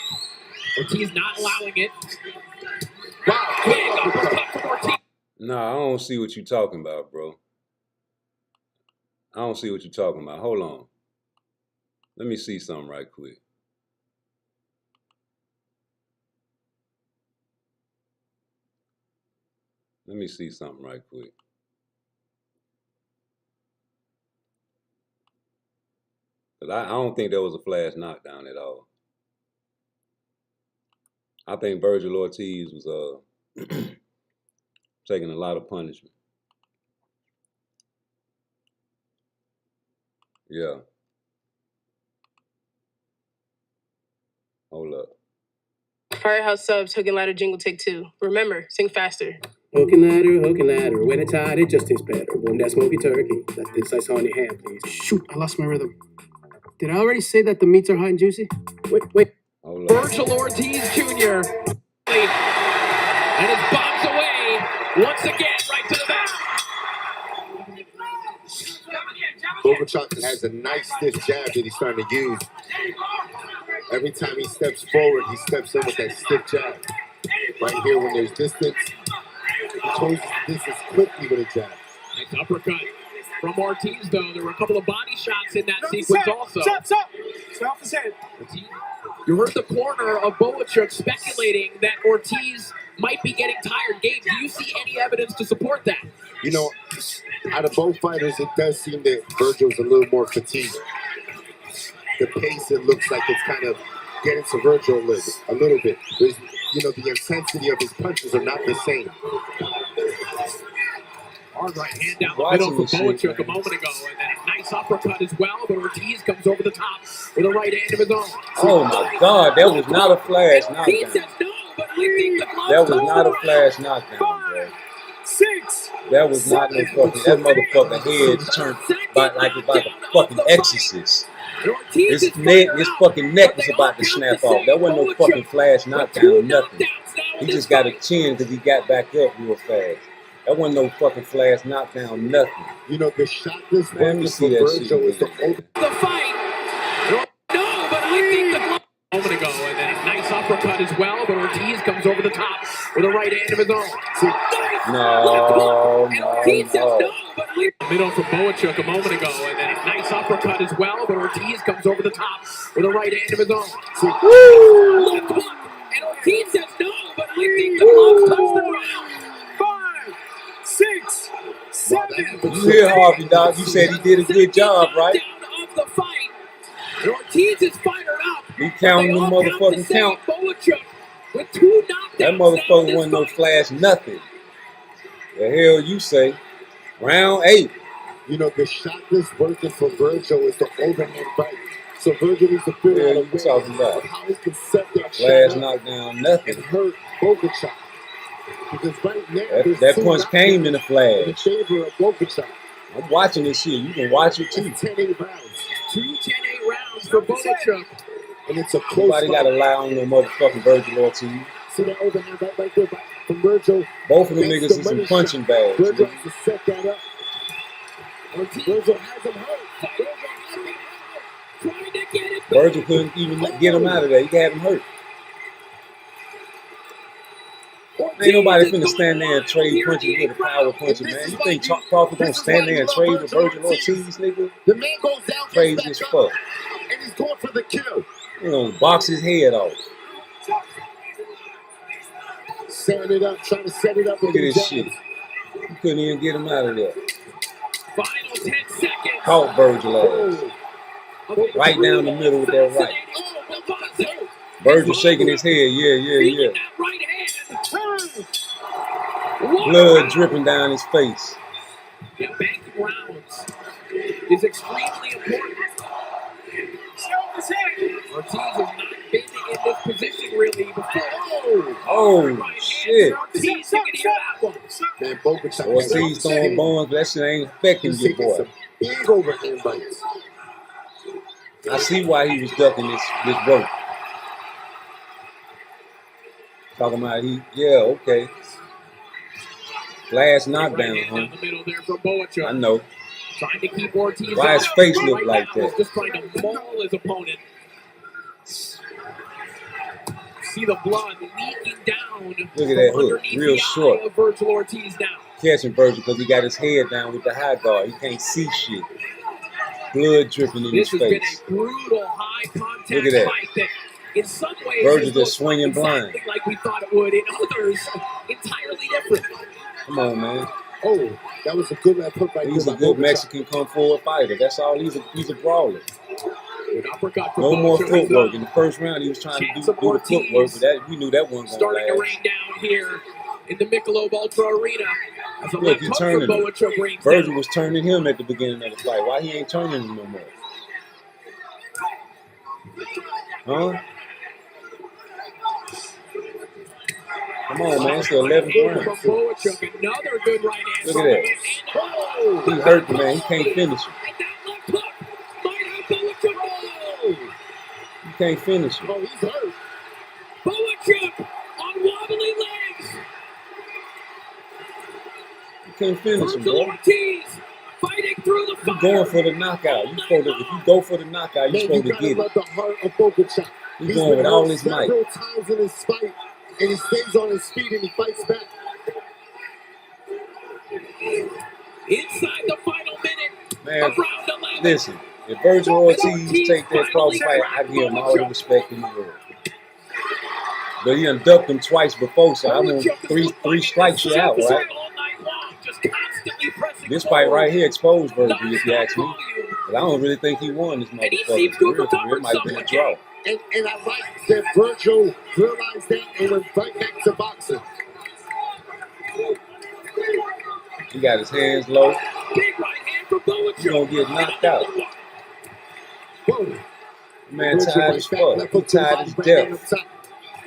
Ortiz not allowing it. Wow. Big uppercut from Ortiz. Nah, I don't see what you're talking about, bro. I don't see what you're talking about. Hold on. Let me see something right quick. Let me see something right quick. But I don't think there was a flash knockdown at all. I think Virgil Ortiz was taking a lot of punishment. Yeah. Hold up. Firehouse Subs, Hook and Ladder Jingle Take 2. Remember, sing faster. Hook and ladder. When it's hot, it just tastes better. Warm that smoky turkey. Let this ice on your hand, please. Shoot, I lost my rhythm. Did I already say that the meats are hot and juicy? Wait. Hold on. Virgil Ortiz Jr. And it bombs away once again right to the back. Bogaczak has a nice stiff jab that he's starting to use. Every time he steps forward, he steps in with that stiff jab. Right here, when there's distance, he closes the distance quickly with a jab. Nice uppercut from Ortiz, though. There were a couple of body shots in that sequence also. Stop his head. You heard the corner of Bogaczak speculating that Ortiz might be getting tired. Gabe, do you see any evidence to support that? You know, out of both fighters, it does seem that Virgil's a little more fatigued. The pace, it looks like it's kind of getting to Virgil a little bit. There's, you know, the intensity of his punches are not the same. Hard right hand down the middle for Bogaczak a moment ago, and then a nice uppercut as well, but Ortiz comes over the top with a right hand of his own. Oh my God, that was not a flash knockdown. That was not a flash knockdown, bro. 6. That was not no fucking, that motherfucker head turned like a fucking exorcist. His fucking neck was about to snap off. That wasn't no fucking flash knockdown, nothing. He just got a chin because he got back up real fast. That wasn't no fucking flash knockdown, nothing. You know, the shot this Let me see that shit, man. The fight. No, but I think the glove. A moment ago, and then a nice uppercut as well, but Ortiz comes over the top with a right hand of his own. No. Middle from Bogaczak a moment ago, and then a nice uppercut as well, but Ortiz comes over the top with a right hand of his own. Woo! And Ortiz says no, but I think the glove touched the ground. 5, 6, 7. You hear Harvey, dog. You said he did a good job, right? Of the fight. And Ortiz is fired up. He counting the motherfucking count. Bogaczak with 2 knockdowns. That motherfucker wasn't no flash nothing. The hell you say? Round 8. You know, the shot that's working for Virgil is the overhand right. So Virgil needs to figure out a way talking about? how he can set that Flash shot up knockdown, nothing. and hurt Bogaczak. Because right now, That punch came in a flash. in favor of Bogaczak. I'm watching this shit. You can watch it too. 10-8 rounds. 2 10-8 rounds for Bogaczak. And it's a close Nobody got to lie on no motherfucking Virgil Ortiz. See that overhand right there from Virgil. Both of them That's niggas the is some money punching shot. bags. Virgil nigga. has to set that up. Virgil has him hurt. Trying to get it back. Virgil couldn't even get him out of there. He had him hurt. Ain't nobody finna stand there and trade punches with a power puncher, man. You think Crawford gonna stand there and trade with Virgil Ortiz, nigga? The man goes down, Crazy as fuck. and he's going for the kill. You gonna box his head off. Setting it up, trying to set it up. Look at this shit. You couldn't even get him out of there. Final 10 seconds. Caught Virgil ass. Right down the middle with that right. Virgil shaking his head. Yeah. Right hand. Blood dripping down his face. Yeah, back rounds. is extremely important. Ortiz has not been in this position really before. Oh, shit. Ortiz, you can hear that one. Man, Bogota. Ortiz throwing bombs, but that shit ain't affecting He's your taking boy. some big overhand bites. I see why he was ducking this rope. Talking about okay. Last knockdown, huh? I know. Trying to keep Ortiz Why his face look like now, that? just trying to maul his opponent. See the blood leaking down. Look at that hook, real short. Of Virgil Ortiz now. Catching Virgil because he got his head down with the high guard. He can't see shit. Blood dripping in his face. This has been a brutal high contact Look at that. fight that in some ways Virgil just swinging blind. exactly like we thought it would, in others entirely different. Come on, man. Oh, that was a good left hook right there. He's a good Mexican come forward fighter. That's all. He's a brawler. No more footwork. In the first round, he was trying to do the footwork, but we knew that wasn't going to Starting to last. rain down here in the Michelob Ultra Arena. As a Look, left he hook turning from him. Boachuc rings Virgil down. was turning him at the beginning of the fight. Why he ain't turning him no more? Huh? Come on, man. It's the 11th round. From Boachuc, another good right hand. Look at that. He hurt the man. He can't finish him. You can't finish him. Oh, he's hurt. Boachuc on wobbly legs. You can't finish him, Virgil bro. Ortiz fighting through the fire. You going for the knockout. If you go for the knockout, you're supposed to get it. Love the heart of Bogota. He's going with all his might. Several times in his fight, and he stays on his feet and he fights back. Inside the final minute Man, of round 11. listen. If Virgil Ortiz take that cross fight, I give him all the respect in the world. But he done ducked him twice before, so I want three strikes you out, right? This fight right here exposed Virgil, if you ask me. But I don't really think he won this motherfucker. For real. It might have been a draw. And I like that Virgil realized that and went right back to boxing. He got his hands low. Big right hand for Boachuc. He's gonna get knocked out. Whoa. Man, tired as fuck. He tired as death.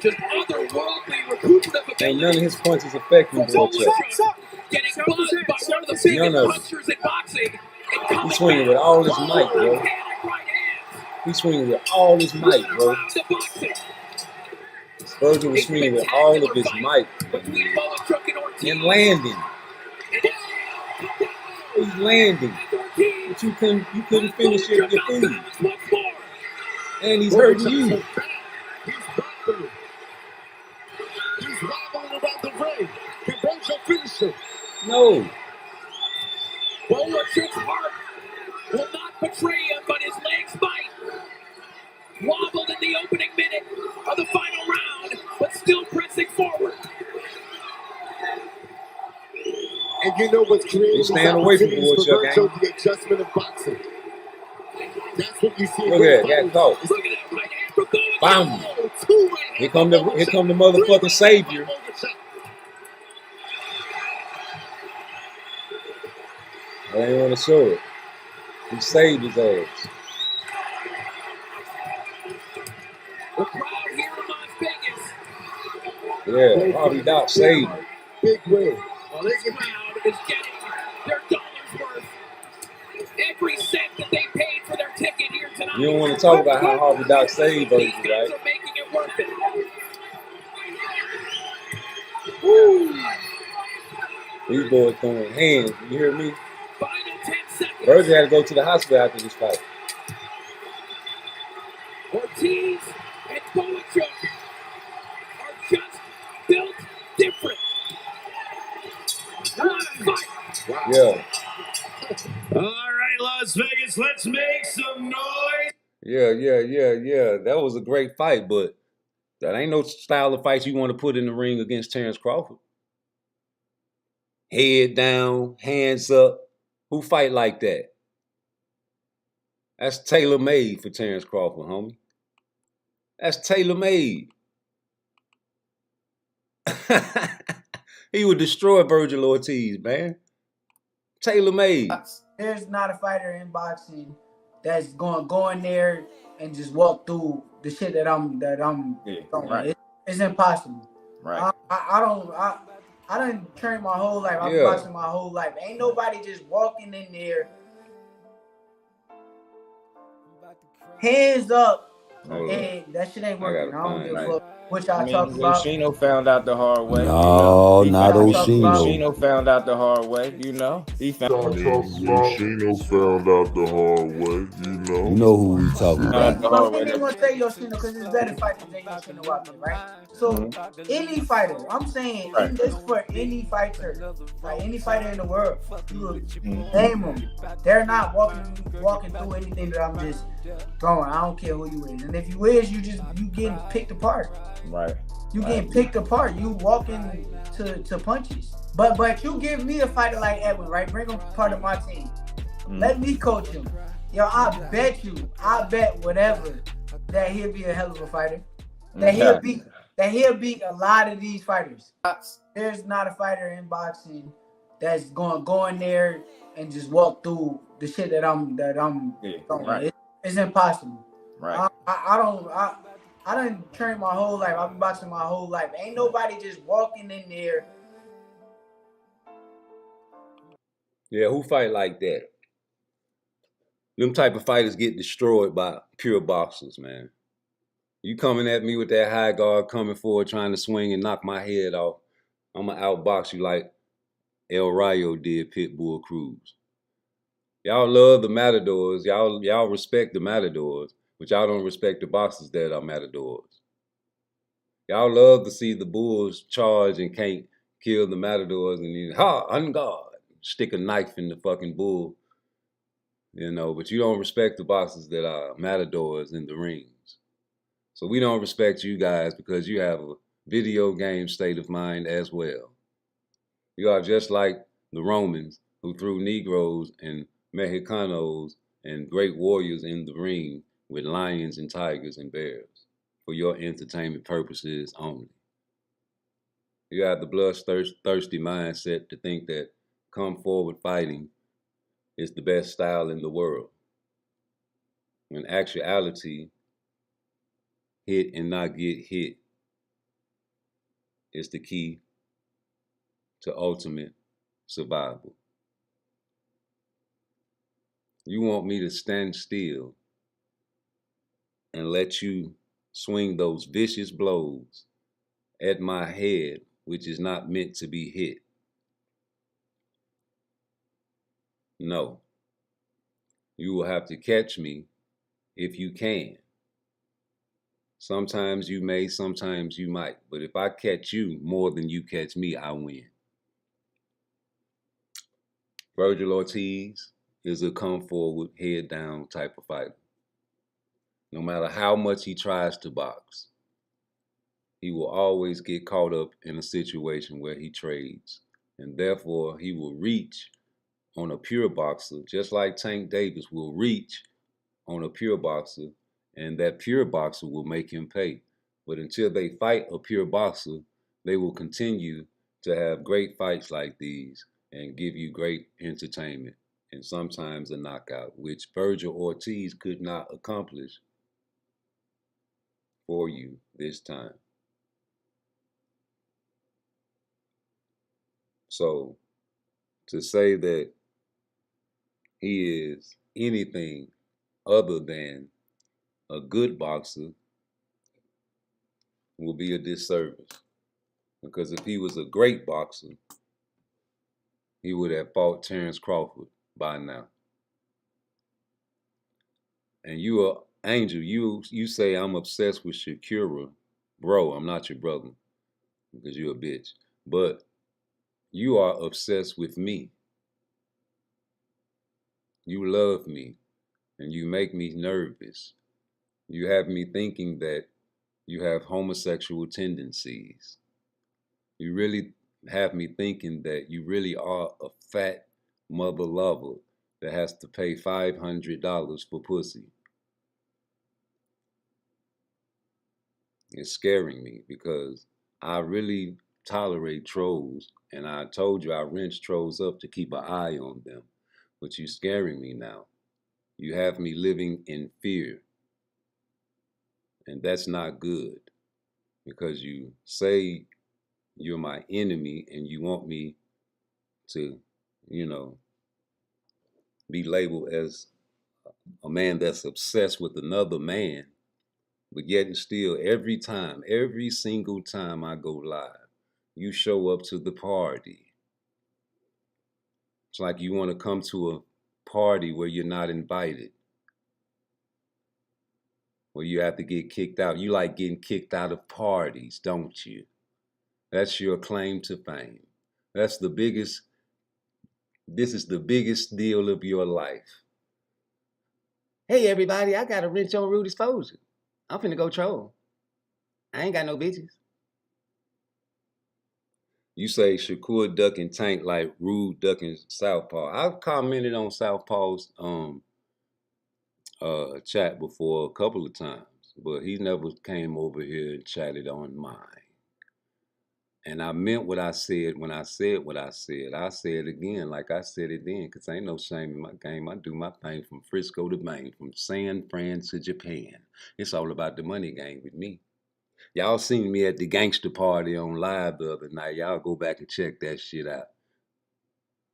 Just otherworldly recuperative. Ain't none of his punches affecting Boachuc. Getting buzzed by one of the biggest None of it. punchers in boxing. He's swinging with all his might, bro. He's swinging with all his might, bro. Virgil was swinging with all of his might. And landing. He's landing. But you couldn't finish your food. And he's hurting you. He's wobbling around the ring. Can Virgil finish him? No. Boachuc's heart will not betray him, but his legs might. Wobbled in the opening minute of the final round, but still pressing forward. And you know what's creating You stand away from Boachuc, Virgil, gang. the adjustment of boxing. That's what you see. Look at that, got caught. Look at that right hand for Boachuc. Bam. Here come the motherfucking savior. I ain't want to show it. He saved his ass. The crowd here in Las Vegas. Yeah, Harvey Doc saved him. Big win. This crowd is getting their dollars worth. Every cent that they paid for their ticket here tonight. You don't want to talk about how Harvey Doc saved Virgil, These guys right? are making it worth it. Woo! These boys throwing hands. You hear me? Final 10 seconds. Virgil had to go to the hospital after this fight. Ortiz and Boachuc are just built different. What a fight. Wow. Yeah. All right, Las Vegas, let's make some noise. Yeah. That was a great fight, but that ain't no style of fights you want to put in the ring against Terrence Crawford. Head down, hands up. Who fight like that? That's tailor-made for Terrence Crawford, homie. That's tailor-made. He would destroy Virgil Ortiz, man. Tailor-made. there's not a fighter in boxing that's going to go in there and just walk through the shit that I'm Yeah, doing. right. It's impossible. Right. I done trained my whole life. I've been Yeah. boxing my whole life. Ain't nobody just walking in there, hands up, Hold and that shit ain't working. I don't give a fuck what I y'all mean, talk about. Oshino found out the hard way. No, He not found, Oshino. Oshino found out the hard way. He found. Yoshino found out the hard way, You know who we talking about. Well, we ain't gonna say Yoshino because there's better fighters than Yoshino out there, right? So any fighter, I'm saying, Right. this for any fighter, like any fighter in the world, you will name them. They're not walking through anything that I'm just throwing. I don't care who you is, and if you is, you getting picked apart. Right. You getting picked apart. You walking to punches. But you give me a fighter like Edwin, right? Bring him part of my team. Let me coach him. Yo, I bet whatever that he'll be a hell of a fighter. That he'll beat a lot of these fighters. There's not a fighter in boxing that's going to go in there and just walk through the shit that I'm doing. Right. It's impossible. Right. I done trained my whole life. I've been boxing my whole life. Ain't nobody just walking in there. Yeah, who fight like that? Them type of fighters get destroyed by pure boxers, man. You coming at me with that high guard coming forward trying to swing and knock my head off, I'm going to outbox you like El Rayo did Pitbull Cruz. Y'all love the matadors. Y'all respect the matadors, but y'all don't respect the boxers that are matadors. Y'all love to see the bulls charge and can't kill the matadors and then, on guard, stick a knife in the fucking bull. You know, but you don't respect the boxers that are matadors in the rings. So we don't respect you guys because you have a video game state of mind as well. You are just like the Romans who threw Negroes and Mexicanos and great warriors in the ring with lions and tigers and bears for your entertainment purposes only. You have the bloodthirsty mindset to think that come forward fighting is the best style in the world. When actuality, hit and not get hit is the key to ultimate survival. You want me to stand still and let you swing those vicious blows at my head, which is not meant to be hit. No. You will have to catch me if you can. Sometimes you may, sometimes you might. But if I catch you more than you catch me, I win. Virgil Ortiz is a come forward, head down type of fighter. No matter how much he tries to box, he will always get caught up in a situation where he trades. And therefore, he will reach on a pure boxer, just like Tank Davis will reach on a pure boxer, and that pure boxer will make him pay. But until they fight a pure boxer, they will continue to have great fights like these and give you great entertainment and sometimes a knockout, which Virgil Ortiz could not accomplish for you this time. So to say that he is anything other than a good boxer will be a disservice. Because if he was a great boxer, he would have fought Terrence Crawford by now. And you are, Angel, you say I'm obsessed with Shakira. Bro, I'm not your brother because you're a bitch. But you are obsessed with me. You love me and you make me nervous. You have me thinking that you have homosexual tendencies. You really have me thinking that you really are a fat mother lover that has to pay $500 for pussy. It's scaring me because I really tolerate trolls, and I told you I wrench trolls up to keep an eye on them. but you're scaring me now. You have me living in fear. And that's not good, because you say you're my enemy and you want me to, you know, be labeled as a man that's obsessed with another man. But yet and still, every single time I go live, you show up to the party. It's like you want to come to a party where you're not invited, where you have to get kicked out. You like getting kicked out of parties, don't you? That's your claim to fame. This is the biggest deal of your life. Hey everybody, I got a wrench on Rudy's exposure. I'm finna go troll. I ain't got no bitches. You say Shakur ducking Tank like Rude ducking Southpaw. I've commented on Southpaw's chat before a couple of times, but he never came over here and chatted on mine. And I meant what I said when I said what I said. I say it again like I said it then, because ain't no shame in my game. I do my thing from Frisco to Maine, from San Fran to Japan. It's all about the money game with me. Y'all seen me at the gangster party on live the other night. Y'all go back and check that shit out.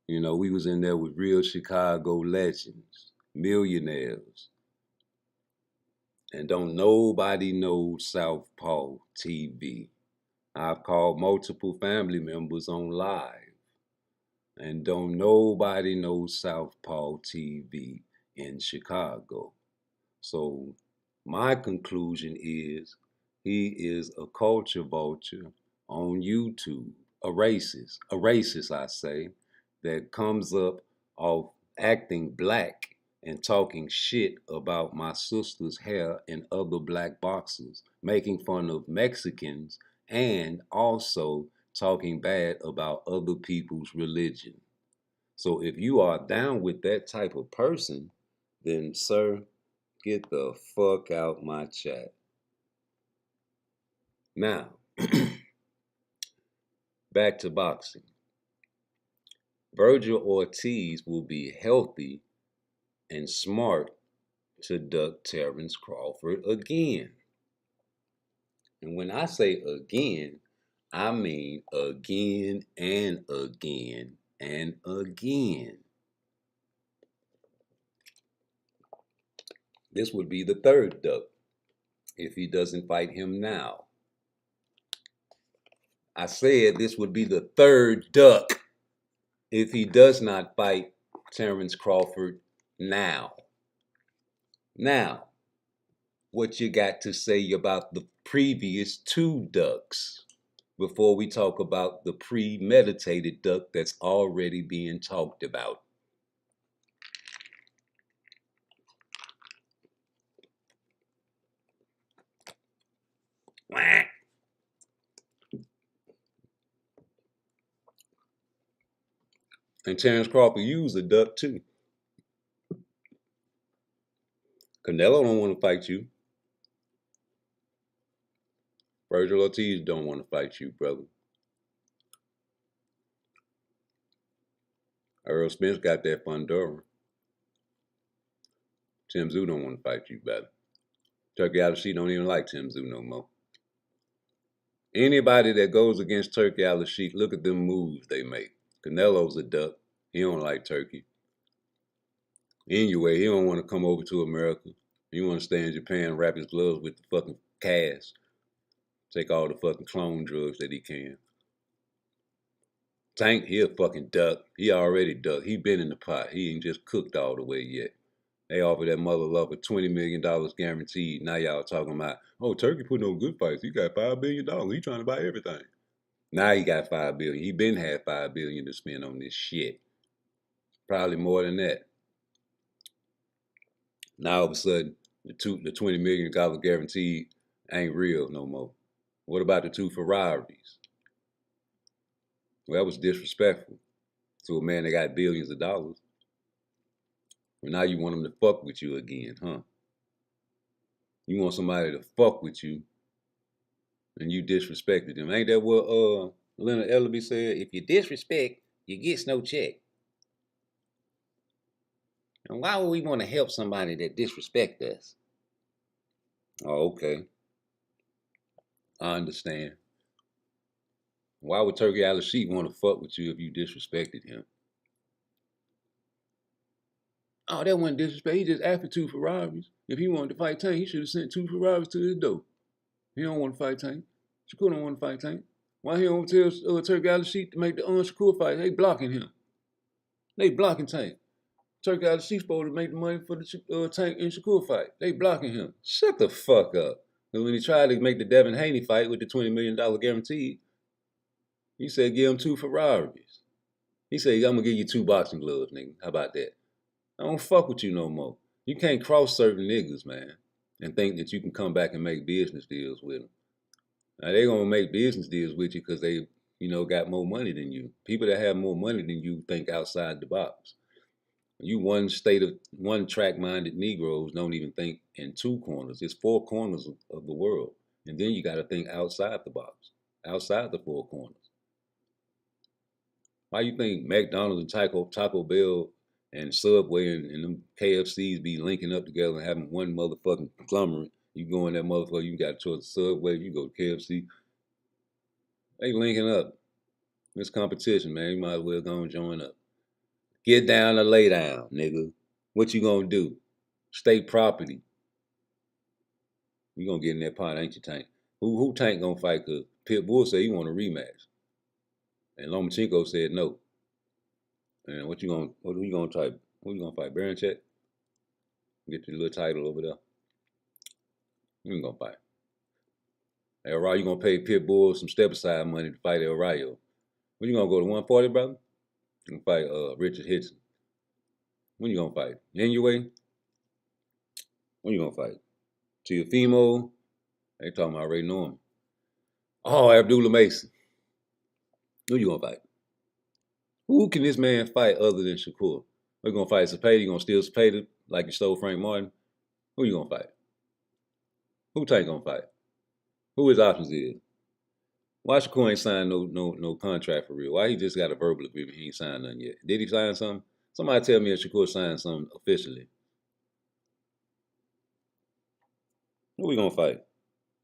You know, we was in there with real Chicago legends, millionaires. And don't nobody know Southpaw TV. I've called multiple family members on live. And don't nobody know Southpaw TV in Chicago. So my conclusion is he is a culture vulture on YouTube, a racist I say, that comes up off acting black and talking shit about my sister's hair and other black boxers, making fun of Mexicans, and also talking bad about other people's religion. So if you are down with that type of person, then sir, get the fuck out my chat. Now, back to boxing. Virgil Ortiz will be healthy and smart to duck Terrence Crawford again. And when I say again, I mean again and again and again. This would be the third duck if he doesn't fight him now. I said this would be the third duck if he does not fight Terrence Crawford now. Now, what you got to say about the previous two ducks before we talk about the premeditated duck that's already being talked about? Whack. And Terrence Crawford used a duck too. Canelo don't want to fight you. Virgil Ortiz don't want to fight you, brother. Earl Spence got that Fundora. Tim Tszyu don't want to fight you, brother. Turkey Al-Sheet don't even like Tim Tszyu no more. Anybody that goes against Turkey Al-Sheet, look at them moves they make. Canelo's a duck. He don't like Turkey. Anyway, he don't want to come over to America. He want to stay in Japan, wrap his gloves with the fucking cast. Take all the fucking clone drugs that he can. Tank, he a fucking duck. He already duck. He been in the pot. He ain't just cooked all the way yet. They offered that mother lover $20 million guaranteed. Now y'all talking about, oh, Turkey putting on good fights. He got $5 billion. He trying to buy everything. Now he got $5 billion. He been had $5 billion to spend on this shit. Probably more than that. Now all of a sudden, the $20 million guarantee ain't real no more. What about the two Ferraris? Well, that was disrespectful to a man that got billions of dollars. Well, now you want him to fuck with you again, huh? You want somebody to fuck with you, and you disrespected them. Ain't that what Leonard Ellerby said? If you disrespect, you get no check. And why would we want to help somebody that disrespect us? Oh, okay. I understand. Why would Turkey Al-Sheikh want to fuck with you if you disrespected him? Oh, that wasn't disrespect. He just asked for 2 Ferraris. If he wanted to fight Tank, he should have sent 2 Ferraris to his door. He don't want to fight Tank. Shakur don't want to fight Tank. Why he don't tell Turkey Al-Sheikh to make the Shakur fight? They blocking him. They blocking Tank. Turkey Al-Sheikh supposed to make the money for the Tank and Shakur fight. They blocking him. Shut the fuck up. Because when he tried to make the Devin Haney fight with the $20 million guarantee, he said give him 2 Ferraris. He said, I'm going to give you 2 boxing gloves, nigga. How about that? I don't fuck with you no more. You can't cross certain niggas, man, and think that you can come back and make business deals with them. Now, they're going to make business deals with you because they, got more money than you. People that have more money than you think outside the box. You one track-minded Negroes don't even think in 2 corners. It's 4 corners of the world. And then you got to think outside the box, outside the 4 corners. Why you think McDonald's and Taco Bell and Subway and them KFCs be linking up together and having one motherfucking conglomerate? You go in that motherfucker, you got a choice of Subway, you go to KFC. They linking up. It's competition, man. You might as well go and join up. Get down or lay down, nigga. What you gonna do? State property. You gonna get in that pot, ain't you, Tank? Who Tank gonna fight? Cause Pitbull said he want a rematch. And Lomachenko said no. And who you gonna type? Who you gonna fight? Baranchek? Get your little title over there. Who you gonna fight? El Rayo, you gonna pay Pitbull some step aside money to fight El Rayo. When you gonna go to 140, brother? You gonna fight Richard Hitson. When you gonna fight? Inoue? When you gonna fight? Teofimo? They talking about Ray Norman. Oh, Abdullah Mason. Who you gonna fight? Who can this man fight other than Shakur? Are you gonna fight Zepeda? You gonna steal Zepeda like you stole Frank Martin? Who you gonna fight? Who Tank gonna fight? Who his options is? Why Shakur ain't signed no contract for real? Why he just got a verbal agreement? He ain't signed nothing yet. Did he sign something? Somebody tell me if Shakur signed something officially. Who we gonna fight?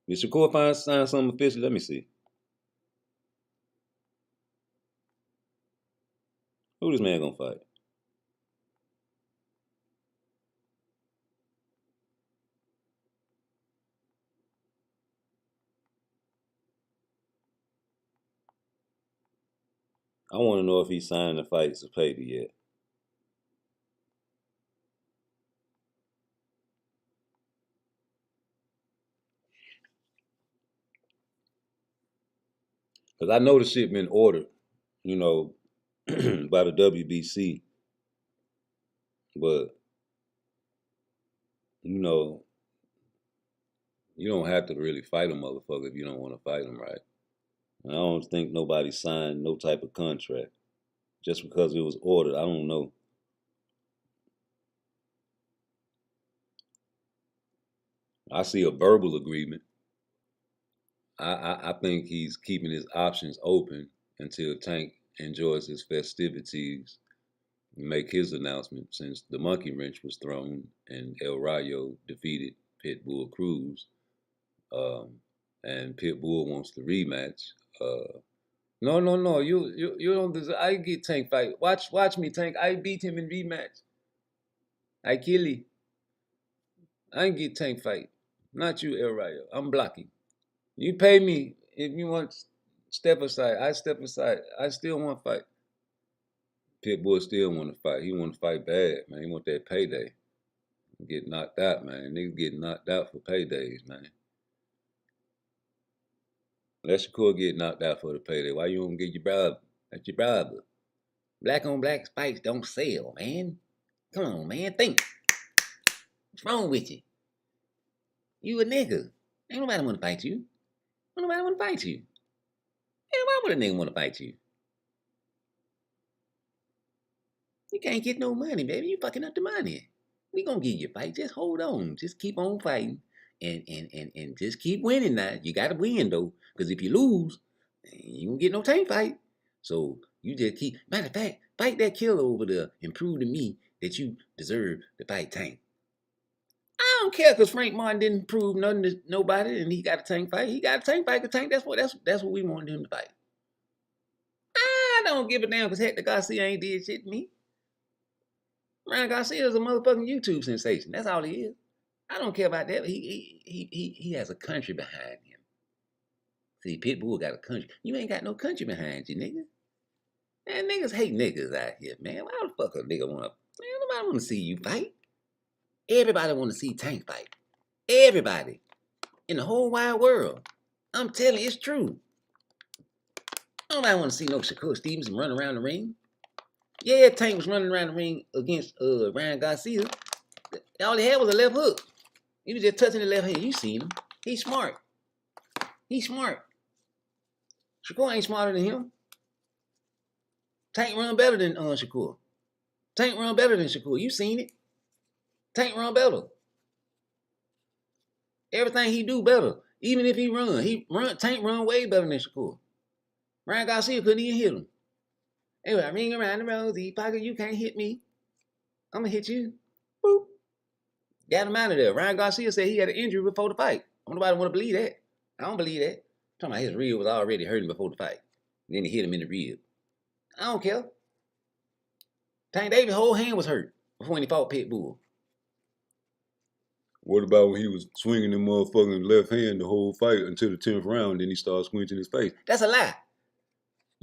Did Shakur sign something officially? Let me see. Who this man gonna fight? I want to know if he signed the fight Zepeda yet. Because I know the shit been ordered, by the WBC. But, you don't have to really fight a motherfucker if you don't want to fight him, right? And I don't think nobody signed no type of contract just because it was ordered. I don't know. I see a verbal agreement. I think he's keeping his options open until Tank enjoys his festivities and make his announcement, since the monkey wrench was thrown and El Rayo defeated Pitbull Cruz, and Pitbull wants the rematch. No. You don't deserve. I get Tank fight. Watch me, Tank. I beat him in rematch. I kill him. I ain't get Tank fight. Not you, El Rayo. I'm blocking. You pay me if you want step aside. I step aside. I still want to fight. Pitbull still want to fight. He want to fight bad, man. He want that payday. Get knocked out, man. Niggas get knocked out for paydays, man. Let Shakur get knocked out for the payday. Why you don't get your brother? That's your brother. Black on black fights don't sell, man. Come on, man. Think. What's wrong with you? You a nigga. Ain't nobody want to fight you. Ain't nobody want to fight you. Ain't why would a nigga want to fight you? You can't get no money, baby. You fucking up the money. We gonna give you a fight. Just hold on. Just keep on fighting. And just keep winning now. You gotta win though. Because if you lose, you won't get no Tank fight. So you just keep, matter of fact, fight that killer over there and prove to me that you deserve to fight Tank. I don't care because Frank Martin didn't prove nothing to nobody, and he got a Tank fight. He got a Tank fight because Tank. That's what we wanted him to fight. I don't give a damn because Hector Garcia ain't did shit to me. Ryan Garcia is a motherfucking YouTube sensation. That's all he is. I don't care about that. He has a country behind him. See, Pitbull got a country. You ain't got no country behind you, nigga. Man, niggas hate niggas out here, man. Why the fuck a nigga wanna? Man, nobody wanna see you fight. Everybody wanna see Tank fight. Everybody in the whole wide world. I'm telling you, it's true. Nobody wanna see no Shakur Stevenson run around the ring. Yeah, Tank was running around the ring against Ryan Garcia. All he had was a left hook. He was just touching the left hand. You seen him. He's smart. He's smart. Shakur ain't smarter than him. Tank run better than Shakur. Tank run better than Shakur. You seen it. Tank run better. Everything he do better. Even if he run, Tank run way better than Shakur. Ryan Garcia couldn't even hit him. Anyway, I ring around the rosy, pocket, you can't hit me. I'm gonna hit you. Boop. Got him out of there. Ryan Garcia said he had an injury before the fight. Nobody want to believe that. I don't believe that. I'm talking about his rib was already hurting before the fight. And then he hit him in the rib. I don't care. Tank Davis' whole hand was hurt before he fought Pitbull. What about when he was swinging the motherfucking left hand the whole fight until the 10th round, then he started squinching his face? That's a lie.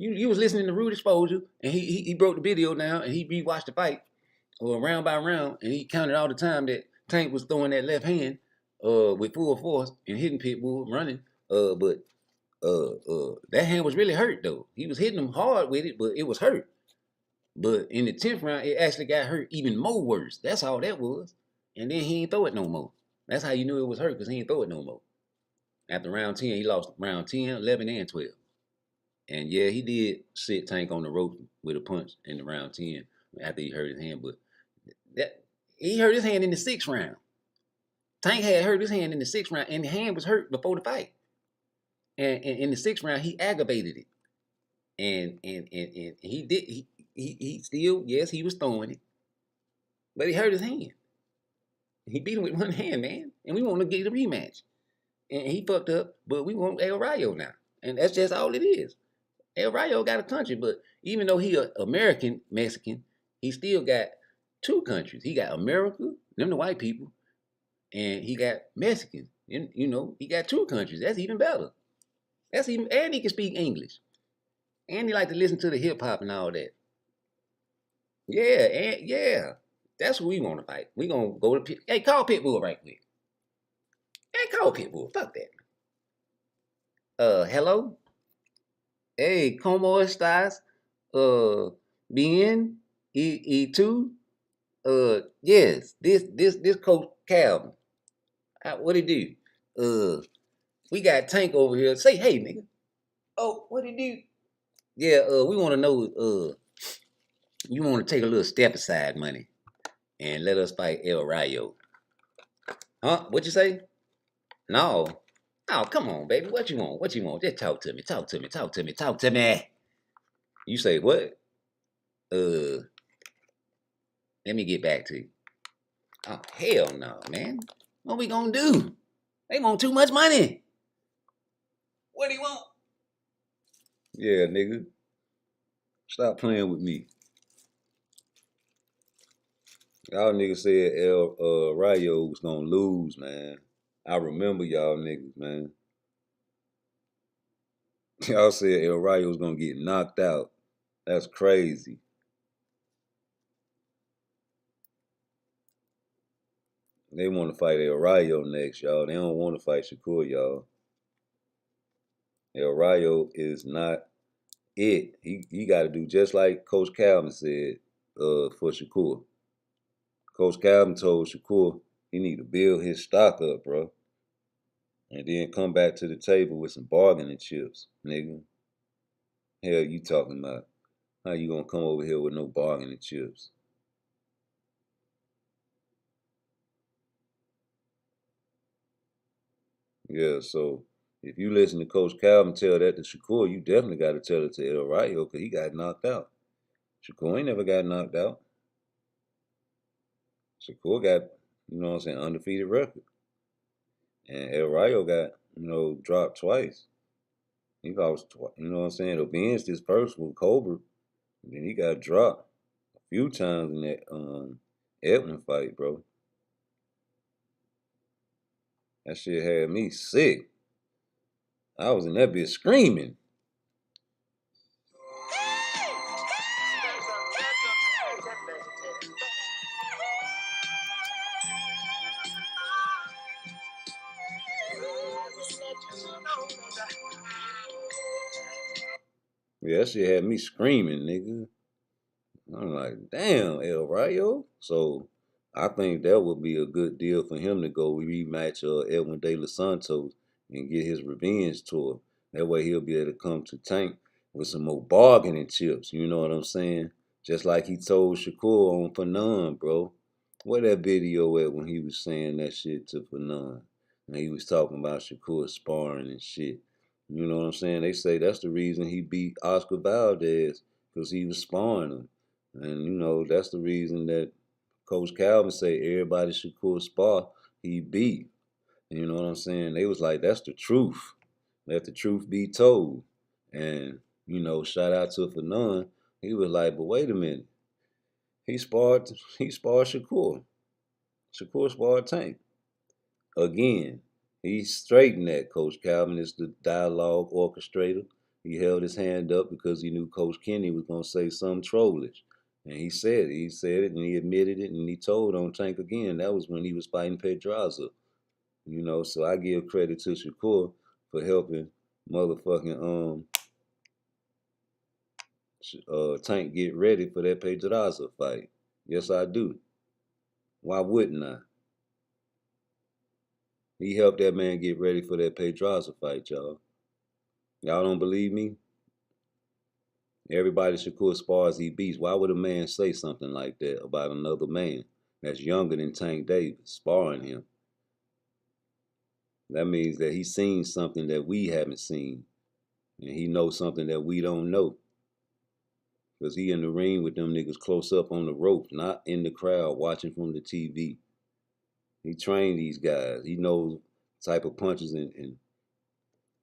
You was listening to Rude Exposure, and he broke the video down, and he rewatched the fight round by round, and he counted all the time that Tank was throwing that left hand with full force and hitting Pitbull running. But that hand was really hurt, though. He was hitting him hard with it, but it was hurt. But in the 10th round, it actually got hurt even more worse. That's all that was. And then he ain't throw it no more. That's how you knew it was hurt, because he ain't throw it no more. After round 10, he lost round 10, 11, and 12. And yeah, he did sit Tank on the rope with a punch in the round 10 after he hurt his hand. But he hurt his hand in the 6th round. Tank had hurt his hand in the 6th round, and the hand was hurt before the fight. And in the 6th round, he aggravated it. And he still, yes, he was throwing it. But he hurt his hand. He beat him with one hand, man. And we want to get a rematch. And he fucked up, but we want El Rayo now. And that's just all it is. El Rayo got a country, but even though he an American Mexican, he still got two countries. He got America, them the white people, and he got Mexicans. And, you know, he got two countries. That's even better. And he can speak English. And he like to listen to the hip hop and all that. Yeah. That's what we want to fight. We gonna go to hey, call Pitbull right quick. Hey, call Pitbull. Fuck that. Hello? Hey, ¿cómo estás? Bien? ¿Y tú? Yes, this Coach Calvin. What he do? We got Tank over here. Say hey, nigga. Oh, what he do? Yeah, we want to know, you want to take a little step aside money and let us fight El Rayo. Huh? What you say? No. Oh, come on, baby. What you want? What you want? Just talk to me. Talk to me. You say what? Let me get back to you. Oh, hell no, man. What we gonna do? They want too much money. What do you want? Yeah, nigga. Stop playing with me. Y'all niggas said El Rayo was gonna lose, man. I remember y'all niggas, man. Y'all said El Rayo was gonna get knocked out. That's crazy. They want to fight El Rayo next, y'all. They don't want to fight Shakur, y'all. El Rayo is not it. He got to do just like Coach Calvin said for Shakur. Coach Calvin told Shakur he need to build his stock up, bro. And then come back to the table with some bargaining chips, nigga. Hell you talking about? How you gonna come over here with no bargaining chips? Yeah, so if you listen to Coach Calvin tell that to Shakur, you definitely got to tell it to El Rayo because he got knocked out. Shakur ain't never got knocked out. Shakur got, you know what I'm saying, undefeated record. And El Rayo got, dropped twice. He lost twice, you know what I'm saying? Avenged his first with Cobra. And then he got dropped a few times in that Edwin fight, bro. That shit had me sick. I was in that bitch screaming. Yeah, that shit had me screaming, nigga. I'm like, damn, El Rayo. So I think that would be a good deal for him to go rematch Edwin De Los Santos and get his revenge tour. That way he'll be able to come to Tank with some more bargaining chips. You know what I'm saying? Just like he told Shakur on Fanon, bro. Where that video at when he was saying that shit to Fanon? And he was talking about Shakur sparring and shit. You know what I'm saying? They say that's the reason he beat Oscar Valdez, because he was sparring him. And, that's the reason that Coach Calvin say everybody Shakur spar, he beat. You know what I'm saying? They was like, that's the truth. Let the truth be told. And, shout out to Fanon. He was like, but wait a minute. He sparred Shakur. Shakur sparred Tank. Again, he straightened that. Coach Calvin is the dialogue orchestrator. He held his hand up because he knew Coach Kenny was going to say something trollish. And he said it, and he admitted it, and he told on Tank again. That was when he was fighting Pedraza. So I give credit to Shakur for helping motherfucking Tank get ready for that Pedraza fight. Yes, I do. Why wouldn't I? He helped that man get ready for that Pedraza fight, y'all. Y'all don't believe me? Everybody Shakur spars, he beats. Why would a man say something like that about another man that's younger than Tank Davis sparring him? That means that he's seen something that we haven't seen. And he knows something that we don't know. Because he in the ring with them niggas close up on the ropes, not in the crowd watching from the TV. He trained these guys. He knows the type of punches and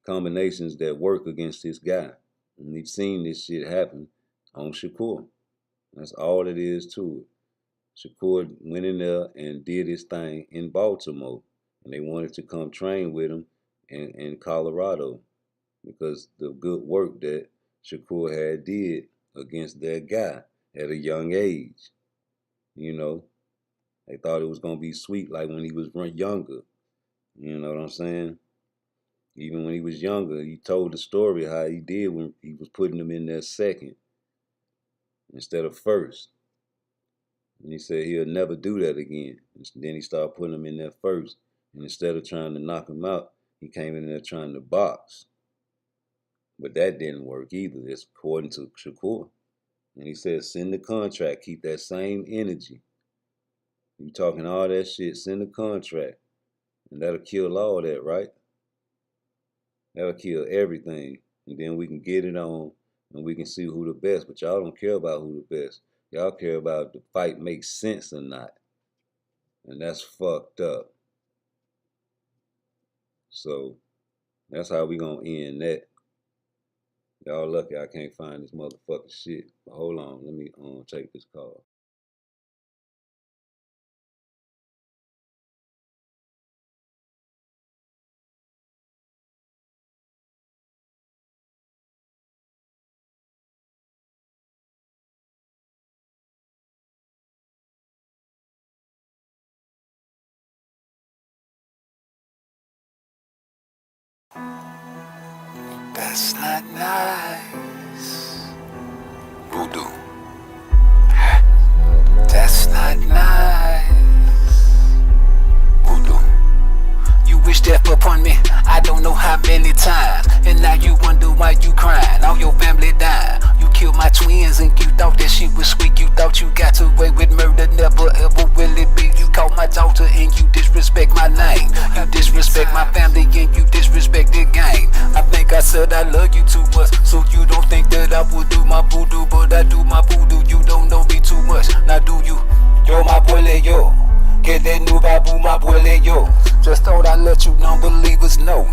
combinations that work against this guy. And we've seen this shit happen on Shakur. That's all it is to it. Shakur went in there and did his thing in Baltimore. And they wanted to come train with him in Colorado because the good work that Shakur had did against that guy at a young age. They thought it was going to be sweet like when he was younger. You know what I'm saying? Even when he was younger, he told the story how he did when he was putting him in there second instead of first. And he said he'll never do that again. And then he started putting him in there first. And instead of trying to knock him out, he came in there trying to box. But that didn't work either. That's according to Shakur. And he said, send the contract. Keep that same energy. You talking all that shit, send the contract. And that'll kill all that, right? That'll kill everything. And then we can get it on and we can see who the best. But y'all don't care about who the best. Y'all care about if the fight makes sense or not. And that's fucked up. So that's how we gonna end that. Y'all lucky I can't find this motherfucking shit. But hold on, let me take this call. That's not nice. Voodoo. That's not nice. Voodoo. You wish death upon me, I don't know how many times. And now you wonder why you crying, all your family died. You killed my twins and you thought that shit was sweet. You thought you got away with murder, never ever will it be. You caught my daughter and you disrespect my name. You disrespect my family and you disrespect the game. I think I said I love you too much, so you don't think that I would do my voodoo. But I do my voodoo, you don't know me too much. Now do you? Yo, my boy, yo. Just thought I'd let you non-believers know.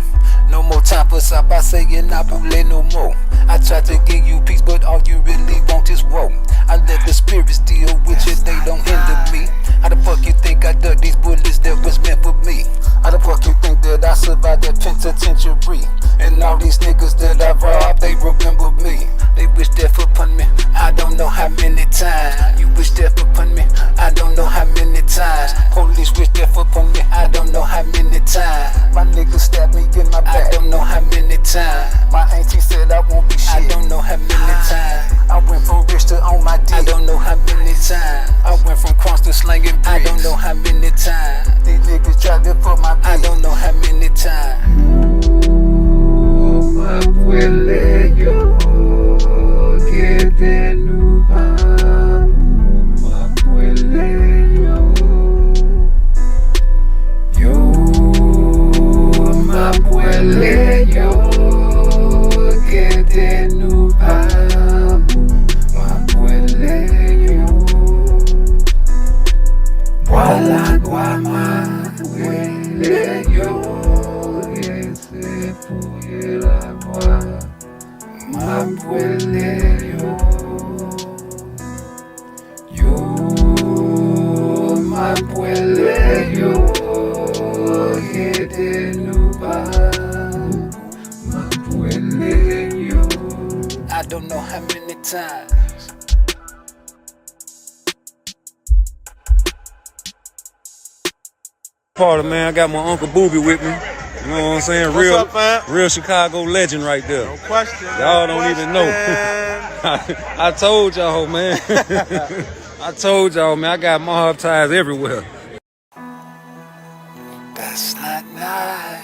No more time for stop by saying I won't let no more. I tried to give you peace, but all you really want is woe. I let the spirits deal with you, they don't hinder me. How the fuck you think I dug these bullets that was meant for me? How the fuck you think that I survived that penitentiary? And all these niggas that I robbed, they remember me. They wish death upon me, I don't know how many times. You wish death upon me, I don't know how many times. Police wish death upon me, I don't know how many times. My niggas stabbed me in my back, I don't know how many times. My auntie said I won't be shit, I don't know how many times. I went from rich to on my dick, I don't know how many times. I went from cross to slanging bricks, I don't know how many times. These niggas tried to put my bitch, I don't know how many times. Abuele yo que te nuba, abuele yo abuele yo que te nuba, abuele yo wala guama abuele yo. Abuele yo abuele yo que te nuba, abuele yo. I don't know how many times. Party, man, I got my Uncle Booby with me. You know what I'm saying? What's up, fam? Real Chicago legend right there. No question. Y'all don't even know. I told y'all, man. I told y'all, man. I got mob ties everywhere. That's not nice.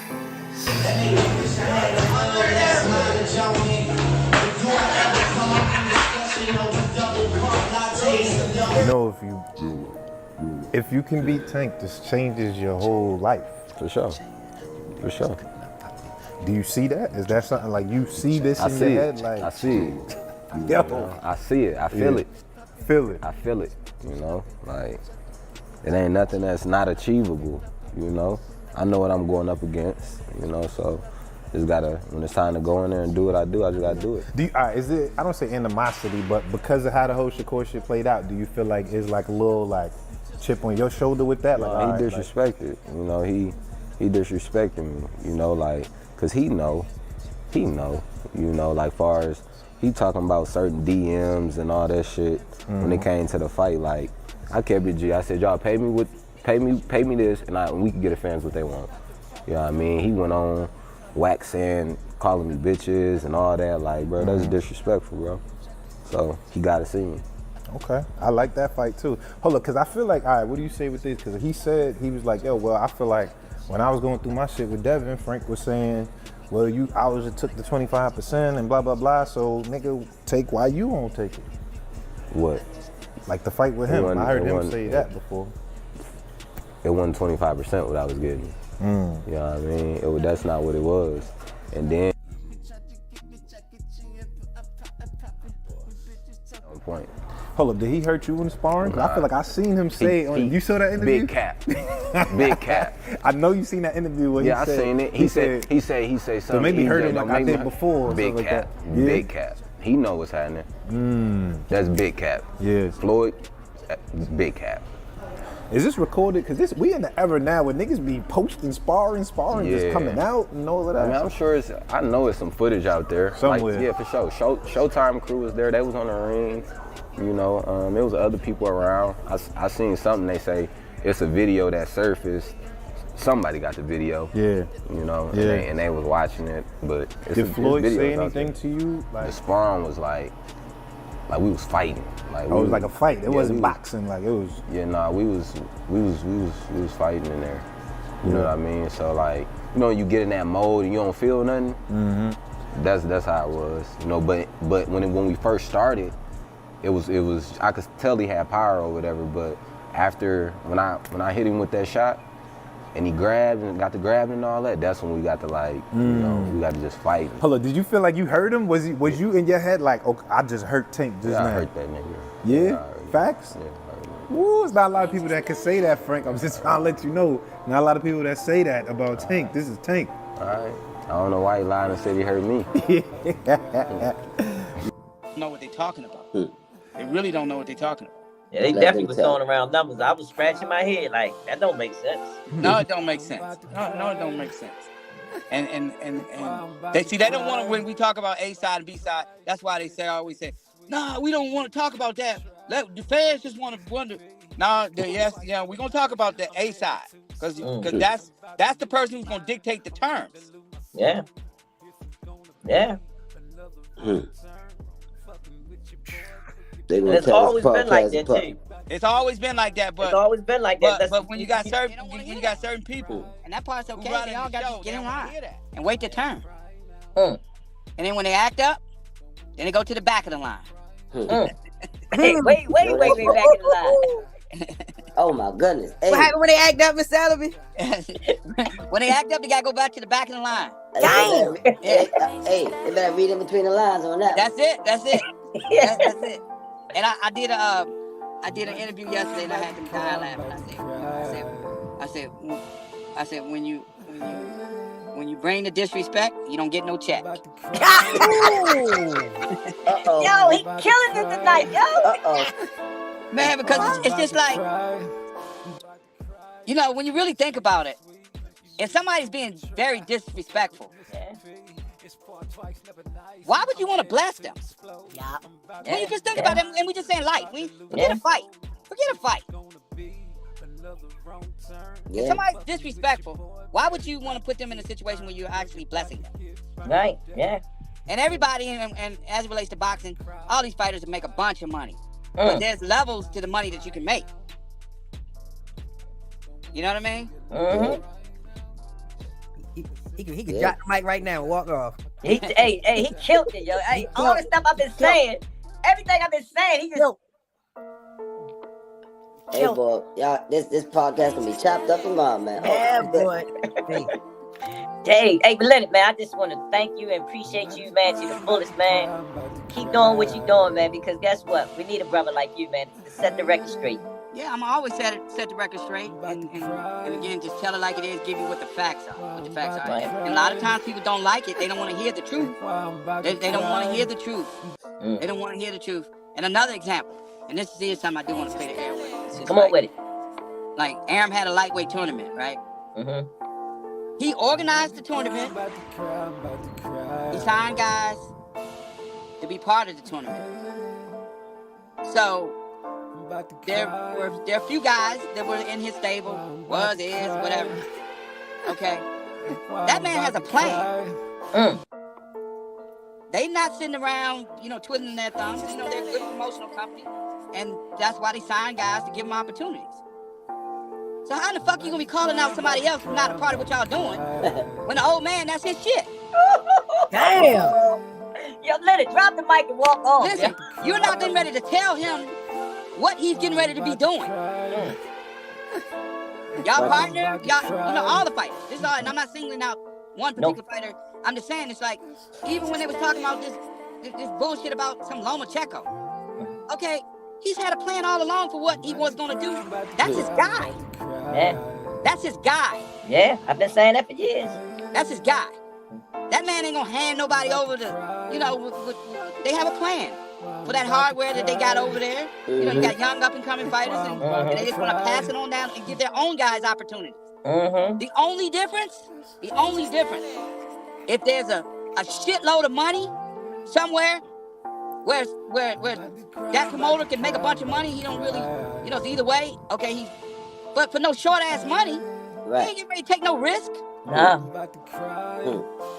You know, if you can beat Tank, this changes your whole life. For sure. For sure. Do you see that? Is that something like you see this in your head? Like I see it. Yo. I see it. I feel it. Feel it. I feel it. You know, like it ain't nothing that's not achievable. You know, I know what I'm going up against. You know, so just gotta when it's time to go in there and do what I do, I just gotta do it. Do you, is it? I don't say animosity, but because of how the whole Shakur shit played out, do you feel like it's like a little like chip on your shoulder with that? Like he disrespected. You know, he disrespecting me. You know, like. Cause he know, you know, like far as he talking about certain DMs and all that shit. When it came to the fight, like I kept it G. I said, y'all pay me this, and we can get the fans what they want. You know what I mean? He went on waxing, calling me bitches and all that. Like, bro, that's disrespectful, bro. So he got to see me. Okay, I like that fight too. Hold up, cause I feel like, all right, what do you say with this? Cause he said he was like, yo, well, I feel like. When I was going through my shit with Devin, Frank was saying, well, I took the 25% and blah, blah, blah, so nigga, take why you won't take it. What? Like the fight with him. I heard him say that before. It wasn't 25% what I was getting. You know what I mean? That's not what it was. And then, on point. Hold up, did he hurt you in sparring? Nah. I feel like I seen him say you saw that interview? Big cap. Big cap. I know you seen that interview where I said, seen it. He said something. So maybe hurt him like I did before. Big cap. Like yeah. Big cap. He know what's happening. That's big cap. Yes. Floyd, big cap. Is this recorded? Because we in the era now where niggas be posting sparring just coming out and all of that. I mean, I'm sure I know it's some footage out there. Somewhere. Like, yeah, for sure. Showtime crew was there. They was on the ring. You know, there was other people around. I seen something, they say it's a video that surfaced. Somebody got the video. Yeah. You know, yeah. and they was watching it, but did Floyd say anything to you? Like, the sparring was like we was fighting. Like it was like a fight. It wasn't boxing. Like it was. Yeah, nah, we was fighting in there. You know what I mean? So like, you know, you get in that mode and you don't feel nothing. That's how it was. You know, but when we first started. It was I could tell he had power or whatever, but after when I hit him with that shot and he grabbed and got to grabbing and all that, that's when we got to like, you know, we got to just fight. Hold on, did you feel like you hurt him? Was you in your head like, okay, I just hurt Tank just now? I hurt that nigga. Yeah? Facts? Yeah, Woo, it's not a lot of people that can say that, Frank. I'm just trying to let you know. Not a lot of people that say that about Tank. This is Tank. All right. I don't know why he lied and said he heard me. Know what they're talking about. They really don't know what they're talking about. Yeah, they definitely was throwing around numbers. I was scratching my head like, that don't make sense. No, it don't make sense. No, it don't make sense. And they don't want to, when we talk about A side and B side, that's why they always say, no, we don't want to talk about that. The fans just want to wonder. No, we're gonna talk about the A side because that's the person who's gonna dictate the terms. Yeah. Yeah. It's always been like that too. It's always been like that, but it's always been like that. But when you got certain people, and that part's okay. They all got to get in line and wait their turn. And then when they act up, then they go to the back of the line. Hey, wait back in the line. Oh my goodness. Hey. What happened when they act up, Miss Salaby? When they act up, they gotta go back to the back of the line. Damn. Hey, they better read in between the lines on that. That's it. That's it. And I did an interview yesterday and I had them die laughing. I said when you bring the disrespect, you don't get no check. Yo, he killing it tonight, yo. Man, because it's just like, when you really think about it, if somebody's being very disrespectful, why would you want to bless them? Yeah. When you just think about it, and we just saying life, forget a fight. Forget a fight. If somebody's disrespectful, why would you want to put them in a situation where you're actually blessing them? Right, yeah. And everybody, and as it relates to boxing, all these fighters make a bunch of money. But there's levels to the money that you can make. You know what I mean? Mm-hmm. He could drop the mic right now and walk off. He killed it, yo. Hey, all the stuff I've been saying, everything I've been saying, he just... Hey, boy, y'all, this podcast gonna be chopped up and gone, man. Yeah, boy. Hey, but Leonard, man, I just want to thank you and appreciate you, man, to the fullest, man. Keep doing what you're doing, man, because guess what? We need a brother like you, man, to set the record straight. Yeah, I'm always set the record straight, and again, just tell it like it is, give you what the facts are. Right. And a lot of times people don't like it. They don't want to hear the truth. They don't want to hear the truth. They don't want to hear the truth. And another example, and this is something I do want to play the air with. Come on with it. Like, Aram had a lightweight tournament, right? Mm-hmm. He organized the tournament. He signed guys to be part of the tournament. So there were a few guys that were in his stable, whatever. Okay, that man has a plan. They not sitting around, twiddling their thumbs. They're a good promotional company, and that's why they sign guys to give them opportunities. So how the fuck you gonna be calling out somebody else who's not a part of what y'all doing when the old man, that's his shit? Damn. Yo, let it drop the mic and walk on. Listen, you're not getting ready to tell him what he's getting ready to be doing. Y'all partner, all the fighters. This is all, and I'm not singling out one particular fighter. I'm just saying, it's like, even when they was talking about this bullshit about some Lomachenko. Okay, he's had a plan all along for what he was gonna do. That's his guy. Yeah. That's his guy. Yeah, I've been saying that for years. That's his guy. That man ain't gonna hand nobody over to, they have a plan for that hardware that they got over there. You got young up and coming fighters and they just wanna pass it on down and give their own guys opportunities. The only difference, if there's a shitload of money somewhere where that promoter can make a bunch of money, he don't really, it's either way, okay, but for no short ass money, he ain't getting ready to take no risk. Nah.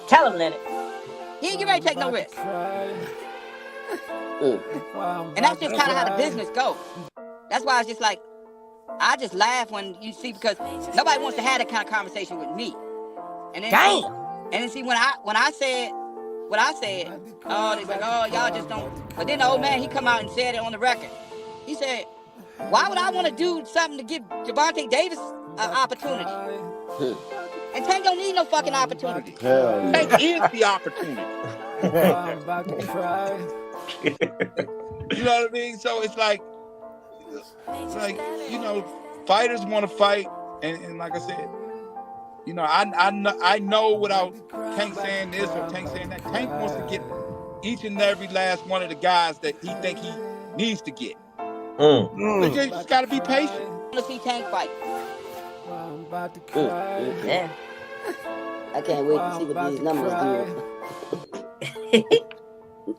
Tell him, Leonard. He ain't getting ready to take no risk. And that's just kind of how the business goes. That's why it's just like, I just laugh when you see, because nobody wants to have that kind of conversation with me. And then, and then see, when I said what I said, oh, they like, oh, y'all just don't. But then the old man, he come out and said it on the record. He said, why would I want to do something to give Gervonta Davis an opportunity? And Tank don't need no fucking opportunity. Tank is the opportunity. You know what I mean? So it's like, like, fighters want to fight, and like I said, I know without Tank saying this or Tank saying that, Tank wants to get each and every last one of the guys that he think he needs to get. But you just got to be patient. I want to see Tank fight. Yeah. I can't wait to see what these numbers do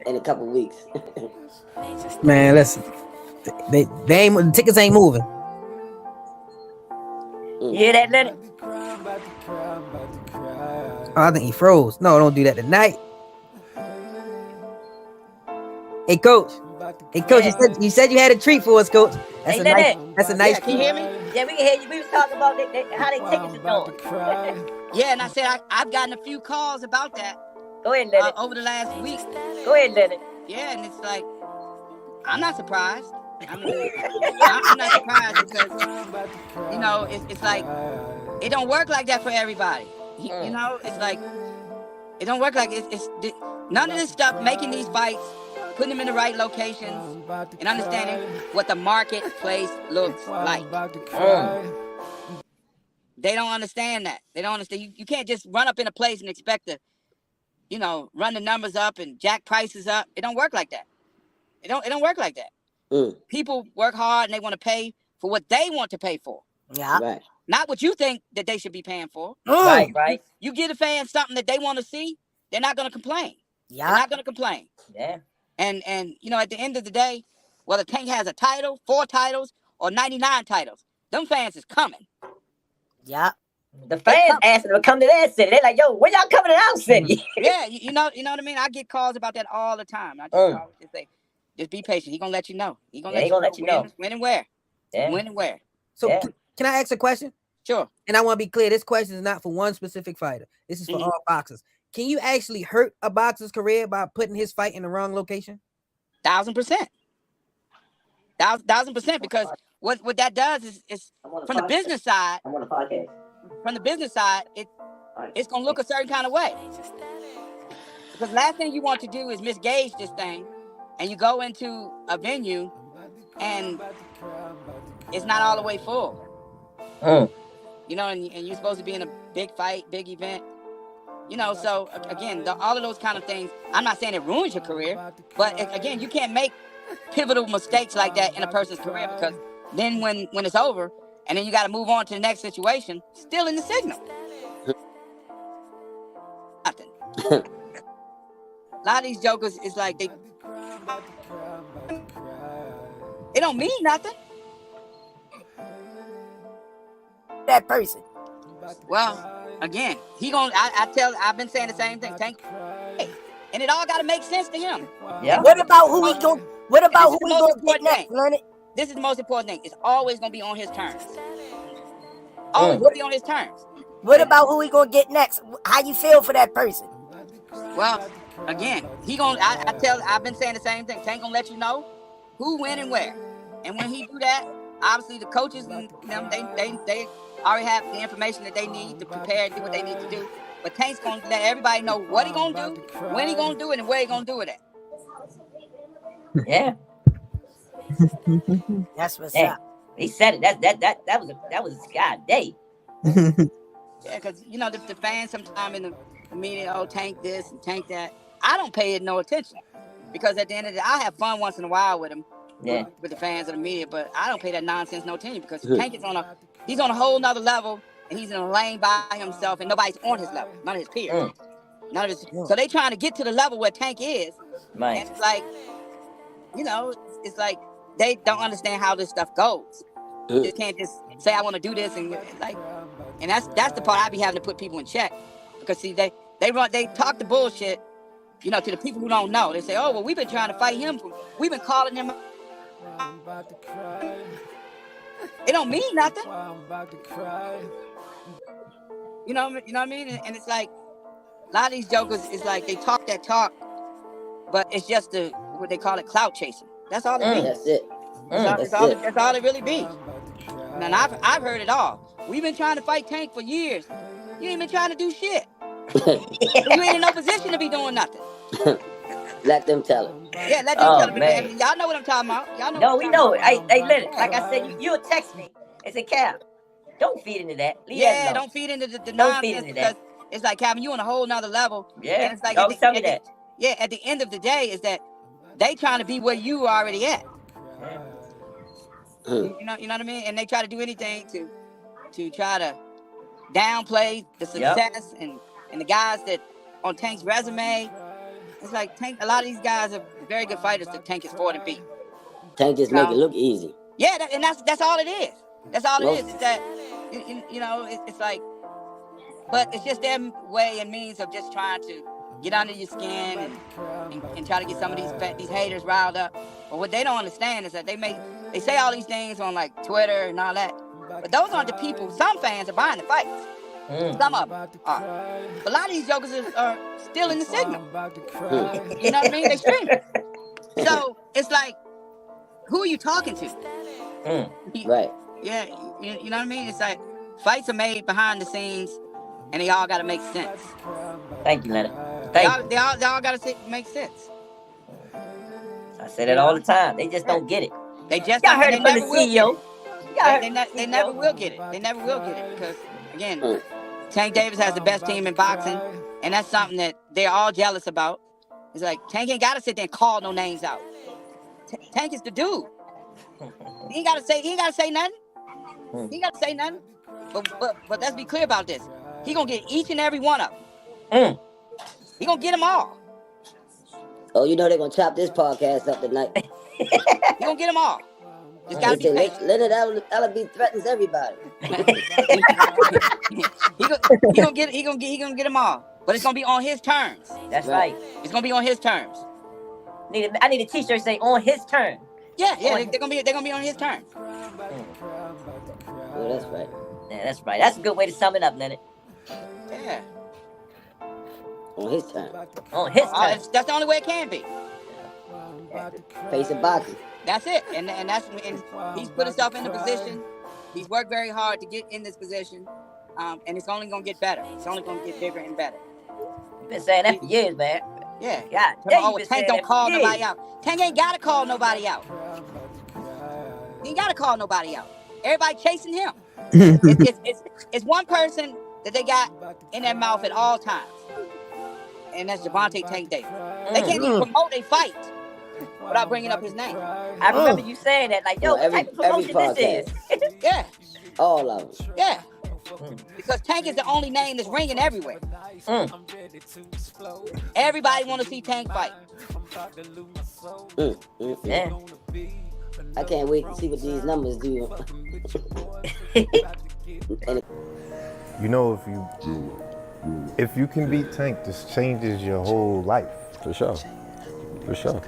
in a couple weeks. Man, listen. They ain't, the tickets ain't moving. You hear that, Leonard? Oh, I think he froze. No, don't do that tonight. Hey, coach. Hey, coach. You said you had a treat for us, coach. That's a nice. That's a nice. Can you hear me? Yeah, we can hear you. We was talking about how they tickets is going. Yeah, and I said I've gotten a few calls about that. Go ahead, Leonard. Over the last week. Go ahead, Leonard. Yeah, and it's like, I'm not surprised. I mean, I'm not surprised because, it's like, it don't work like that for everybody. It's like, it don't work like it's none of this stuff, making these fights, putting them in the right locations, and understanding what the marketplace looks like. They don't understand that. They don't understand. You can't just run up in a place and expect to, run the numbers up and jack prices up. It don't work like that. It don't work like that. People work hard and they want to pay for what they want to pay for. Yeah. Right. Not what you think that they should be paying for. Right. You give a fan something that they want to see, they're not going to complain. Yeah. They're not going to complain. Yeah. And at the end of the day, whether Tank has a title, 4 titles, or 99 titles, them fans is coming. Yeah. The fans asking them to come to their city. They're like, yo, when y'all coming to our city? Yeah, you know what I mean? I get calls about that all the time. I just always just say, just be patient. He gonna let you know. He gonna let you know when and where. Yeah. When and where. So can I ask a question? Sure. And I want to be clear. This question is not for one specific fighter. This is for all boxers. Can you actually hurt a boxer's career by putting his fight in the wrong location? 1,000%. 1,000%. Because what that does is from the business side. I'm on a podcast. From the business side, it's gonna look a certain kind of way. Because last thing you want to do is misgauge this thing, and you go into a venue, and it's not all the way full. And you're supposed to be in a big fight, big event. So again, all of those kind of things. I'm not saying it ruins your career, but again, you can't make pivotal mistakes like that in a person's career, because then when it's over, and then you got to move on to the next situation, still in the signal. Nothing. A lot of these jokers is like it don't mean nothing. That person. Well, again, I've been saying the same thing. Tank, and it all got to make sense to him. Yeah. What about who we going? What about who we going to get next, Leonard? This is the most important thing. It's always going to be on his terms. Always going to be on his terms. What about who we going to get next? How you feel for that person? Well, again, I've been saying the same thing. Tank going to let you know who, when, and where. And when he do that, obviously the coaches and them, they already have the information that they need to prepare and do what they need to do. But Tank's going to let everybody know what he going to do, when he going to do it, and where he going to do it at. Yeah. That's what's up. He said it. That was a God day. Yeah, because the fans sometimes in the media, Tank this and Tank that. I don't pay it no attention, because at the end of the day, I have fun once in a while with him, with the fans of the media. But I don't pay that nonsense no attention, because Tank is he's on a whole nother level, and he's in a lane by himself, and nobody's on his level, none of his peers. None of his. So they trying to get to the level where Tank is, right. And it's like, it's like they don't understand how this stuff goes. You can't just say I want to do this and that's the part I be having to put people in check, because see they talk the bullshit, to the people who don't know. They say, oh well, we've been trying to fight him, we've been calling him. It don't mean nothing. You know what I mean? And it's like a lot of these jokers is like they talk that talk, but it's just what they call it, clout chasing. That's all it means. That's it. That's all it really be. And I've heard it all. We've been trying to fight Tank for years. You ain't been trying to do shit. You ain't in no position to be doing nothing. Let them tell it. Yeah, let them Oh, tell it. man. Man. Y'all know what I'm talking about. Y'all know. No, what we I'm know talking it. about. Hey, Leonard, like I said, you'll text me and say, Cal, don't feed into that. Leave that Yeah, alone. don't feed into the Don't feed nonsense into because that. it's like, Calvin, you on a whole nother level. Yeah, And it's like you always tell me that. at the end of the day is that they trying to be where you already at. You know what I mean? And they try to do anything to try to downplay the success and the guys that on Tank's resume. It's like Tank. A lot of these guys are very good fighters that Tank is fought and beat. Tank just make it look easy. Yeah, and that's all it is. That's all it is. Is that it's like, but it's just their way and means of just trying to get under your skin and try to get some of these haters riled up. But what they don't understand is that they say all these things on like Twitter and all that, but those aren't the people. Some fans are buying the fights. Some of them are. But a lot of these jokers are still in the signal. You know what I mean? They streaming. So it's like, who are you talking to? Right. Yeah, you know what I mean? It's like fights are made behind the scenes, and they all got to make sense. Thank you, Leonard. They all got to make sense. I say that all the time. They just don't get it. They just Y'all don't, heard it from the CEO. They never will get it. They never will get it because again, Tank Davis has the best team in boxing, and that's something that they're all jealous about. It's like Tank ain't got to sit there and call no names out. Tank is the dude. He ain't got to say nothing. He ain't got to say nothing. But let's be clear about this. He gonna get each and every one of them. He gonna get them all. Oh, you know they're gonna chop this podcast up tonight. He gonna get them all. Just gotta be patient. Leonard Allaby threatens everybody. He gonna get them all. But it's gonna be on his terms. That's right. It's gonna be on his terms. I need a T-shirt say on his turn. Yeah, they're gonna be on his terms. Oh, that's right. Yeah, that's right. That's a good way to sum it up, Leonard. Yeah. On his turn. On his turn. That's the only way it can be. Face of boxing. That's it. And he's put himself in the position. He's worked very hard to get in this position. And it's only gonna get better. It's only gonna get bigger and better. You've been saying that for years, man. Yeah. God, Tank don't call nobody out. Tank ain't gotta call nobody out. He ain't gotta call nobody out. Everybody chasing him. It's one person that they got in their mouth at all times, and that's Javante Tank Davis. They can't even promote a fight without bringing up his name. I remember you saying that, like, yo, what type of promotion this is? Yeah. All of them. Yeah. Because Tank is the only name that's ringing everywhere. Everybody want to see Tank fight. Yeah. I can't wait to see what these numbers do. You know, if you can beat Tank, this changes your whole life. For sure. For sure.